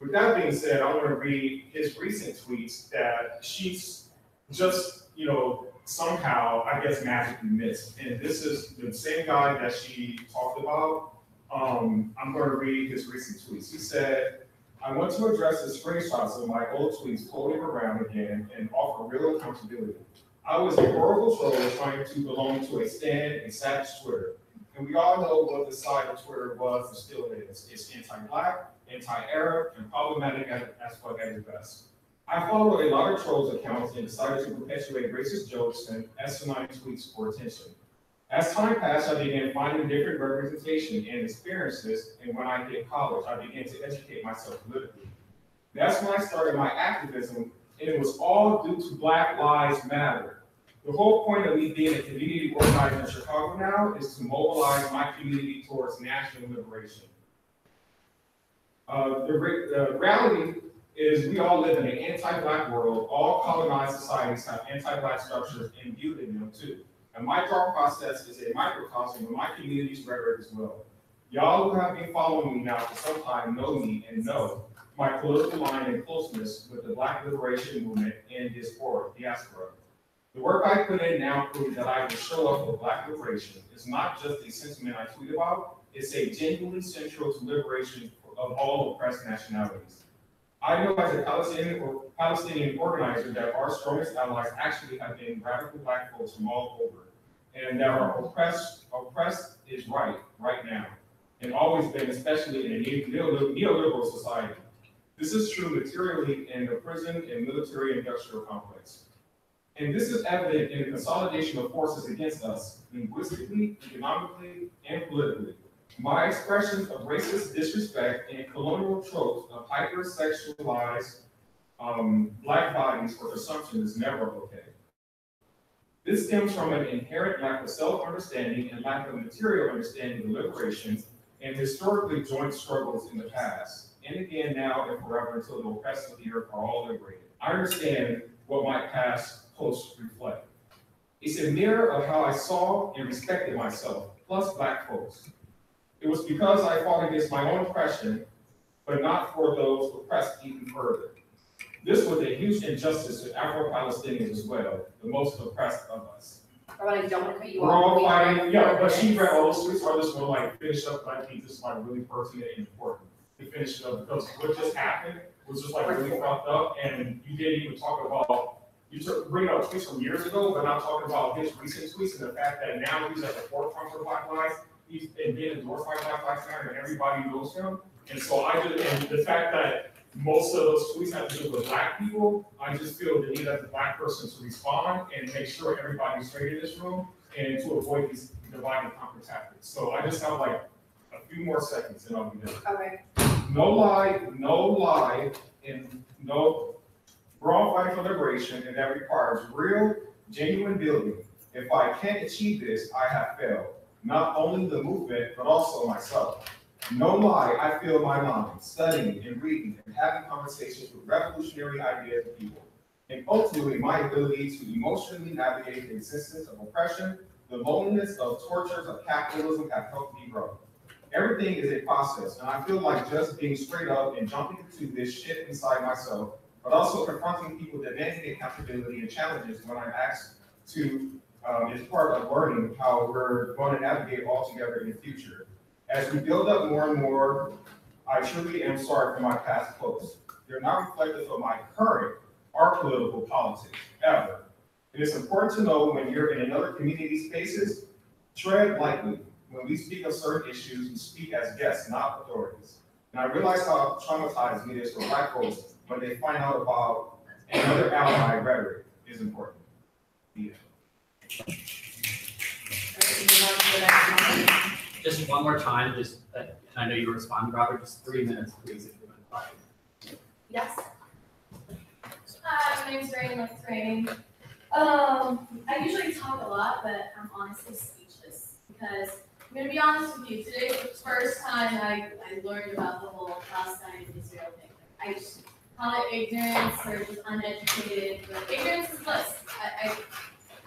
With that being said, I want to read his recent tweets that she's just, you know, somehow, I guess, magically missed. And this is the same guy that she talked about. I'm going to read his recent tweets. He said, I want to address the screenshots of my old tweets floating around again and offer real accountability. I was a horrible troll trying to belong to a stand and savage Twitter. And we all know what the side of Twitter was and still is. It's anti-Black, anti-Arab, and problematic as fuck at its best. I followed a lot of trolls accounts and decided to perpetuate racist jokes and asinine tweets for attention. As time passed, I began finding different representation and experiences, and when I hit college, I began to educate myself politically. That's when I started my activism, and it was all due to Black Lives Matter. The whole point of me being a community organizer in Chicago now is to mobilize my community towards national liberation. The reality is we all live in an anti-Black world. All colonized societies have anti-Black structures imbued in them too. And my thought process is a microcosm of my community's rhetoric as well. Y'all who have been following me now for some time know me and know my political line and closeness with the Black liberation movement and diaspora. The work I put in now proves that I will show up for Black liberation. It's not just a sentiment I tweet about, it's a genuinely central to liberation of all oppressed nationalities. I know as a Palestinian organizer that our strongest allies actually have been radical Black folks from all over, and that our oppressed is right now, and always been, especially in a neoliberal society. This is true materially in the prison and military industrial complex. And this is evident in the consolidation of forces against us, linguistically, economically, and politically. My expressions of racist disrespect and colonial tropes of hypersexualized Black bodies for consumption is never okay. This stems from an inherent lack of self-understanding and lack of material understanding of liberation and historically joint struggles in the past, and again now and forever until the oppressed of the earth are all liberated. I understand what my past posts reflect. It's a mirror of how I saw and respected myself, plus Black folks. It was because I fought against my own oppression, but not for those oppressed even further. This was a huge injustice to Afro-Palestinians as well, the most oppressed of us. I don't want to cut you We're off. all fighting, yeah, but she read all those tweets, so I just want to like finish up, I think this is like really pertinent and important to finish it up, because what just happened was just like really fucked up, and you didn't even talk about, you bring up tweets from years ago, but not talking about his recent tweets and the fact that now he's at the forefront for Black lives. He's been endorsed by Black Lives Matter and everybody knows him. And so and the fact that most of those tweets have to do with Black people, I just feel the need as a Black person to respond and make sure everybody's straight in this room and to avoid these divide and conquer tactics. So I just have like a few more seconds and I'll be done. Okay. No lie, and no, we're all fighting for liberation, and that requires real, genuine building. If I can't achieve this, I have failed. Not only the movement, but also myself. No lie, I fill my mind, studying and reading and having conversations with revolutionary ideas and people. And ultimately, my ability to emotionally navigate the existence of oppression, the loneliness of tortures of capitalism have helped me grow. Everything is a process, and I feel like just being straight up and jumping into this shit inside myself, but also confronting people demanding accountability and challenges when I'm asked to is part of learning how we're going to navigate all together in the future. As we build up more and more, I truly am sorry for my past posts. They're not reflective of my current or political politics, ever. It is important to know when you're in another community spaces, tread lightly. When we speak of certain issues, we speak as guests, not authorities. And I realize how traumatizing it is for Black folks when they find out about another ally rhetoric is important. Yeah. Just one more time, I know you were responding, Robert, just 3 minutes, please, if you want. Yes. Hi, my name's Rain. I usually talk a lot, but I'm honestly speechless because I'm gonna be honest with you. Today was the first time I learned about the whole Palestine and Israel thing. I just call it ignorance or just uneducated, but ignorance is bliss.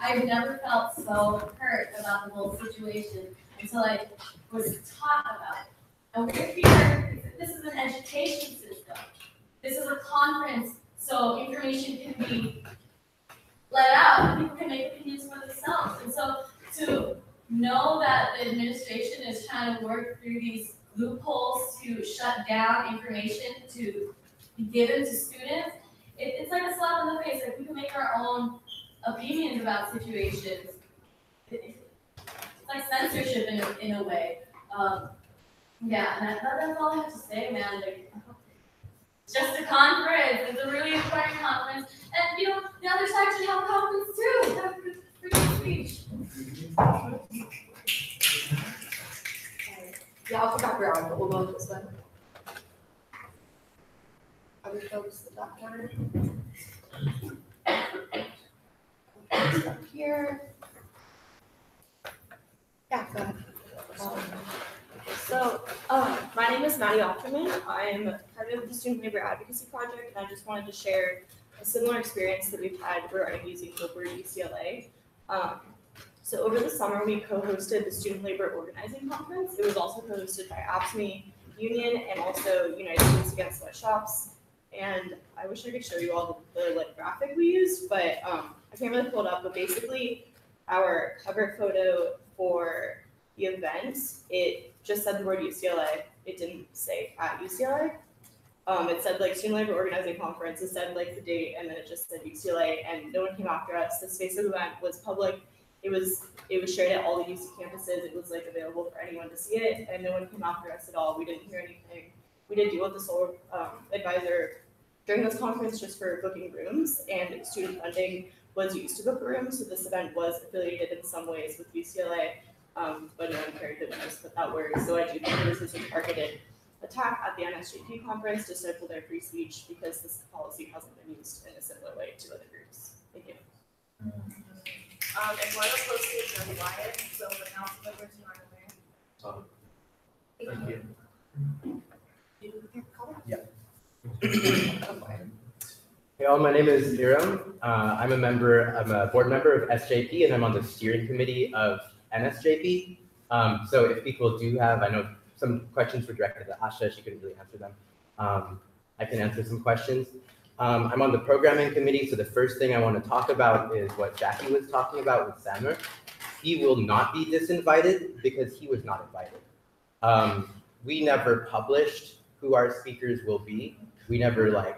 I've never felt so hurt about the whole situation until I was taught about it. And we're here, this is an education system. This is a conference, so information can be let out, and people can make opinions for themselves. And so to know that the administration is trying to work through these loopholes to shut down information to be given to students, it's like a slap in the face. Like we can make our own opinions about situations. It's like censorship in a way. Yeah, and that's all I have to say, man. Like, it's just a conference. It's a really important conference. And, you know, the other side should have a conference too. Have a freaking speech. Yeah, I'll come back around, but we'll go this way. Other folks in that corner. Back here. Yeah, go ahead. My name is Maddie Opperman. I'm part of the Student Labor Advocacy Project, and I just wanted to share a similar experience that we've had regarding using Copword UCLA. So over the summer, we co-hosted the Student Labor Organizing Conference. It was also co-hosted by APSME Union and also United Students Against Sweatshops. And I wish I could show you all the graphic we used, but I can't really pull it up. But basically, our cover photo for the event, it just said the word UCLA. It didn't say at UCLA. It said like Student Labor Organizing Conference. It said like the date, and then it just said UCLA, and no one came after us. The space of the event was public. It was shared at all the UC campuses. It was like available for anyone to see it, and no one came after us at all. We didn't hear anything. We did deal with the solar advisor during this conference just for booking rooms, and student funding was used to book rooms. So this event was affiliated in some ways with UCLA. But no one cared that we just put that word. So I do think this is a targeted attack at the NSJP conference to stifle their free speech because this policy hasn't been used in a similar way to other groups. Thank you. And one of the posters are wired, so the council members are aware. Thank you. Hey all, my name is Iram. I'm a board member of SJP, and I'm on the steering committee of NSJP. So if people do have, I know some questions were directed to Asha, she couldn't really answer them. I can answer some questions. I'm on the programming committee, so the first thing I want to talk about is what Jackie was talking about with Samuel. He will not be disinvited because he was not invited. We never published who our speakers will be. We never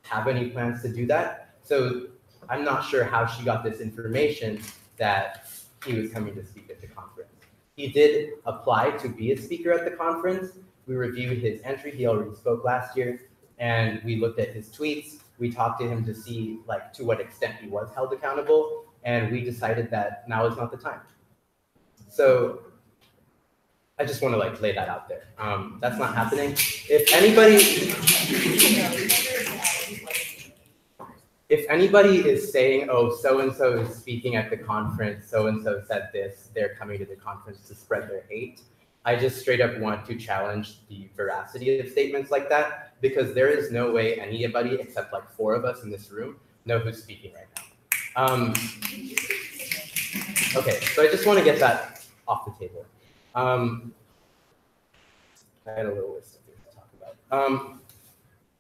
have any plans to do that. So I'm not sure how she got this information that he was coming to speak at the conference. He did apply to be a speaker at the conference. We reviewed his entry. He already spoke last year, and we looked at his tweets. We talked to him to see to what extent he was held accountable, and we decided that now is not the time. So I just want to lay that out there. That's not happening. If anybody is saying, oh, so-and-so is speaking at the conference, so-and-so said this, they're coming to the conference to spread their hate, I just straight up want to challenge the veracity of statements like that, because there is no way anybody except 4 of us in this room know who's speaking right now. Okay, so I just want to get that off the table. I had a little list of things to talk about.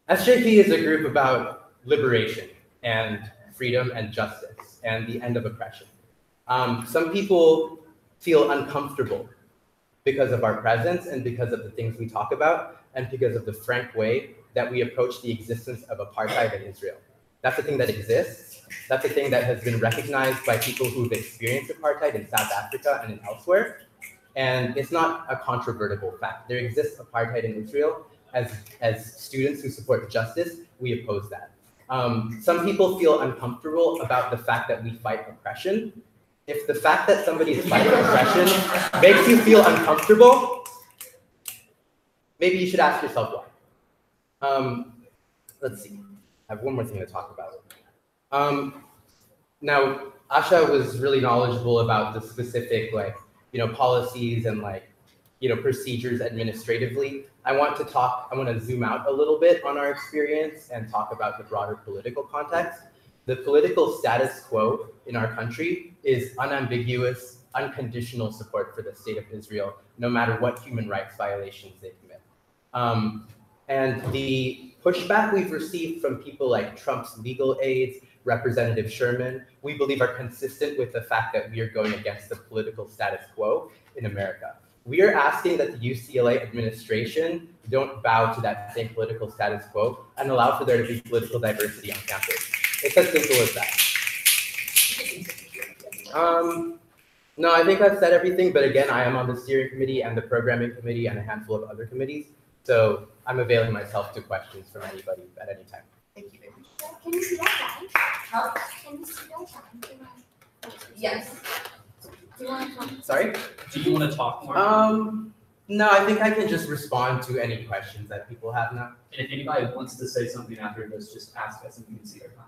SJP is a group about liberation and freedom and justice and the end of oppression. Some people feel uncomfortable because of our presence and because of the things we talk about and because of the frank way that we approach the existence of apartheid in Israel. That's a thing that exists. That's a thing that has been recognized by people who've experienced apartheid in South Africa and elsewhere. And it's not a controvertible fact. There exists apartheid in Israel. As students who support justice, we oppose that. Some people feel uncomfortable about the fact that we fight oppression. If the fact that somebody is fighting oppression makes you feel uncomfortable, maybe you should ask yourself why. Let's see. I have one more thing to talk about. Now, Asha was really knowledgeable about the specific, policies and procedures administratively. I want to zoom out a little bit on our experience and talk about the broader political context. The political status quo in our country is unambiguous, unconditional support for the state of Israel, no matter what human rights violations they commit. And the pushback we've received from people like Trump's legal aides, Representative Sherman, we believe are consistent with the fact that we are going against the political status quo in America. We are asking that the UCLA administration don't bow to that same political status quo and allow for there to be political diversity on campus. It's as simple as that. No, I think I've said everything, but again, I am on the steering committee and the programming committee and a handful of other committees. So I'm availing myself to questions from anybody at any time. Thank you very much. Can you see that line? Huh? Can you see that line? Yes. Do you want to talk? Sorry? Do you want to talk more? No, I think I can just respond to any questions that people have now. And if anybody wants to say something after this, just ask us and we can see their time.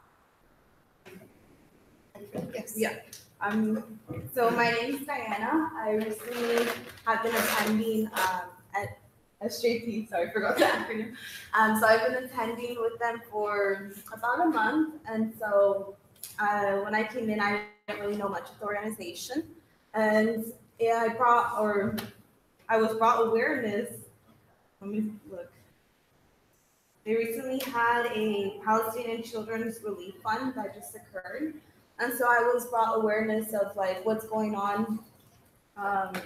Yes. Yeah. So my name is Diana. I recently have been attending at SJP. Sorry, I forgot the acronym. So I've been attending with them for about a month, and so when I came in, I didn't really know much of the organization, and yeah, I was brought awareness. Let me look. They recently had a Palestinian Children's Relief Fund that just occurred. And so I was brought awareness of what's going on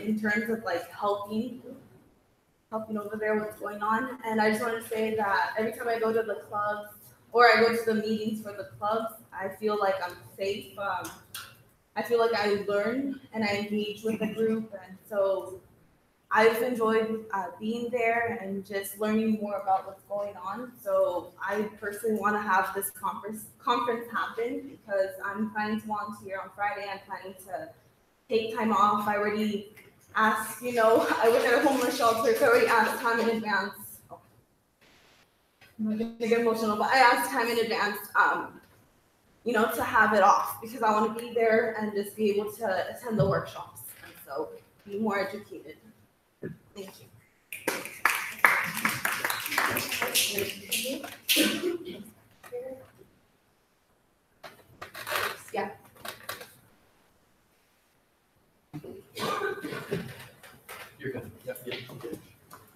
in terms of helping over there, what's going on. And I just want to say that every time I go to the clubs or I go to the meetings for the clubs, I feel like I'm safe. I feel like I learn and I engage with the group. And so I've enjoyed being there and just learning more about what's going on. So I personally want to have this conference happen because I'm planning to volunteer on Friday. I'm planning to take time off. I already asked, I was at a homeless shelter, so I already asked time in advance. Oh. I'm not gonna get emotional, but I asked time in advance, to have it off because I want to be there and just be able to attend the workshops and so be more educated. Thank you. Yeah. You're good. Yep.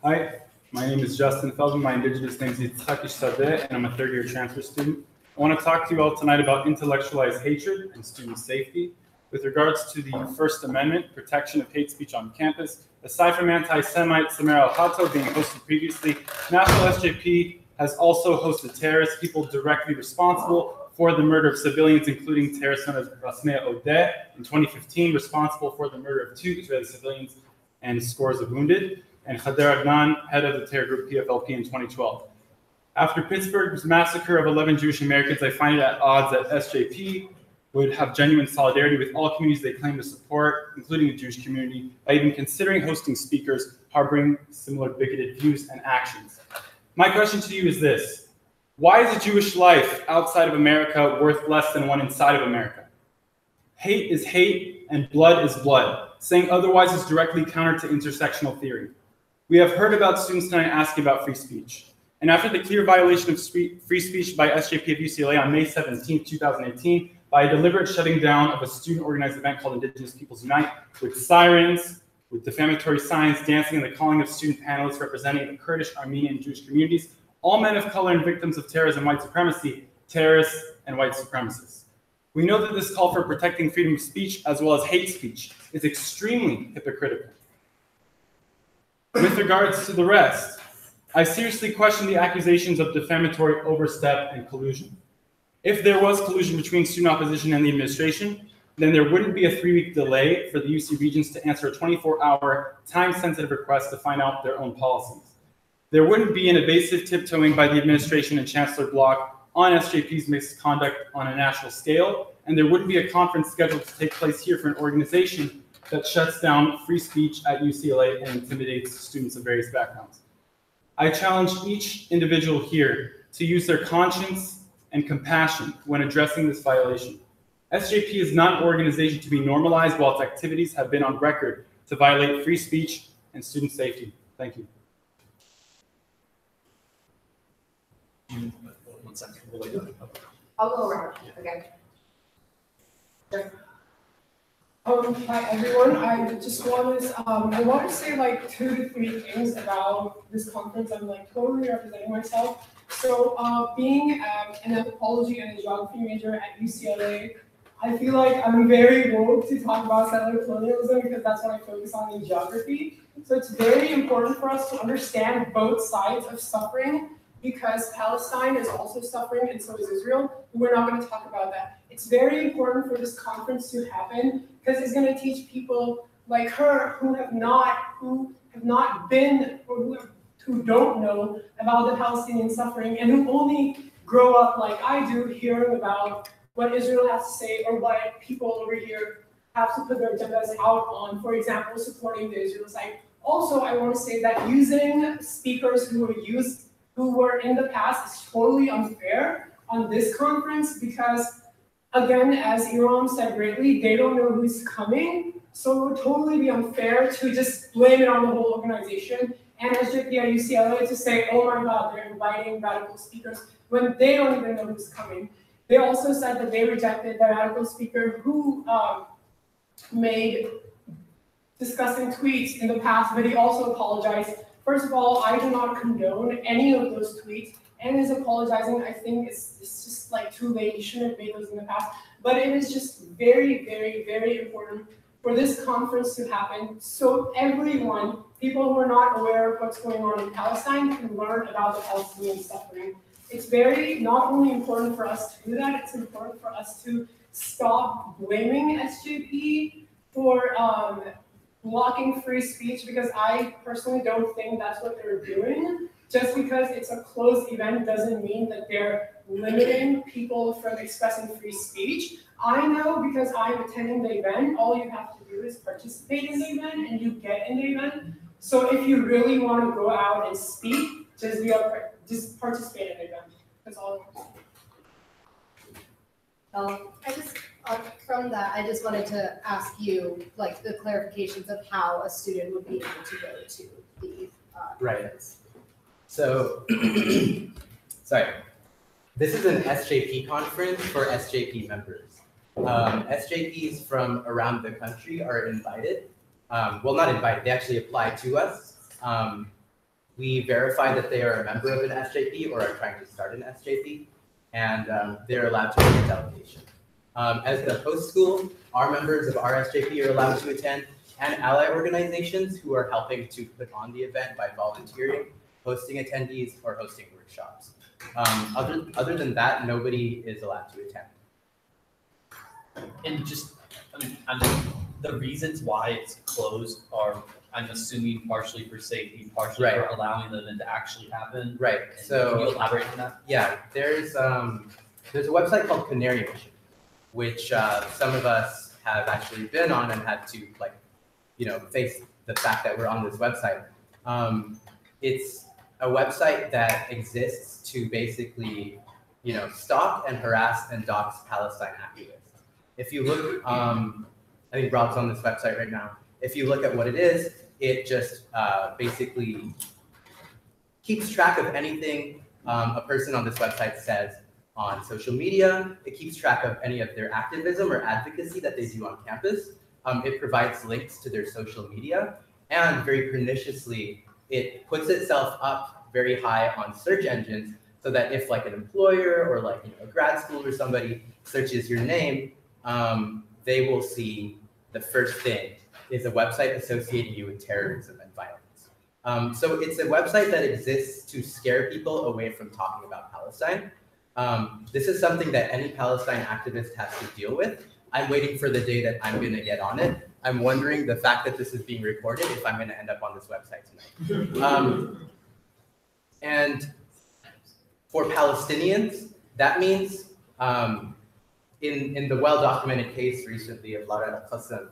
Hi, my name is Justin Feldman. My indigenous name is Yitzhak Ishsadeh, and I'm a third-year transfer student. I want to talk to you all tonight about intellectualized hatred and student safety. With regards to the First Amendment, protection of hate speech on campus, aside from anti-Semite Samir al-Hato being hosted previously, National SJP has also hosted terrorists, people directly responsible for the murder of civilians, including terrorist known as Rasmea Odeh in 2015, responsible for the murder of 2 Israeli civilians and scores of wounded, and Khader Adnan, head of the terror group PFLP in 2012. After Pittsburgh's massacre of 11 Jewish Americans, I find it at odds that SJP would have genuine solidarity with all communities they claim to support, including the Jewish community, by even considering hosting speakers harboring similar bigoted views and actions. My question to you is this: why is a Jewish life outside of America worth less than one inside of America? Hate is hate and blood is blood. Saying otherwise is directly counter to intersectional theory. We have heard about students tonight asking about free speech. And after the clear violation of free speech by SJP of UCLA on May 17, 2018, by a deliberate shutting down of a student-organized event called Indigenous Peoples Unite, with sirens, with defamatory signs, dancing, and the calling of student panelists representing the Kurdish, Armenian, and Jewish communities, all men of color and victims of terrorism and white supremacy, terrorists and white supremacists. We know that this call for protecting freedom of speech as well as hate speech is extremely hypocritical. With regards to the rest, I seriously question the accusations of defamatory overstep and collusion. If there was collusion between student opposition and the administration, then there wouldn't be a 3-week delay for the UC Regents to answer a 24-hour time-sensitive request to find out their own policies. There wouldn't be an evasive tiptoeing by the administration and Chancellor Block on SJP's misconduct on a national scale, and there wouldn't be a conference scheduled to take place here for an organization that shuts down free speech at UCLA and intimidates students of various backgrounds. I challenge each individual here to use their conscience and compassion when addressing this violation. SJP is not an organization to be normalized while its activities have been on record to violate free speech and student safety. Thank you. One second. I'll go around. Okay. Sure. Hi everyone, I just want to, I want to say like 2 to 3 things about this conference. I'm like totally representing myself. So being an anthropology and a geography major at UCLA, I feel like I'm very woke to talk about settler colonialism because that's what I focus on in geography. So it's very important for us to understand both sides of suffering because Palestine is also suffering and so is Israel. We're not going to talk about that. It's very important for this conference to happen because it's going to teach people like her who have not been or who don't know about the Palestinian suffering and who only grow up like I do hearing about what Israel has to say or what people over here have to put their agendas out on, for example, supporting the Israel side. Also, I want to say that using speakers who were in the past is totally unfair on this conference because, again, as Iram said greatly, they don't know who's coming. So it would totally be unfair to just blame it on the whole organization and SJP at UCLA to say, oh my God, they're inviting radical speakers when they don't even know who's coming. They also said that they rejected the radical speaker who made disgusting tweets in the past, but he also apologized. First of all, I do not condone any of those tweets, and his apologizing, I think, is just like too late. He shouldn't have made those in the past. But it is just very, very, very important for this conference to happen so everyone, people who are not aware of what's going on in Palestine, can learn about the Palestinian suffering. It's very not only important for us to do that, it's important for us to stop blaming SJP for blocking free speech because I personally don't think that's what they're doing. Just because it's a closed event doesn't mean that they're limiting people from expressing free speech. I know because I'm attending the event, all you have to do is participate in the event and you get in the event. So if you really want to go out and speak, just participate in the event. That's all I want to say. From that, I just wanted to ask you, like, the clarifications of how a student would be able to go to the Right. So, sorry. This is an SJP conference for SJP members. SJPs from around the country are invited. Well, not invited, they actually apply to us. We verify that they are a member of an SJP or are trying to start an SJP, and they're allowed to bring a delegation. As the host school, our members of our SJP are allowed to attend, and ally organizations who are helping to put on the event by volunteering, hosting attendees, or hosting workshops. Other than that, nobody is allowed to attend. And just, I mean, the reasons why it's closed are, I'm assuming, partially for safety, partially for allowing the event to actually happen. Right. So can you elaborate on that? Yeah, there's a website called Canary Mission, which some of us have actually been on and had to, like, face the fact that we're on this website. It's a website that exists to basically, stalk and harass and dox Palestine activists. If you look, I think Rob's on this website right now. If you look at what it is, it just basically keeps track of anything a person on this website says on social media. It keeps track of any of their activism or advocacy that they do on campus. It provides links to their social media, and very perniciously, it puts itself up very high on search engines so that if like an employer or like a grad school or somebody searches your name, they will see the first thing is a website associating you with terrorism and violence. So it's a website that exists to scare people away from talking about Palestine. This is something that any Palestine activist has to deal with. I'm waiting for the day that I'm going to get on it. I'm wondering, the fact that this is being recorded, if I'm going to end up on this website tonight. And for Palestinians, that means in the well-documented case recently of Lara al-Qassam,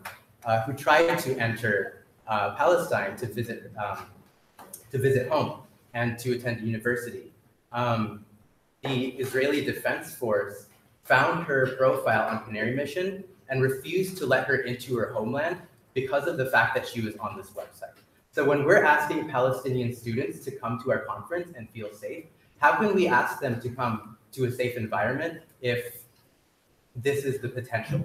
who tried to enter Palestine to visit home and to attend university. The Israeli Defense Force found her profile on Canary Mission and refused to let her into her homeland because of the fact that she was on this website. So when we're asking Palestinian students to come to our conference and feel safe, how can we ask them to come to a safe environment if this is the potential?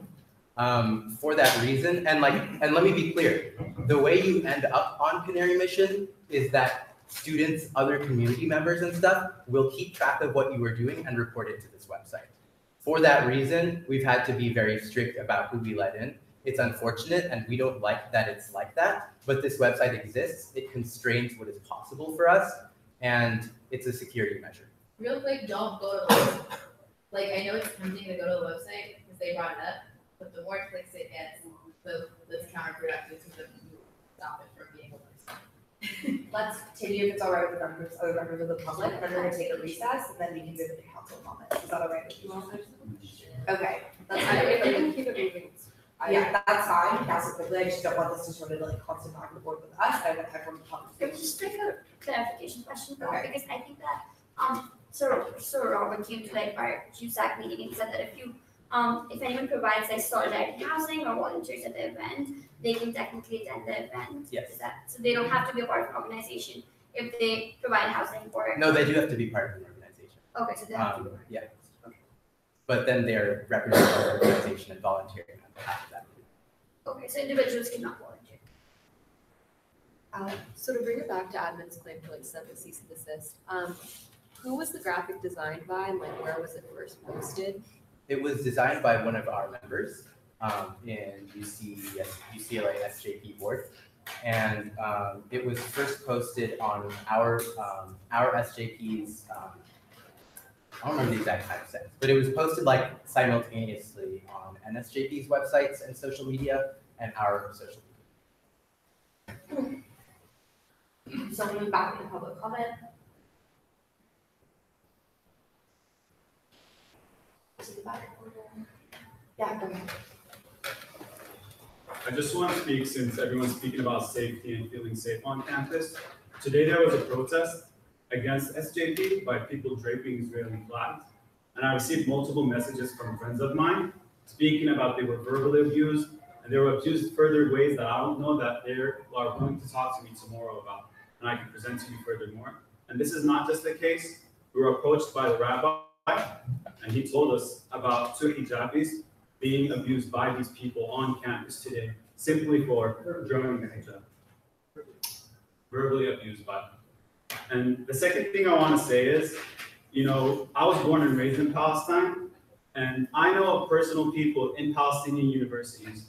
For that reason, and let me be clear, the way you end up on Canary Mission is that students, other community members and stuff will keep track of what you are doing and report it to this website. For that reason, we've had to be very strict about who we let in. It's unfortunate and we don't like that it's like that, but this website exists. It constrains what is possible for us and it's a security measure. Real quick, don't go to the website. Like, I know it's tempting to go to the website because they brought it up, but the more clicks it gets, that's counterproductive to stop it from being a website. Let's continue, if it's all right with other members of the public, and then we're gonna take a recess, and then we can go to the council comments. Is that all right with you all? Okay. That's fine. If they can keep it moving. Yeah, that's fine, pass it quickly, I just don't want this to sort of like constant back and forth with us, I want everyone to talk. There's just like a clarification question, Okay. because I think that, so Robert came to like our Usac meeting and said that if anyone provides like solidarity housing or volunteers at the event, they can technically attend the event. Yes. Is that, so they don't have to be a part of an organization if they provide housing for. No, they do have to be part of an organization. Okay, so they have to be. Yeah. But then they're representing the organization and volunteering on behalf of that. Okay, so individuals cannot volunteer. So to bring it back to admin's claim for like sent the cease and desist, who was the graphic designed by and like where was it first posted? It was designed by one of our members in UCLA SJP board, and it was first posted on our SJP's. I don't remember the exact time set, but it was posted like simultaneously on NSJP's websites and social media and our social media. So we move back into public comment. To the back corner. Yeah, go ahead. I just want to speak, since everyone's speaking about safety and feeling safe on campus. Today there was a protest against SJP by people draping Israeli flags. And I received multiple messages from friends of mine speaking about they were verbally abused and they were abused further ways that I don't know that they are going to talk to me tomorrow about. And I can present to you furthermore. And this is not just the case. We were approached by the rabbi and he told us about two hijabis being abused by these people on campus today simply for drawing the hijab. Verbally abused by them. And the second thing I want to say is, you know, I was born and raised in Palestine, and I know of personal people in Palestinian universities.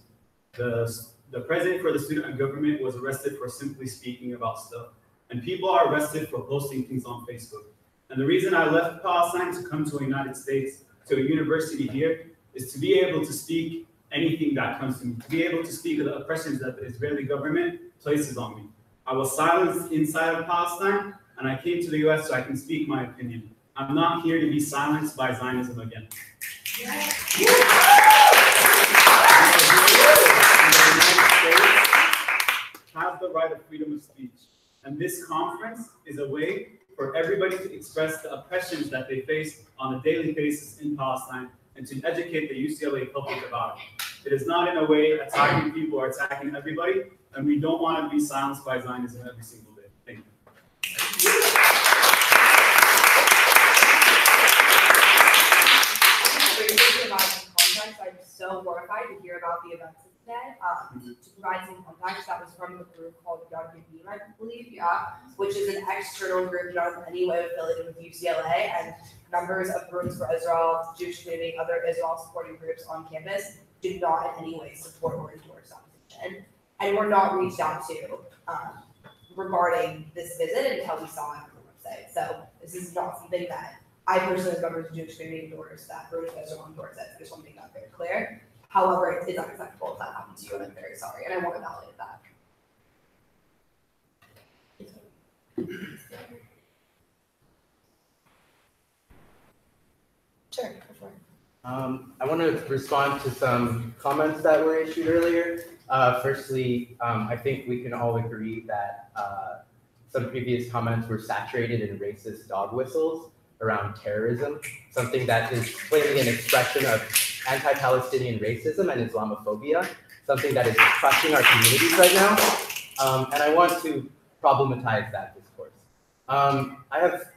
The president for the student government was arrested for simply speaking about stuff, and people are arrested for posting things on Facebook. And the reason I left Palestine to come to the United States, to a university here, is to be able to speak anything that comes to me, to be able to speak of the oppressions that the Israeli government places on me. I was silenced inside of Palestine, and I came to the US so I can speak my opinion. I'm not here to be silenced by Zionism again. The United States has the right of freedom of speech. And this conference is a way for everybody to express the oppressions that they face on a daily basis in Palestine and to educate the UCLA public about it. It is not in a way attacking people or attacking everybody, and we don't want to be silenced by Zionism every single day. Thank you. Context, I'm so horrified to hear about the events today. To provide some context, that was from a group called Young Beam, I believe, which is an external group not in any way affiliated with UCLA, and members of Groups for Israel, Jewish community, other Israel supporting groups on campus do not in any way support or endorse that position. And we're not reached out to regarding this visit until we saw it on the website. So this is not something that I personally as members of Jewish community endorse, that Bruce guys are on board that. I just want to make that very clear. However, it's unacceptable if that happened to you, and I'm very sorry, and I want to validate that. Sure, go for it. I want to respond to some comments that were issued earlier. Firstly, I think we can all agree that some previous comments were saturated in racist dog whistles around terrorism, something that is plainly an expression of anti-Palestinian racism and Islamophobia, something that is crushing our communities right now. And I want to problematize that discourse. I have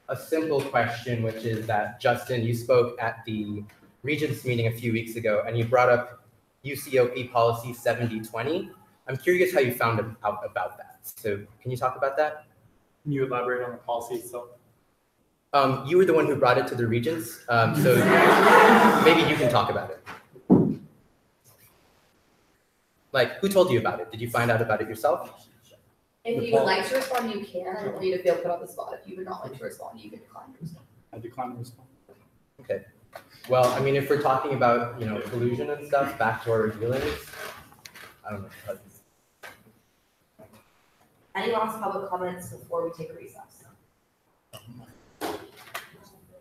a simple question, which is that, Justin, you spoke at the Regents meeting a few weeks ago, and you brought up UCOP policy 7020. I'm curious how you found out about that. So can you talk about that? Can you elaborate on the policy itself? You were the one who brought it to the Regents, so maybe you can talk about it. Like, who told you about it? Did you find out about it yourself? If you would like to respond, you can. I don't want you to feel put on the spot. If you would not like to respond, you can decline to respond. I decline to respond. Okay. Well, I mean, if we're talking about, collusion and stuff, backdoor dealings, I don't know. Any last public comments before we take a recess?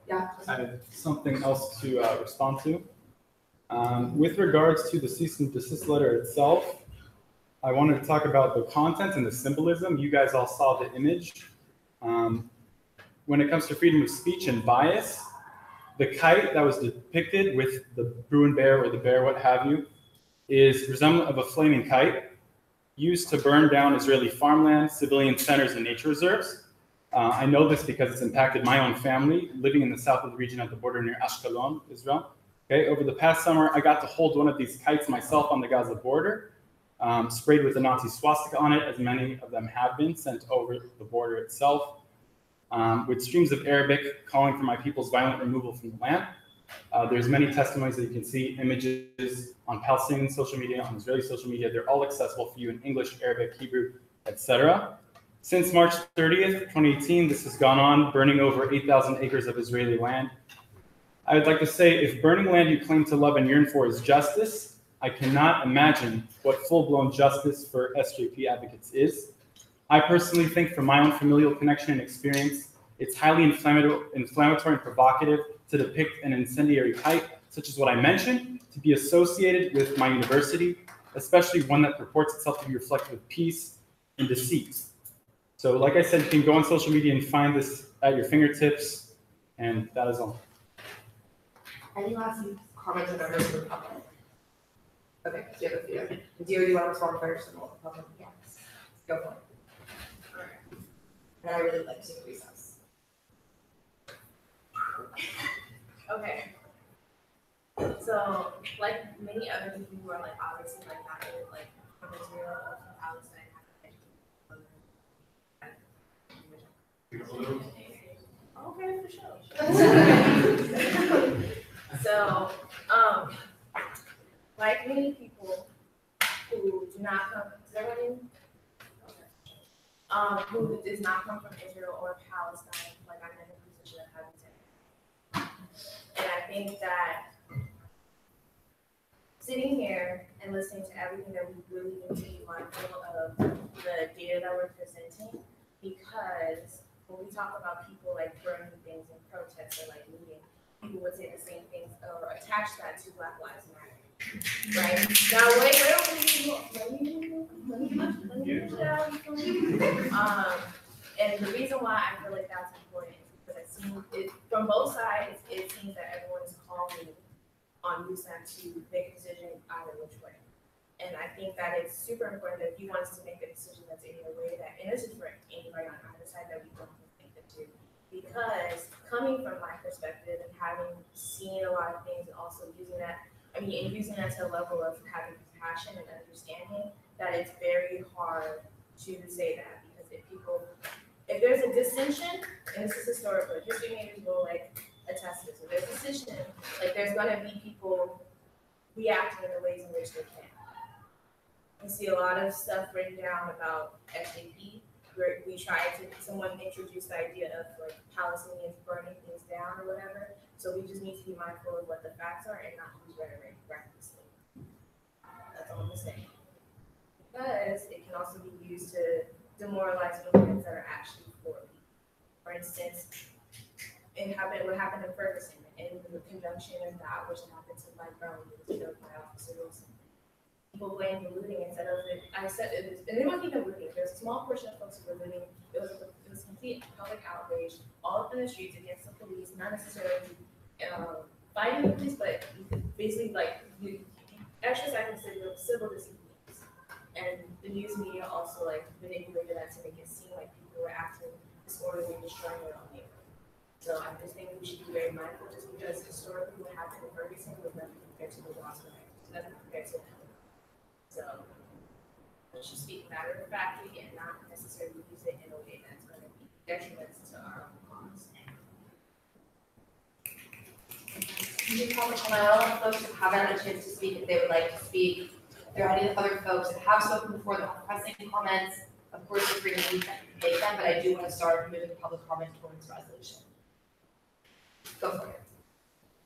Yeah. I have something else to respond to. With regards to the cease and desist letter itself, I wanted to talk about the content and the symbolism. You guys all saw the image. When it comes to freedom of speech and bias, the kite that was depicted with the Bruin bear or the bear, what have you, is resemblant of a flaming kite used to burn down Israeli farmland, civilian centers, and nature reserves. I know this because it's impacted my own family living in the south of the region at the border near Ashkelon, Israel. Okay, over the past summer, I got to hold one of these kites myself on the Gaza border, sprayed with the Nazi swastika on it, as many of them have been sent over the border itself, with streams of Arabic calling for my people's violent removal from the land. There's many testimonies that you can see, images on Palestinian social media, on Israeli social media. They're all accessible for you in English, Arabic, Hebrew, etc. Since March 30th, 2018, this has gone on, burning over 8,000 acres of Israeli land. I would like to say, if burning land you claim to love and yearn for is justice, I cannot imagine what full-blown justice for SJP advocates is. I personally think, from my own familial connection and experience, it's highly inflammatory and provocative to depict an incendiary kite, such as what I mentioned, to be associated with my university, especially one that purports itself to be reflective of peace and deceit. So like I said, you can go on social media and find this at your fingertips, and that is all. Any last comments or members of the public? Okay, so you have a few. Do you want to respond first and we'll public? Yes. Go for it. And I really like to take a recess. Okay. So, like many other people who are obviously not from Israel or from Palestine, okay, for sure. So, like many people who do not come, who does not come from Israel or Palestine, I'm in a position of having to. And I think that sitting here and listening to everything that we really need to be mindful of the data that we're presenting, because when we talk about people burning things in protests or looting, people would say the same things or attach that to Black Lives Matter. Right? Now, wait, and the reason why I feel like that's important is because I see it from both sides. It seems that everyone is calling on Usac to make a decision either which way. And I think that it's super important that if you want us to make a decision that's in a way that, and this is for anybody on either side, that we don't think that too. Because coming from my perspective and having seen a lot of things and also using that, and using that to a level of having compassion and understanding, that it's very hard to say that. Because if there's a dissension, and this is historical, history majors will attest to this, if there's a dissension, there's gonna be people reacting in the ways in which they can. We see a lot of stuff written down about SJP someone introduced the idea of like Palestinians burning things down or whatever. So we just need to be mindful of what the facts are and not use rhetoric recklessly. That's all I'm saying. Because it can also be used to demoralize movements that are actually for people. For instance, what happened in Ferguson, in the conjunction of that, which happened to Mike Brown, who was killed by officers. People blamed the looting instead of it. And it wasn't even looting. There's a small portion of folks who were looting. It was complete public outrage, all up in the streets against the police, not necessarily fighting the police, but basically like exercising civil disobedience. And the news media also like manipulated that to make it seem like people were acting disorderly and destroying their own neighborhood. So I just think we should be very mindful, just because historically what happened in Ferguson was nothing compared to the loss of life, nothing compared to that. So let's just speak matter of factly and not necessarily use it in a way that's going to be detrimental to our own cause. You can comment on all the folks who haven't had a chance to speak if they would like to speak. If there are any other folks that have spoken before that have pressing comments, of course, you're free to make them, but I do want to start moving public comment towards resolution. Go for it.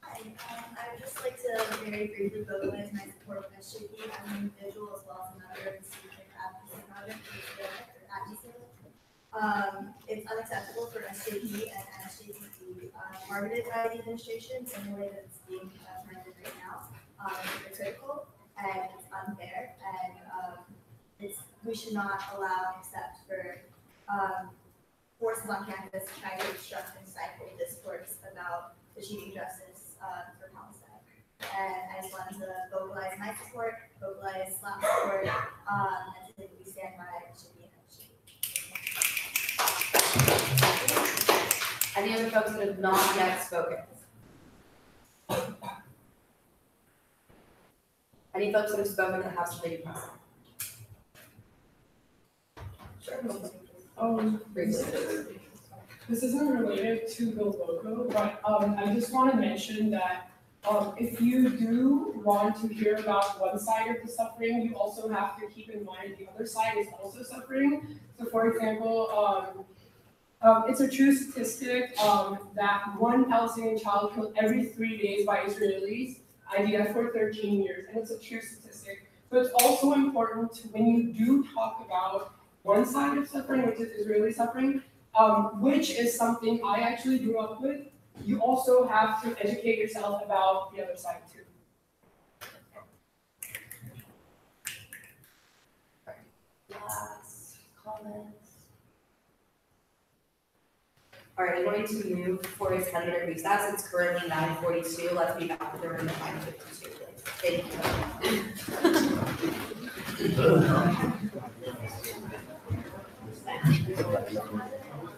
Hi, I would just like to very briefly vocalize my support of SJP as an individual as well as a member of the Student Advocacy Project at USAC. It's unacceptable for SJP and NSJP to be targeted by the administration in the way that it's being targeted right now. It's critical and it's unfair, and we should not allow except for forces on campus to try to obstruct and stifle discourse about achieving justice for Palestine. And I just wanted to vocalize my support, vocalize SLAP support, and to say that we stand by SJP and SJP. Any other folks that have not yet spoken? Any folks that have spoken that have something to press? This isn't related to the logo, but I just want to mention that if you do want to hear about one side of the suffering, you also have to keep in mind the other side is also suffering. So for example, it's a true statistic that one Palestinian child killed every 3 days by Israelis, IDF for 13 years, and it's a true statistic. So it's also important when you do talk about one side of suffering, which is Israeli suffering, which is something I actually grew up with, you also have to educate yourself about the other side too. Last comments. All right, I'm going to move for a 10-minute recess. It's currently 9:42. Let's be back with the room at 9:52. Thank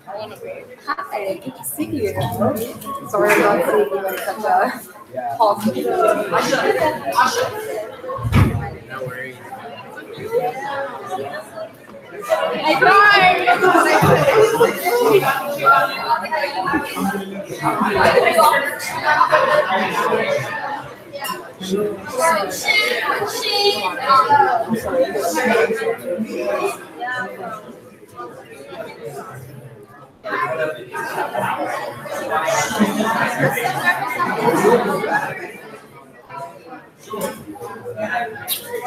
Hi, good to see you. Sorry about seeing such a positive. No worries. I cried.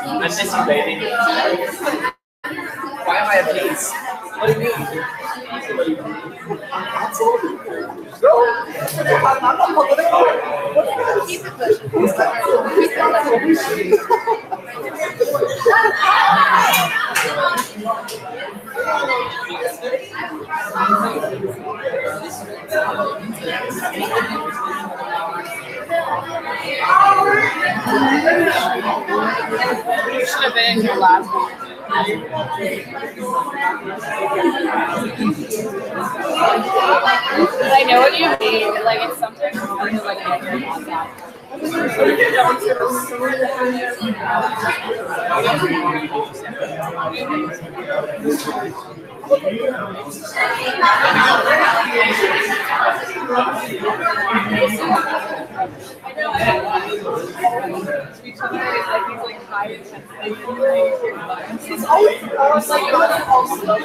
I miss you, baby. Why am I a piece? What do you mean? Go. I'm not political. Keep it pushing. Keep it You should have been in here last week. I know what you mean. Like it's sometimes hard to like get your thoughts out. I know. each other, like these like high intensity. It's always like it wasn't all slow.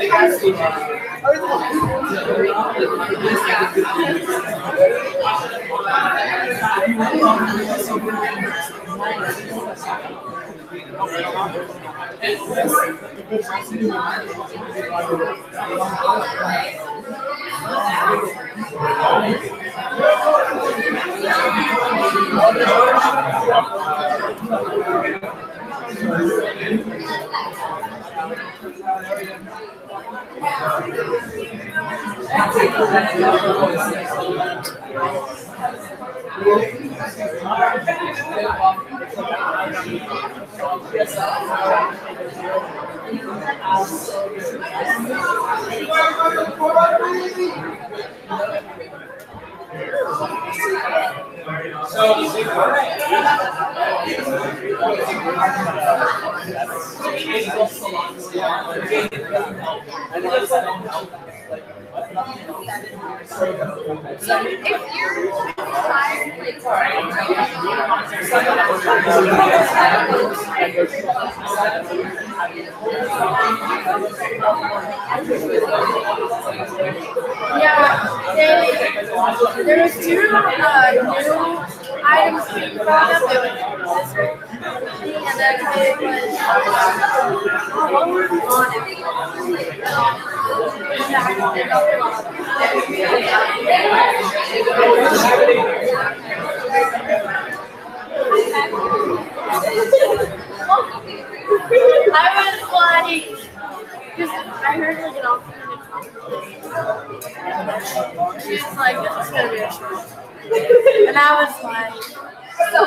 There was two new items being brought up. It was this thing, and then it I was like, because I heard like an alternate. She's like, this is gonna be a short. And I was like, so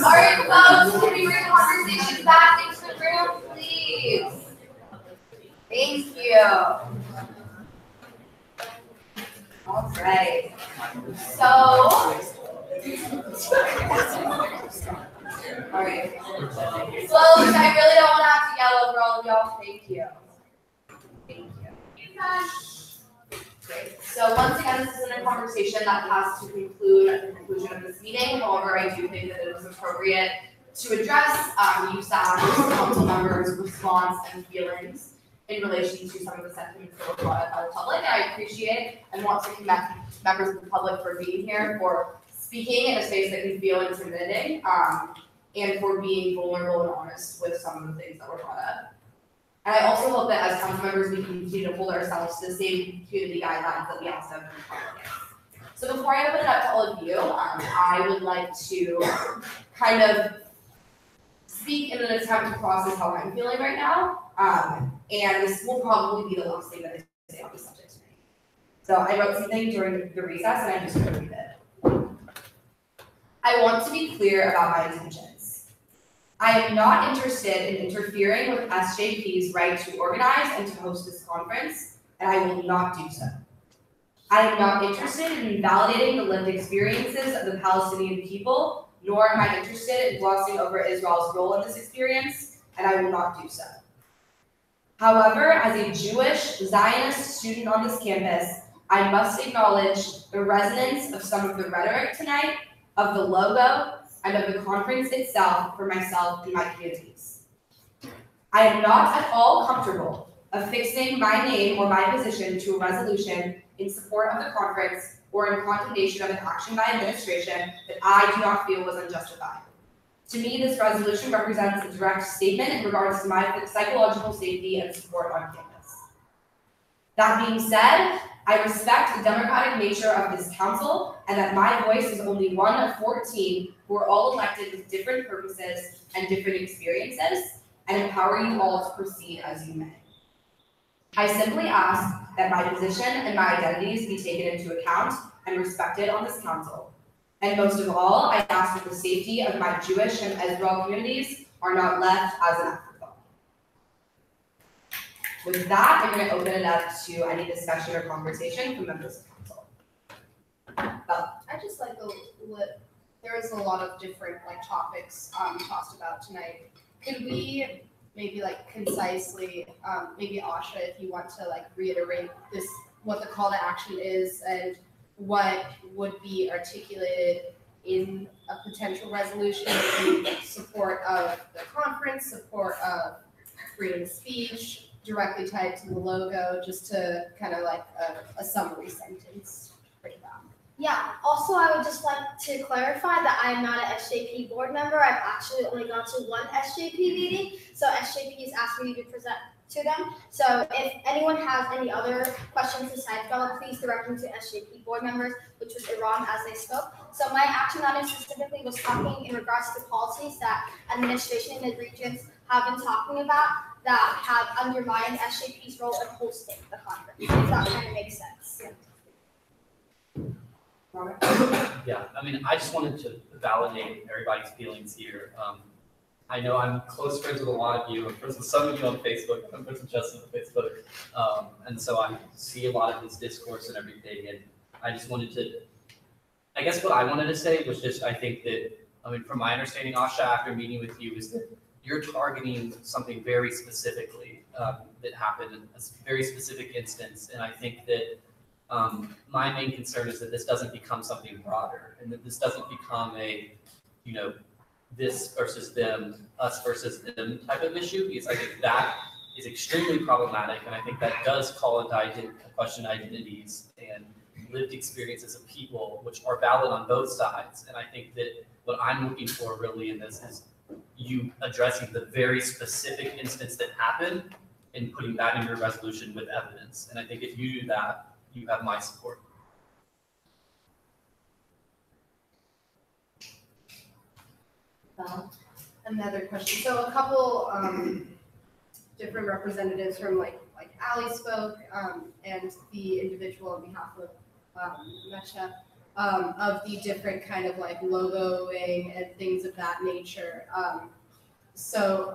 Alright, folks, can we bring the conversation back into the room, please? Thank you. Alright. So, alright. Folks, I really don't want to have to yell over all of y'all. Thank you. Thank you. Great. So once again, this isn't a conversation that has to conclude at the conclusion of this meeting. However, I do think that it is appropriate to address Usac council members' response and feelings in relation to some of the sentiments that were brought up by the public. And I appreciate and want to commend members of the public for being here, for speaking in a space that can feel intimidating, and for being vulnerable and honest with some of the things that were brought up. And I also hope that as council members, we can continue to hold ourselves to the same community guidelines that we asked of in the public. So before I open it up to all of you, I would like to kind of speak in an attempt to process how I'm feeling right now. And this will probably be the last thing that I say on the subject tonight. So I wrote something during the recess and I'm just going to read it. I want to be clear about my intentions. I am not interested in interfering with SJP's right to organize and to host this conference, and I will not do so. I am not interested in invalidating the lived experiences of the Palestinian people, nor am I interested in glossing over Israel's role in this experience, and I will not do so. However, as a Jewish Zionist student on this campus, I must acknowledge the resonance of some of the rhetoric tonight, of the logo, and of the conference itself for myself and my communities. I am not at all comfortable affixing my name or my position to a resolution in support of the conference or in condemnation of an action by administration that I do not feel was unjustified. To me, this resolution represents a direct statement in regards to my psychological safety and support on campus. That being said, I respect the democratic nature of this council and that my voice is only one of 14 who are all elected with different purposes and different experiences, and empower you all to proceed as you may. I simply ask that my position and my identities be taken into account and respected on this council. And most of all, I ask that the safety of my Jewish and Israel communities are not left as an afterthought. With that, I'm going to open it up to any discussion or conversation from members of council. there was a lot of different like topics tossed about tonight. Could we maybe like concisely, maybe Asha, if you want to like reiterate this, what the call to action is and what would be articulated in a potential resolution in support of the conference, support of freedom of speech, directly tied to the logo, just to kind of like a summary sentence break down. Yeah, also I would just like to clarify that I am not an SJP board member. I've actually only gone to one SJP meeting, so SJP has asked me to present to them. So if anyone has any other questions besides Bella, please direct them to SJP board members, which was Iran as they spoke. So my action item specifically was talking in regards to policies that administration in the regions have been talking about that have undermined SJP's role in hosting the conference, if that kind of makes sense. Yeah, I mean, I just wanted to validate everybody's feelings here. I know I'm close friends with a lot of you. I'm friends with some of you on Facebook. I'm friends with Justin on Facebook. And so I see a lot of his discourse and everything. And I just wanted to, I guess what I wanted to say was just, I think that, I mean, from my understanding, Asha, after meeting with you, is that you're targeting something very specifically that happened in a very specific instance. And I think that my main concern is that this doesn't become something broader and that this doesn't become a, you know, this versus them, us versus them type of issue, because I think that is extremely problematic. And I think that does call into question identities and lived experiences of people, which are valid on both sides. And I think that what I'm looking for really in this is you addressing the very specific instance that happened and putting that in your resolution with evidence. And I think if you do that, you have my support. Another question. So a couple different representatives from like Ali spoke and the individual on behalf of Mesha of the different kind of like logoing and things of that nature. So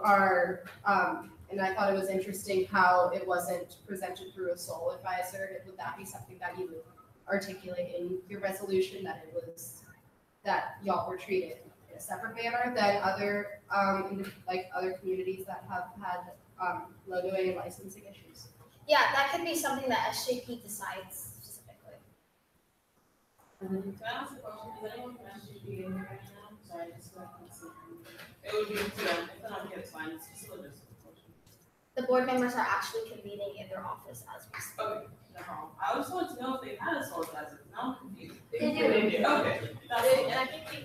and I thought it was interesting how it wasn't presented through a sole advisor. Would that be something that you would articulate in your resolution, that it was, that y'all were treated in a separate manner than other, like other communities that have had logoing and licensing issues? Yeah, that could be something that SJP decides specifically. Can I ask a question? Is anyone from SJP in here right now? Sorry, just so I can see. It would be to them. If they're not here, it's fine. It's just a logistical question. The board members are actually convening in their office as we speak. Okay, no problem. I just wanted to know if they had a sole advisor. Now I'm confused. They do. Okay. And I think they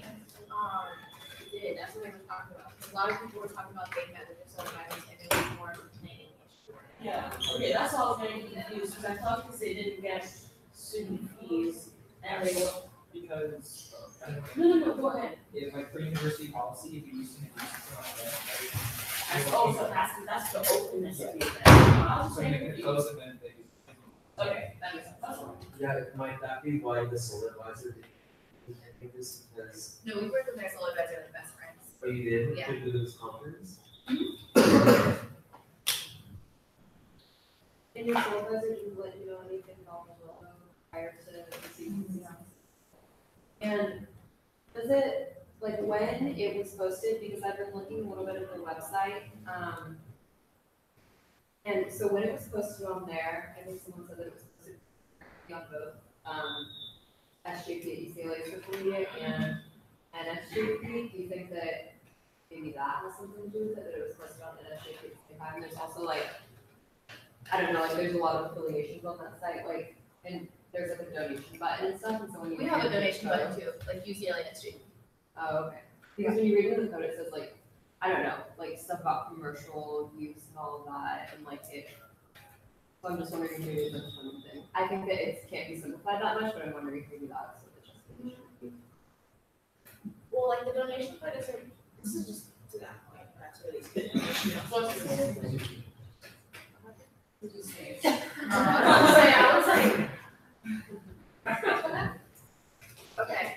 did, that's what we were talking about. A lot of people were talking about they had their sole advisors and it was more of a planning issue. Yeah, okay, that's all I was getting confused, because I thought because they didn't get student fees, and they were, Because. No, go ahead. If like for university policy, if you used to do something like that. That's also, that's the openness of the event. I was So saying, if it goes event, they. okay, that makes sense, that's all. Yeah, might that be why the sole advisor didn't think this, because, No, we worked with their sole advisor like best friends. oh, you did, Yeah. to do this conference? And your sole advisor didn't let you know anything about the logo prior to the season. And does it, like when it was posted, because I've been looking a little bit at the website, and so when it was posted on there, I think someone said that it was posted on both, SJP at UCLA social media and NSJP. Do you think that maybe that has something to do with it, that it was posted on NSJP at the same time? And there's also like, I don't know, like there's a lot of affiliations on that site, like, and there's like a donation button and stuff, and so when you. We have a donation button too, like UCLA SG. Oh, okay. Because when you read in the code, it says like, I don't know, like stuff about commercial use and all of that, and like it. So I'm just wondering if maybe it's something. I think that it can't be simplified that much, but I'm wondering if maybe that's what the justification would be. Well, like the donation button is, this is just to that point, that's really good. So it's I was like. Okay,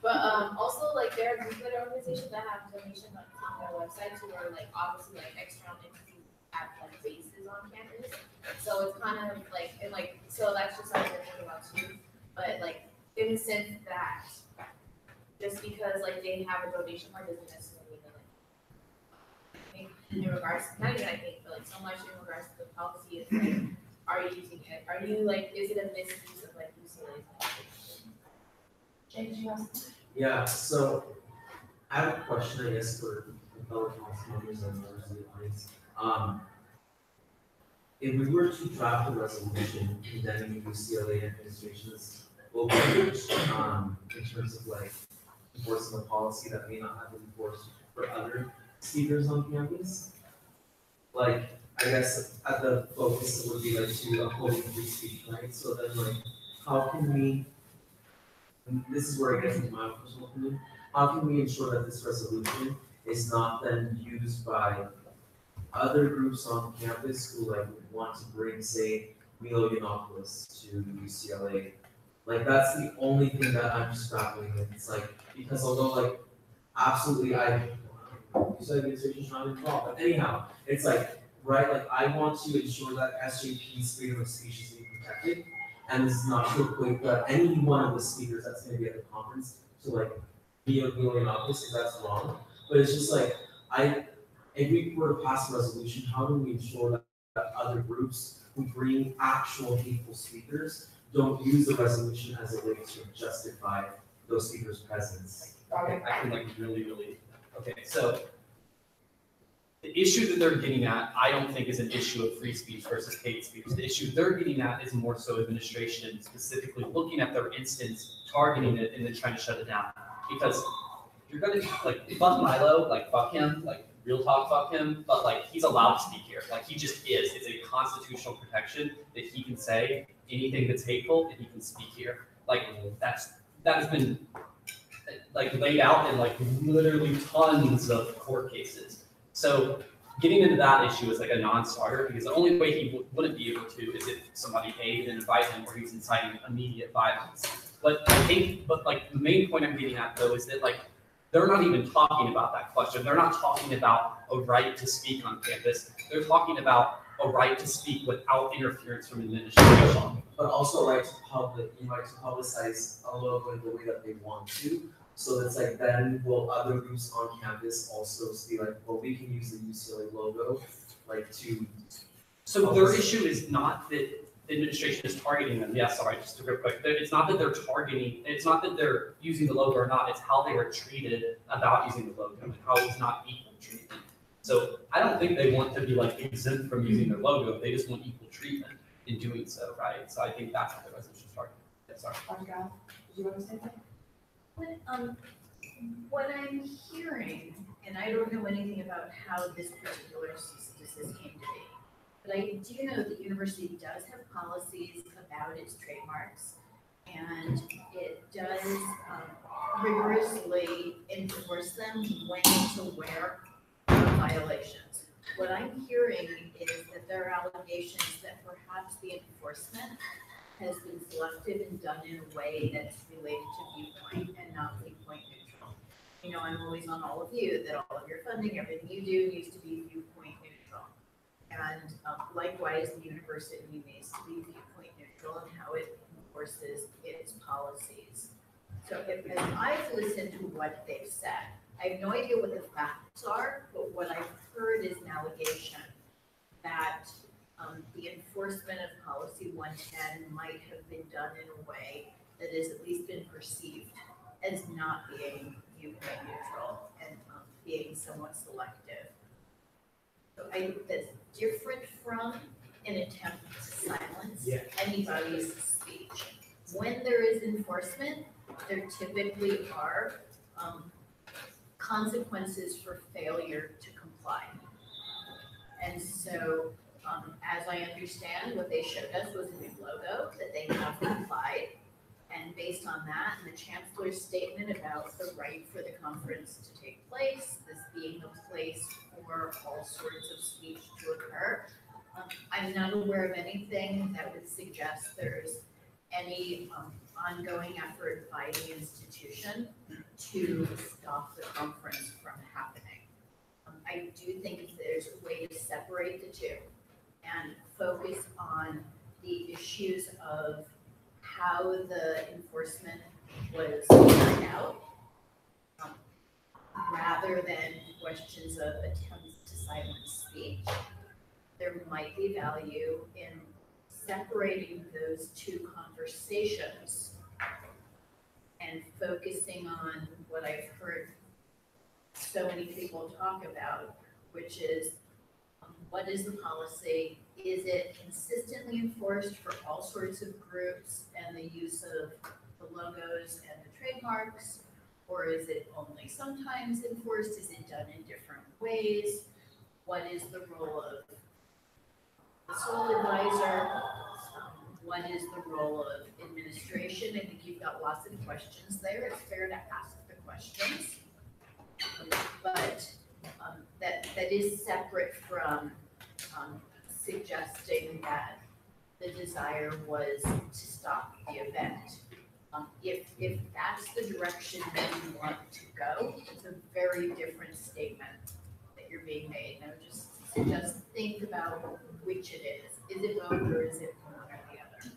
but also like there are group organizations that have donations like on their websites who are like obviously like external entities have like bases on campus. So it's kind of like, and like, so that's just something to think about too. But like, in the sense that just because like they have a donation card doesn't necessarily mean that like in regards to not even I think, but like so much in regards to the policy is like, are you using it? Are you like, is it a misuse of like UCLA's? James, you asked? Yeah, so I have a question, I guess, for fellow council members and members of the audience. If we were to draft a resolution condemning UCLA administration's overreach, in terms of like enforcing a policy that may not have been enforced for other speakers on campus, like, I guess at the focus would be like to upholding free speech, right? So then like, how can we, and this is where I guess in my personal opinion, how can we ensure that this resolution is not then used by other groups on campus who like want to bring, say, Milo Yiannopoulos to UCLA? Like, that's the only thing that I'm just grappling with. It's like, because although like, absolutely, UCLA administration's not involved, but anyhow, it's like, right, like I want to ensure that SJP's freedom of speech is being protected. And this is not to equate that any one of the speakers that's going to be at the conference to like be a million obvious, because that's wrong. But it's just like, if we were to pass a resolution, how do we ensure that other groups who bring actual hateful speakers don't use the resolution as a way to justify those speakers' presence? Okay, I can like really, okay, so the issue that they're getting at, I don't think is an issue of free speech versus hate speech. The issue they're getting at is more so administration specifically looking at their instance, targeting it, and then trying to shut it down. Because you're gonna like fuck Milo, like fuck him, like real talk fuck him, but like he's allowed to speak here. Like he just is. It's a constitutional protection that he can say anything that's hateful and he can speak here. Like that has been like laid out in like literally tons of court cases. So getting into that issue is like a non-starter because the only way he wouldn't be able to is if somebody A didn't invite him or he's inciting immediate violence. But I think, like the main point I'm getting at though is that like they're not even talking about that question. They're not talking about a right to speak on campus. They're talking about a right to speak without interference from administration. But also a right to publicize a logo in the way that they want to. So it's like then will other groups on campus also be like, well, we can use the UCLA logo, like to. So their issue is not that the administration is targeting them. Yeah, sorry, just real quick. It's not that they're targeting, it's not that they're using the logo or not, it's how they were treated about using the logo and how it's not equal treatment. So I don't think they want to be like exempt from using their logo, they just want equal treatment in doing so, right? So I think that's what the resolution is targeting. Yeah, sorry. Dr. Gal, did you want to say that? What I'm hearing, and I don't know anything about how this particular cease and desist came to be, but I do know that the university does have policies about its trademarks, and it does rigorously enforce them when to where violations. What I'm hearing is that there are allegations that perhaps the enforcement has been selective and done in a way that's related to viewpoint and not viewpoint neutral. You know, I'm always on all of you that all of your funding, everything you do needs to be viewpoint neutral. And likewise, the university needs to be viewpoint neutral in how it enforces its policies. So as I've listened to what they've said, I have no idea what the facts are, but what I've heard is an allegation that the enforcement of policy 110 might have been done in a way that has at least been perceived as not being viewpoint neutral and being somewhat selective. So I think that's different from an attempt to silence anybody's speech. When there is enforcement, there typically are consequences for failure to comply. And so as I understand, what they showed us was a new logo that they have complied. And based on that, and the chancellor's statement about the right for the conference to take place, this being a place for all sorts of speech to occur, I'm not aware of anything that would suggest there's any ongoing effort by the institution to stop the conference from happening. I do think if there's a way to separate the two and focus on the issues of how the enforcement was carried out, rather than questions of attempts to silence speech. There might be value in separating those two conversations and focusing on what I've heard so many people talk about, which is what is the policy? Is it consistently enforced for all sorts of groups and the use of the logos and the trademarks? Or is it only sometimes enforced? Is it done in different ways? What is the role of the sole advisor? What is the role of administration? I think you've got lots of questions there. It's fair to ask the questions. But that is separate from suggesting that the desire was to stop the event. If that's the direction that you want to go, it's a very different statement that you're being made. And I would just think about which it is. Is it both or is it one or the other?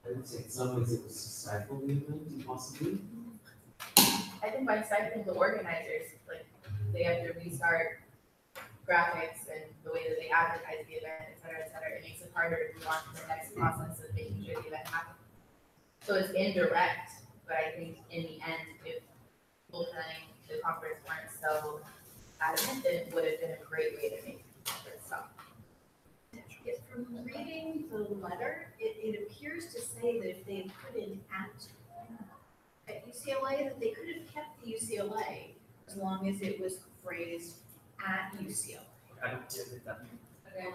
I would say in some ways it was a stifle movement, possibly. I think by stifling the organizers, like they have to restart graphics and the way that they advertise the event, et cetera, it makes it harder to move on to the next process of making sure the event happens. So it's indirect, but I think in the end, if people planning the conference weren't so adamant, then it would have been a great way to make the conference stop. From reading the letter, it appears to say that if they had put in at UCLA, that they could have kept the UCLA as long as it was phrased at UCLA. I don't get that. Okay,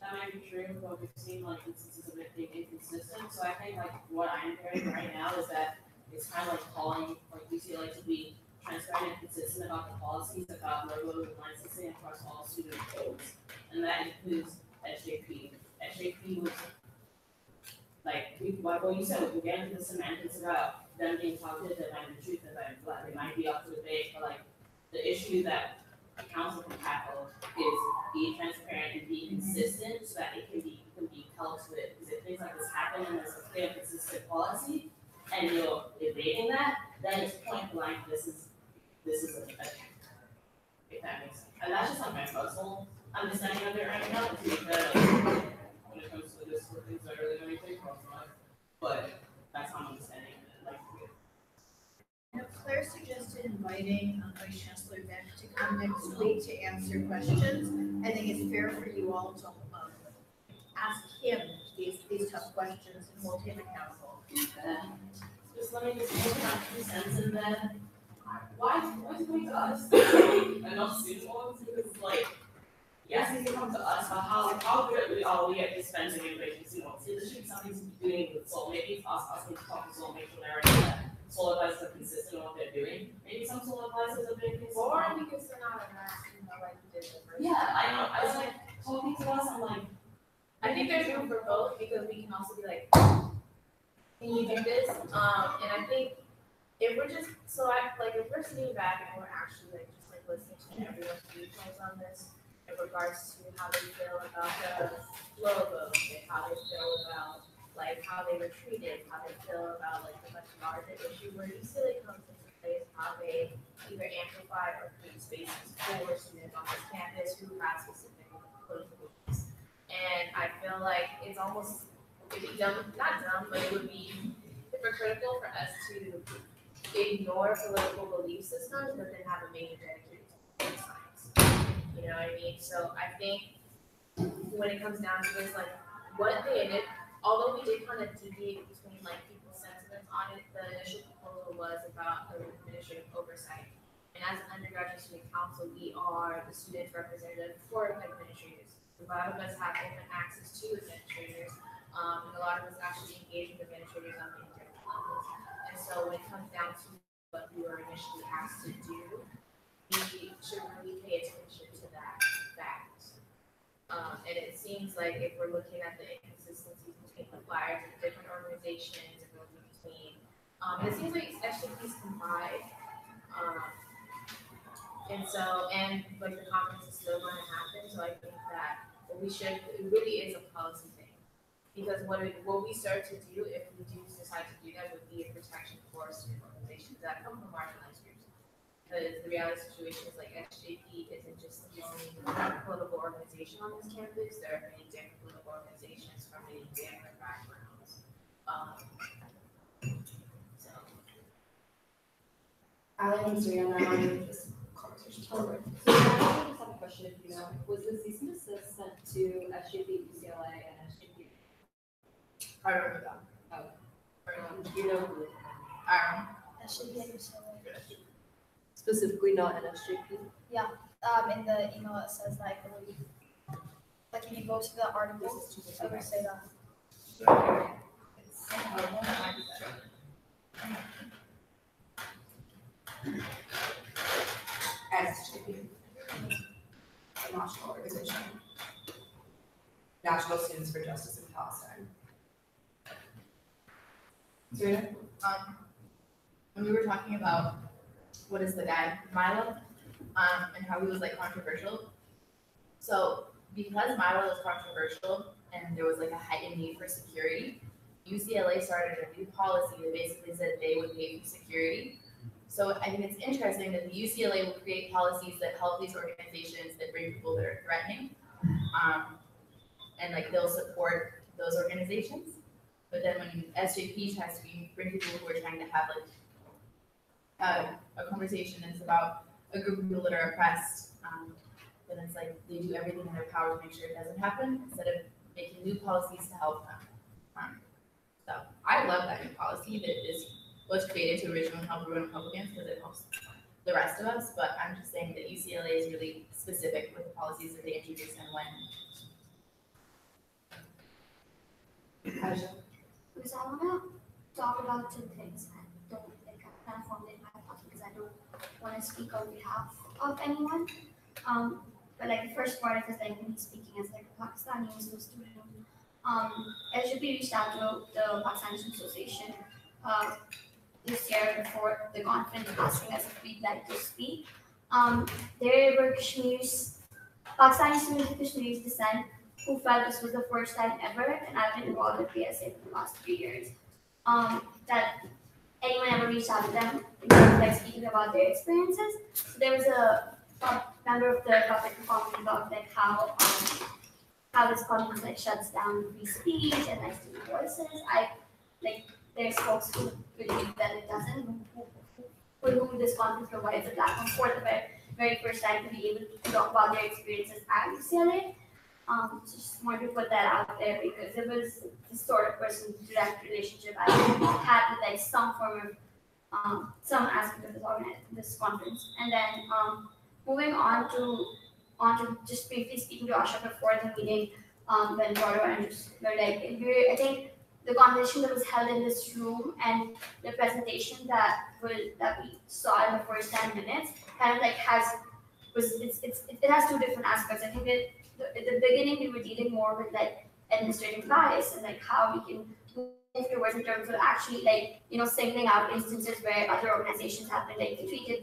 that might be true, but we've seen like instances of it being inconsistent, so I think like what I'm hearing right now is that it's kind of like calling like UCLA to be transparent and consistent about the policies about logos and licensing across all student codes, and that includes SJP. SJP was like what you said, we get into the semantics about them being talkative and the truth, and that they might be up to debate, but like the issue that the council can tackle is be transparent and be consistent so that it can be held to it. Because if things like this happen and there's a clear, consistent policy, and you're evading that, then it's point blank. This is a if that makes sense. And that's just like my personal understanding of it right now. To make that like, when it comes to this sort of things, I really don't anything personal, but that's how I'm understanding it. Like. Claire suggested inviting Vice Chancellor Beck to come next week to answer questions. I think it's fair for you all to ask him these tough questions and hold him accountable. Just let me just put my 2 cents in there. Why is it coming to us? And not student ones? Because like, yes, it can come to us, but how good are we at dispensing information to student ones? This should be something to be doing with Soul. Maybe it's us asking to talk to Soul, make sure they're already there. Soul advisors are consistent in what they're doing. Maybe some Soul advisors are being consistent. Or because they're not like we did the first. Yeah, I know. I was like talking to us. I'm like, I think there's room for both because we can also be like, can you do this? And I think if we're just if we're sitting back and we're actually just listening to everyone's viewpoints on this in regards to how they feel about the logo and how they feel about how they were treated, how they feel about the much larger issue where UCLA comes into place, how they either amplify or create spaces for students on this campus who have specific political beliefs. And I feel like it's almost, it'd be dumb, not dumb, but it would be hypocritical for us to ignore political belief systems but then have a major dedicated to science. You know what I mean? So I think when it comes down to this, what they did, although we did kind of deviate between people's sentiments on it, the initial proposal was about the administrative oversight. And as an undergraduate student council, we are the student representative for administrators. A lot of us have open access to administrators, and a lot of us actually engage with administrators on many different levels. And so when it comes down to what we were initially asked to do, we should really pay attention to that fact. And it seems like if we're looking at the inconsistencies between the flyers and different organizations and looking between, it seems like SJPs combined. And the conference is still going to happen. So I think that what we should, it really is a policy thing. Because what we start to do, if we do decide to do that, would be a protection for student organizations that come from marginalized groups. Because the reality situation is like SJP isn't just the only political organization on this campus. There are many different political organizations from many different backgrounds. So. Alan, so you're not on this conversation. So I just have a question, if you know, was the cease and desist sent to SJP, UCLA, and SJP? I remember that. Do you know who? SJP. Specifically not NSJP? Yeah, in the email it says that, I believe, like if you go to the articles, it would say that. SJP. A national organization. National Students for Justice in Palestine. Serena? When we were talking about what is the guy, Milo, and how he was like controversial. So because Milo was controversial and there was like a heightened need for security, UCLA started a new policy that basically said they would pay for security. So I think it's interesting that the UCLA will create policies that help these organizations that bring people that are threatening, and like they'll support those organizations. But then when SJP tries to bring people who are trying to have like a conversation that's about a group of people that are oppressed, then it's like they do everything in their power to make sure it doesn't happen instead of making new policies to help them. So I love that new policy that was created to originally help ruin Republicans because it helps the rest of us. But I'm just saying that UCLA is really specific with the policies that they introduce and when. Because I want to talk about two things and don't like kind of formulate my thoughts because I don't want to speak on behalf of anyone. But like the first part of this, like me speaking as like a Pakistani Muslim student, LGB reached out to the Pakistani Association this year before the conference asking us if we'd like to speak. There were Kashmiris, Pakistani students of Kashmiri descent who felt this was the first time ever, and I've been involved with PSA for the last 3 years, that anyone ever reached out to them in terms of like speaking about their experiences. So there was a member of the public who commented about like how this conference like shuts down free speech and like student voices. There's folks who believe that it doesn't, for whom this conference provides a platform for the very first time to be able to talk about their experiences at UCLA. So just wanted to put that out there because it was the sort of personal direct relationship I had with like some form of some aspect of this conference. And then moving on to just briefly speaking to Asha before the meeting, when Doro and just were like, I think the conversation that was held in this room and the presentation that we saw in the first 10 minutes kind of like it has two different aspects. I think at the beginning we were dealing more with like administrative bias and like how we can move towards in terms of actually like singling out instances where other organizations have been like treated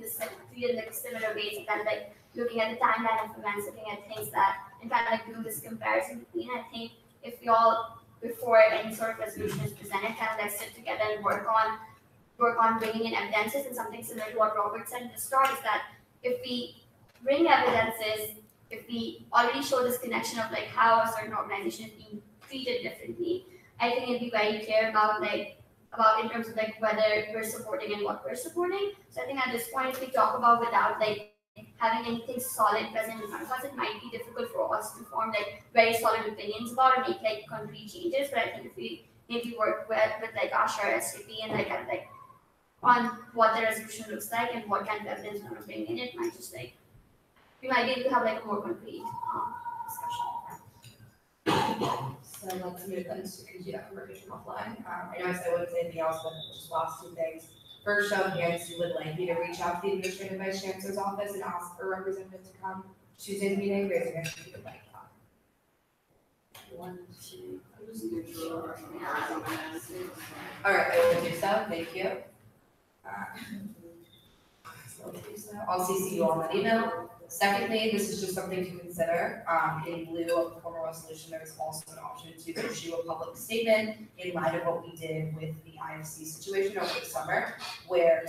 like similar ways and kind of like looking at the timeline of events, looking at things that and kind of like do this comparison between. I think if we all before any sort of resolution is presented, kind of like sit together and work on bringing in evidences, and something similar to what Robert said at the start is that if we bring evidences, if we already show this connection of like how a certain organization is being treated differently, I think it'd be very clear about in terms of like whether we're supporting and what we're supporting. So I think at this point, if we talk about without like having anything solid present in front of us, it might be difficult for us to form like very solid opinions about or make like concrete changes. But I think if we maybe work with like Asha or SJP and like kind of like on what the resolution looks like and what kind of evidence we're going to bring in, it might just like we might be able to have like a more concrete discussion. So let's move into continue that conversation offline. I know I said I wouldn't say anything else, but just last two things. First, show of hands who would like me to reach out to the Administrative Vice Chancellor's office and ask for a representative to come Tuesday's meeting. Raise your hand if you would like that. 1, 2. All right, I will do so. Thank you. So I'll do so. I'll CC you on that email. Secondly, this is just something to consider. In lieu of the formal resolution, there is also an option to issue a public statement in light of what we did with the IFC situation over the summer, where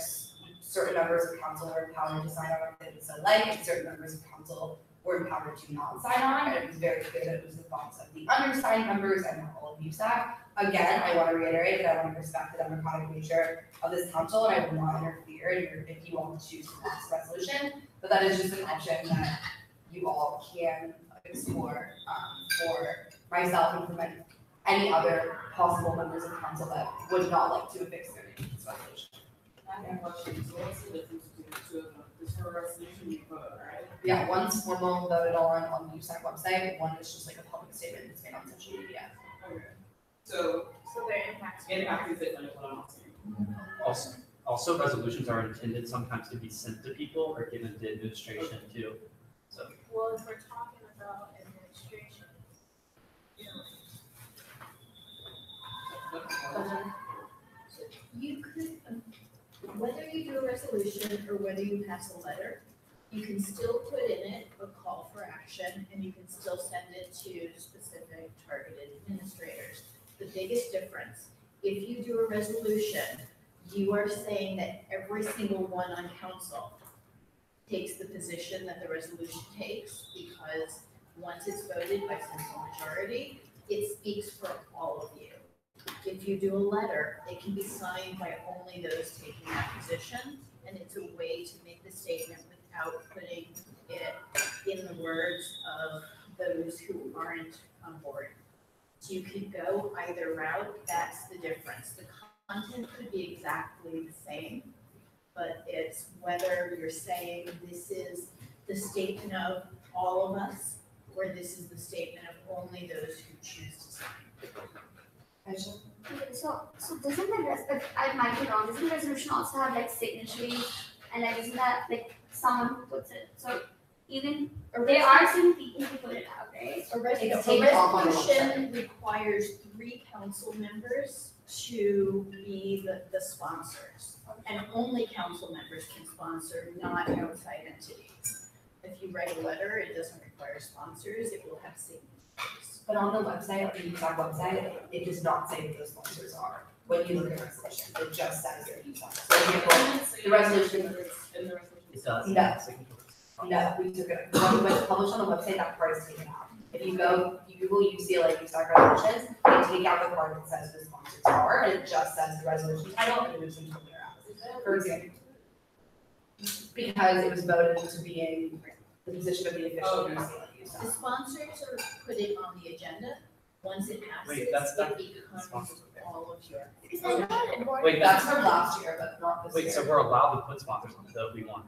certain members of council were empowered to sign on if so like, and certain members of council were empowered to not sign on, and it was very clear that it was the thoughts of the undersigned members and not all of USAC. Again, I want to reiterate that I want to respect the democratic nature of this council, and I will not interfere if you all choose to pass a resolution, but that is just an option that you all can explore for myself and for any other possible members of council that would not like to affix their name to this resolution. I have a question, so what's the difference between the two of them? This for a resolution you vote, right? Yeah, one's formal voted on the USAC website, one is just like a public statement that's made on social media. Okay. So their impact. impact is different is what I'm saying. Also resolutions are intended sometimes to be sent to people or given to administration too. So Well, if we're talking about administration. You could, whether you do a resolution or whether you pass a letter, you can still put in it a call for action and you can still send it to specific targeted administrators. The biggest difference, if you do a resolution, you are saying that every single one on council takes the position that the resolution takes, because once it's voted by simple majority, it speaks for all of you. If you do a letter, it can be signed by only those taking that position, and it's a way to make the statement without putting it in the words of those who aren't on board. So you could go either route, that's the difference. The content could be exactly the same, but it's whether you're saying this is the statement of all of us, or this is the statement of only those who choose to sign. Okay, so doesn't the I might be wrong, doesn't the resolution also have like signatories, and like isn't that like someone who puts it? So even there are some people who put it out, right? A resolution requires 3 council members to be the sponsors. And only council members can sponsor, not outside entities. If you write a letter, it doesn't require sponsors, it will have signatures. But on the website, the USAC website, it does not say who the sponsors are. When you look at the resolution, it just says they're USAC. So for example, the resolution. it does. No. No, we took it, when it's published on the website, that part is taken out. If you Google UCLA USAC resolutions, they take out the part that says who the sponsors are, and it just says the resolution title and moves into the whereas. For example. Because it was voted into being the position of the official UCLA USAC. The sponsors are put it on the agenda. Once it passes, Wait, that's it becomes all of your. Wait, That's from last year, but not this year. wait, so we're allowed to put sponsors on it though if we want.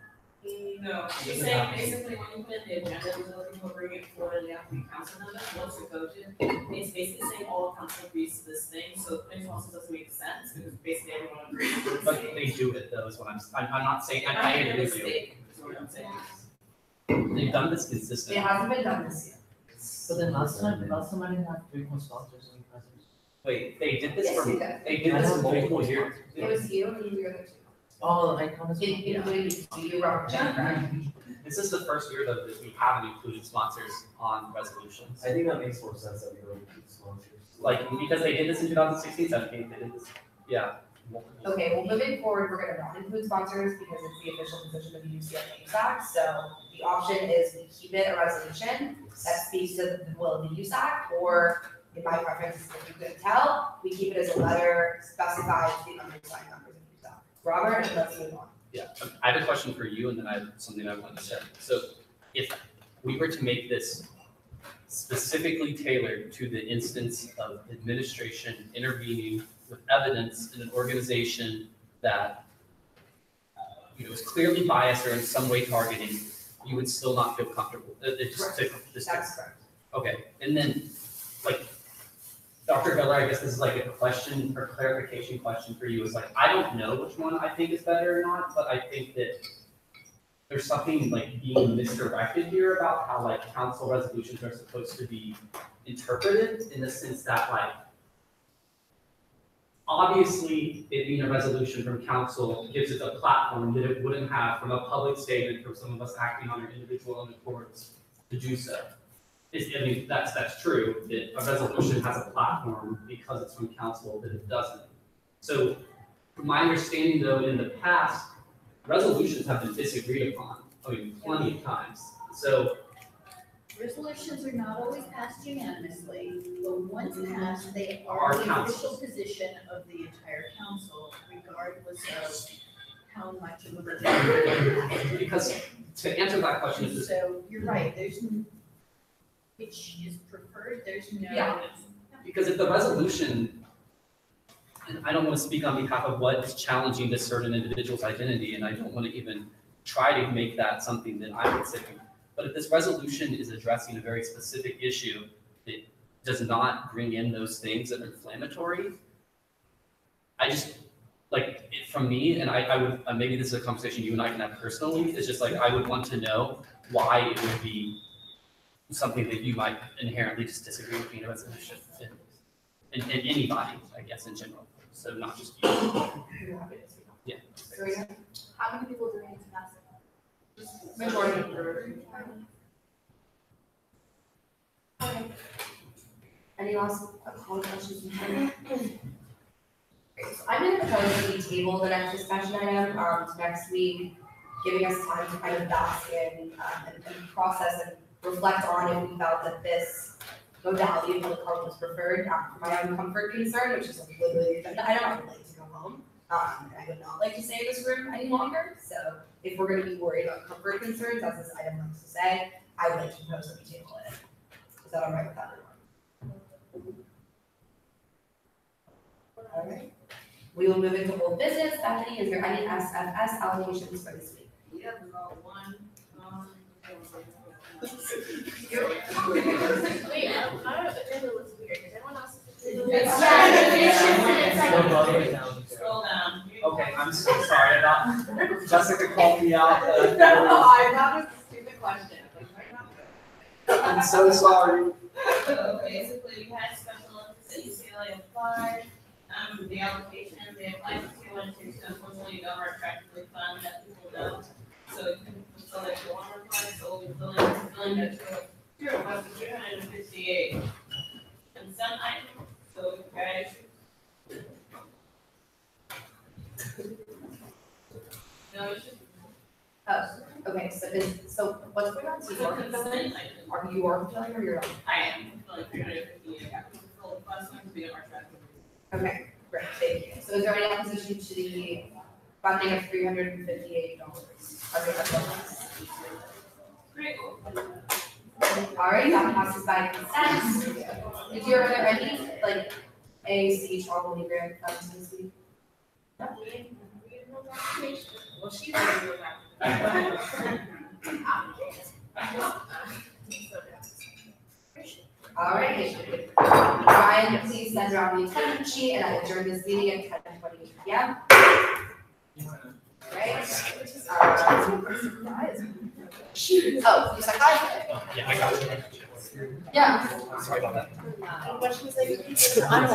No, she's saying basically when you put in the agenda, we're looking to bring it forward and you have to be council member, once you vote it, it's basically saying all of council agrees to this thing, so it also doesn't make sense, because basically everyone agrees to this But thing. they do it though, is what I'm not saying, I agree with you. Mistake, is what I'm saying. They've done this consistently. It hasn't been done this year. But then last time I didn't have 3 more sponsors in presence. Wait, they did this Yes, for, you did. they did this multiple years. It was you and the other two. Oh, I promised. Including you, Robert, Jennifer. This is the first year though that we haven't included sponsors on resolutions. I think that makes more sense that we don't include sponsors. Like, because they did this in 2016, 17, they did this, yeah. Okay, well, moving forward, we're gonna not include sponsors because it's the official position of the UCLA USAC. So the option is we keep it a resolution that speaks to the will of the USAC, or in my preference, if you couldn't tell, we keep it as a letter specified to the undersigned members of USAC. Robert, and let's move on. Yeah, I have a question for you and then I have something I want to say. So if we were to make this specifically tailored to the instance of administration intervening with evidence in an organization that is clearly biased or in some way targeting, you would still not feel comfortable. That's correct. Okay, and then like Dr. Miller, I guess this is like a question or clarification question for you. Is like, I don't know which one I think is better or not, but I think that there's something like being misdirected here about how like council resolutions are supposed to be interpreted in the sense that like, obviously, it being a resolution from council gives it a platform that it wouldn't have from a public statement from some of us acting on our individual own accords to do so. I mean, that's true, that a resolution has a platform because it's from council that it doesn't. So, from my understanding though, in the past, resolutions have been disagreed upon, I mean, plenty of times. So, resolutions are not always passed unanimously, but once passed, they Our are the council. official position of the entire council, regardless of how much of a resolution. because to answer that question is, So, you're right, which is preferred, there's no. Yeah. because if the resolution, and I don't want to speak on behalf of what is challenging to certain individuals' identity, and I don't want to even try to make that something that I'm considering. But if this resolution is addressing a very specific issue that does not bring in those things that are inflammatory, I just, like, from me, and I would, maybe this is a conversation you and I can have personally, it's just like, I would want to know why it would be something that you might inherently just disagree with being a resolution, and anybody, I guess, in general, so not just you. Yeah. Serena? How many people do we need to pass it? Majority. Okay. Any last questions? Great. So I'm gonna propose that we table the next discussion item, to next week, giving us time to kind of bask in, and process and reflect on if we felt that this modality of public health was preferred, for my own comfort concern, which is like literally the agenda item, I would like to go home. I would not like to stay in this room any longer, so if we're gonna be worried about comfort concerns, as this item likes to say, I would like to propose that we table it. Is that all right with everyone? All right. We will move into old business. Bethany, is there any SFS allocations for this week? Yeah, we got one, Wait, our agenda looks weird, does anyone else? Scroll down. Okay, I'm so sorry about, Jessica called me out. That was a stupid question. I'm so sorry. So basically, we had special Olympics at UCLA applied, the application, they applied for 212, so unfortunately, don't retroactively fund that people know. So it couldn't fulfill their form requirements, so we'll be filling that 358 consent items, so guys. No, it's just. Oh, okay, so what's going on? So you are fulfilling, are you fulfilling or you're not? I am fulfilling 358, I fulfilled the first one to be on our track. Okay, great, thank you. So is there any opposition to the funding of $358? Great. All right, that passes by consent. Did you, are there any, like, AAC Chalmers grant funds this week? No? Well, she doesn't do that. All right. Ryan, please send around the attendance sheet and I adjourn this meeting at 10:20 p.m. Right? Oh, you said hi? Yeah, I got you. Yeah. Sorry about that. What should we say? I'm